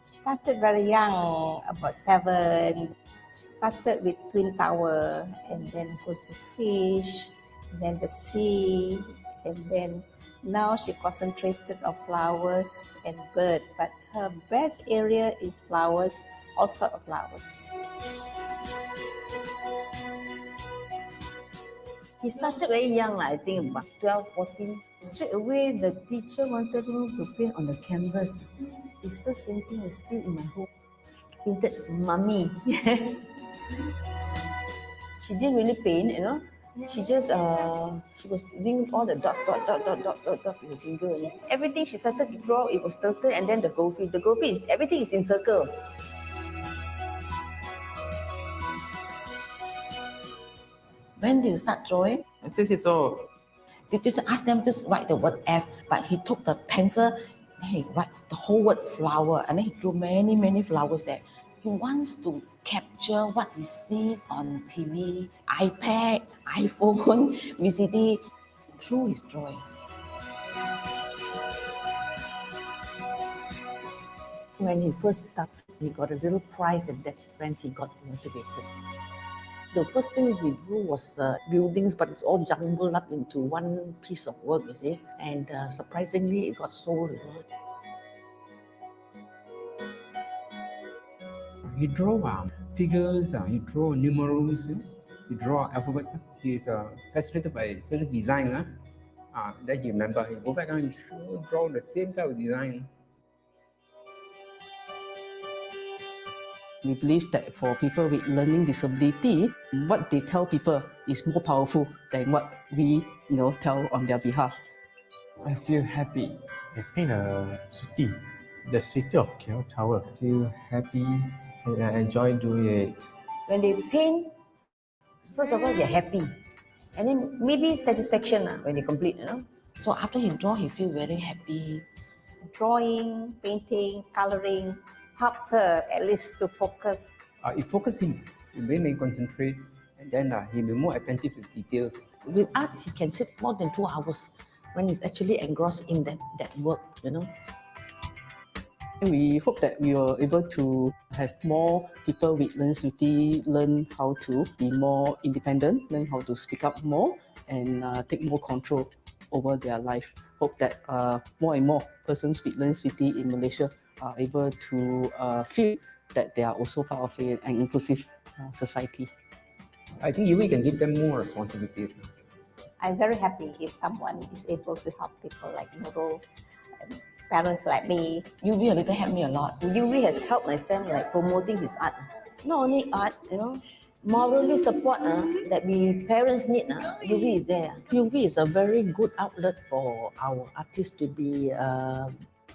Started very young, about 7. Started with Twin Tower, and then goes to fish, then the sea, and then now she concentrated on flowers and bird. But her best area is flowers, all sorts of flowers. He started very young, I think about 12, 14. Straight away, the teacher wanted him to paint on the canvas. His first painting was still in my home. Painted mummy. She didn't really paint, you know. She just she was doing all the dots with her finger. Everything she started to draw, it was turtle, and then the goldfish. The goldfish, everything is in circle. When do you start drawing? 6 years old. You just ask them just write the word F, but he took the pencil and he write the whole word flower, and then he drew many flowers there. He wants to capture what he sees on TV, iPad, iPhone, VCD through his drawings. When he first started, he got a little prize, and that's when he got motivated. The first thing he drew was buildings, but it's all jumbled up into one piece of work, you see. And surprisingly, it got sold. He draw figures, he draw numerals, he draw alphabets. He is fascinated by certain design. Then he remember, he go back and draw the same type of design. We believe that for people with learning disability, what they tell people is more powerful than what we tell on their behalf. I feel happy. I paint a city, the city of KL Tower. I feel happy and I enjoy doing it. When they paint, first of all, they're happy. And then maybe satisfaction when they complete, So after he draw, he feel very happy. Drawing, painting, coloring helps her at least to focus. It focuses him. The brain may concentrate, and then he'll be more attentive to details. With art, he can sit more than 2 hours when he's actually engrossed in that work, We hope that we are able to have more people with learning disability learn how to be more independent, learn how to speak up more, and take more control over their life. Hope that more and more persons with learning disability in Malaysia are able to feel that they are also part of an inclusive society. I think we can give them more responsibilities. I'm very happy if someone is able to help people like Nurul, parents like me. UV a little helped me a lot. UV has helped my son like promoting his art. Not only art, morally support that we parents need. UV is there. UV is a very good outlet for our artists to be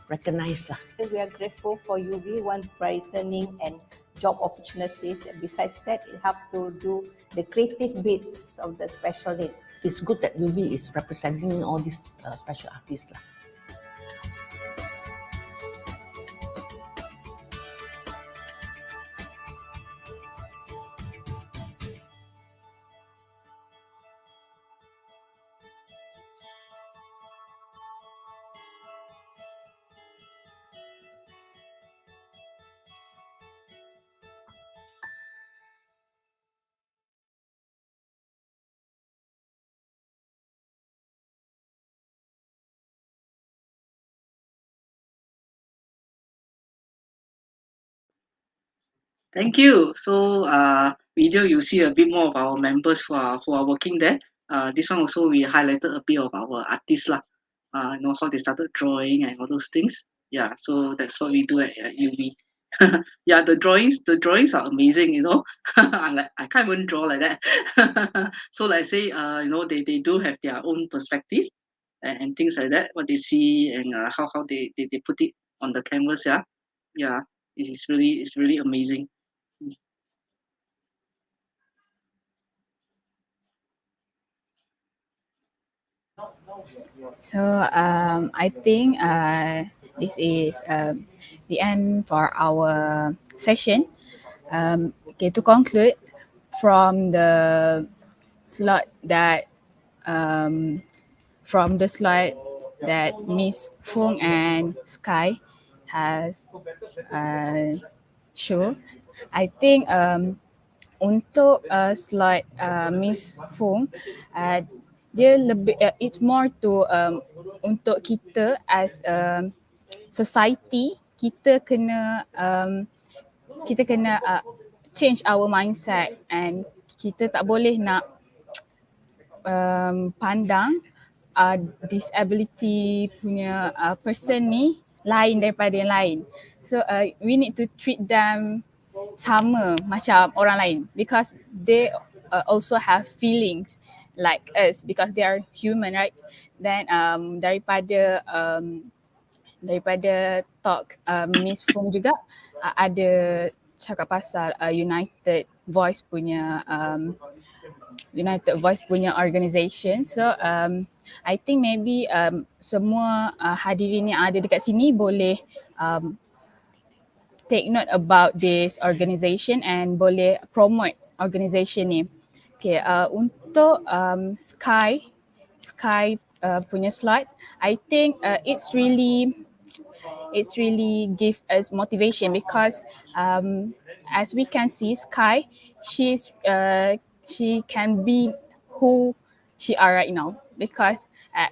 recognized. We are grateful for UV, one brightening and job opportunities. And besides that, it helps to do the creative bits of the special needs. It's good that UV is representing all these special artists. Thank you. So video you see a bit more of our members who are working there. This one also we highlighted a bit of our artists lah. How they started drawing and all those things. Yeah, so that's what we do at UV. Yeah, the drawings are amazing. I can't even draw like that. So like say they do have their own perspective and things like that. What they see and how they put it on the canvas. Yeah, it's really amazing. So I think this is the end for our session. Okay, to conclude from the slide that Miss Fung and Sky has shown, I think untuk slide Miss Fung, dia lebih it's more to untuk kita as society, kita kena change our mindset, and kita tak boleh nak pandang disability punya person ni lain daripada yang lain. So we need to treat them sama macam orang lain, because they also have feelings like us, because they are human, right? Then daripada talk Miss Fung juga ada cakap pasal United Voice punya organisation. So I think maybe semua hadirin yang ada dekat sini boleh take note about this organisation and boleh promote organisation ni. Okay, untuk Sky punya slot, I think it's really give us motivation because as we can see, Sky, she can be who she are right now because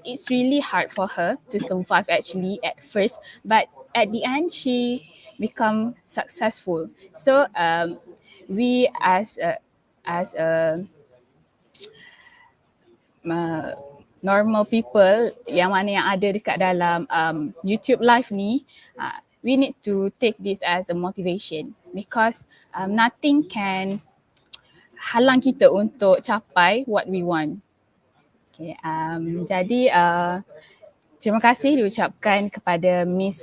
it's really hard for her to survive actually at first, but at the end she become successful. So we as a normal people yang mana yang ada dekat dalam YouTube live ni, we need to take this as a motivation because nothing can halang kita untuk capai what we want. Okay, jadi terima kasih diucapkan kepada Miss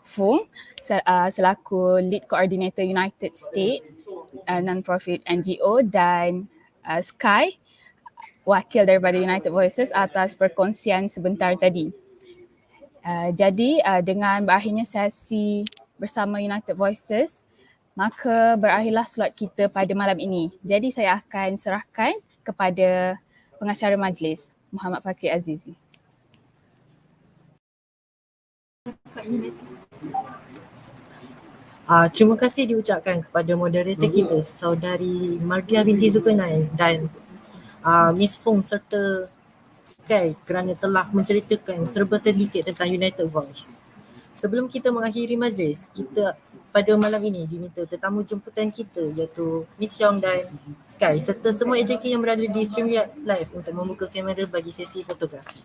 Fung selaku Lead Coordinator United States Non-Profit NGO dan Sky wakil daripada United Voices atas perkongsian sebentar tadi. Jadi dengan berakhirnya sesi bersama United Voices, maka berakhirlah slot kita pada malam ini. Jadi saya akan serahkan kepada pengacara majlis, Muhammad Fakri Azizi. Terima kasih diucapkan kepada moderator kita, Saudari Mardiah binti Zulkarnain dan Miss Fung serta Sky kerana telah menceritakan serba sedikit tentang United Voice. Sebelum kita mengakhiri majlis, kita pada malam ini diminta tetamu jemputan kita iaitu Miss Yong dan Sky serta semua AJK yang berada di stream live untuk membuka kamera bagi sesi fotografi.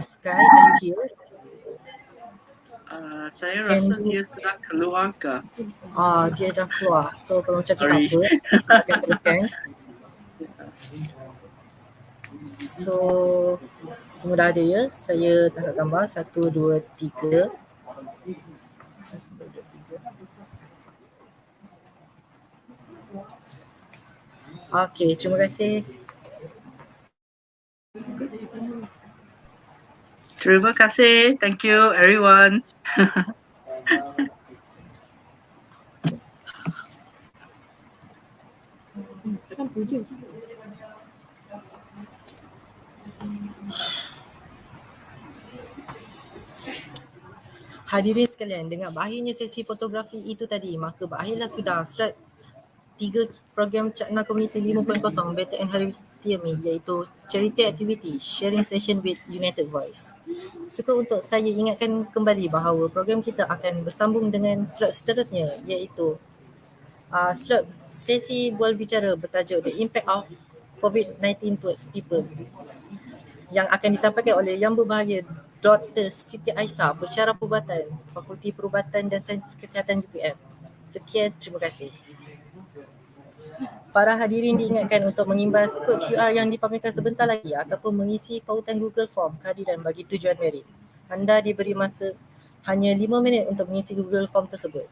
Sky, are you here? Saya rasa dia sudah keluar ke? Dia dah keluar. So kalau macam tu tak Sorry. apa, kita akan teruskan. So semua dah ada ya. Saya tangkap gambar 1, 2, 3. 1, 2, 3. Okey, terima kasih. Terima kasih. Thank you everyone. Hadirin sekalian, dengan berakhirnya sesi fotografi itu tadi, maka berakhirlah sudah slot 3 program Cakna Komuniti 5.0 Better and Healthier Me, iaitu Charity Activity Sharing Session with United Voice. Suka untuk saya ingatkan kembali bahawa program kita akan bersambung dengan slot seterusnya, iaitu slot sesi bual bicara bertajuk The Impact of COVID-19 Towards People yang akan disampaikan oleh Yang Berbahagia Dr. Siti Aisyah, Pensyarah Perubatan, Fakulti Perubatan dan Sains Kesihatan UPM. Sekian, terima kasih. Para hadirin diingatkan untuk mengimbas kod QR yang dipamerkan sebentar lagi ataupun mengisi pautan Google Form kehadiran bagi tujuan merit. Anda diberi masa hanya 5 minit untuk mengisi Google Form tersebut.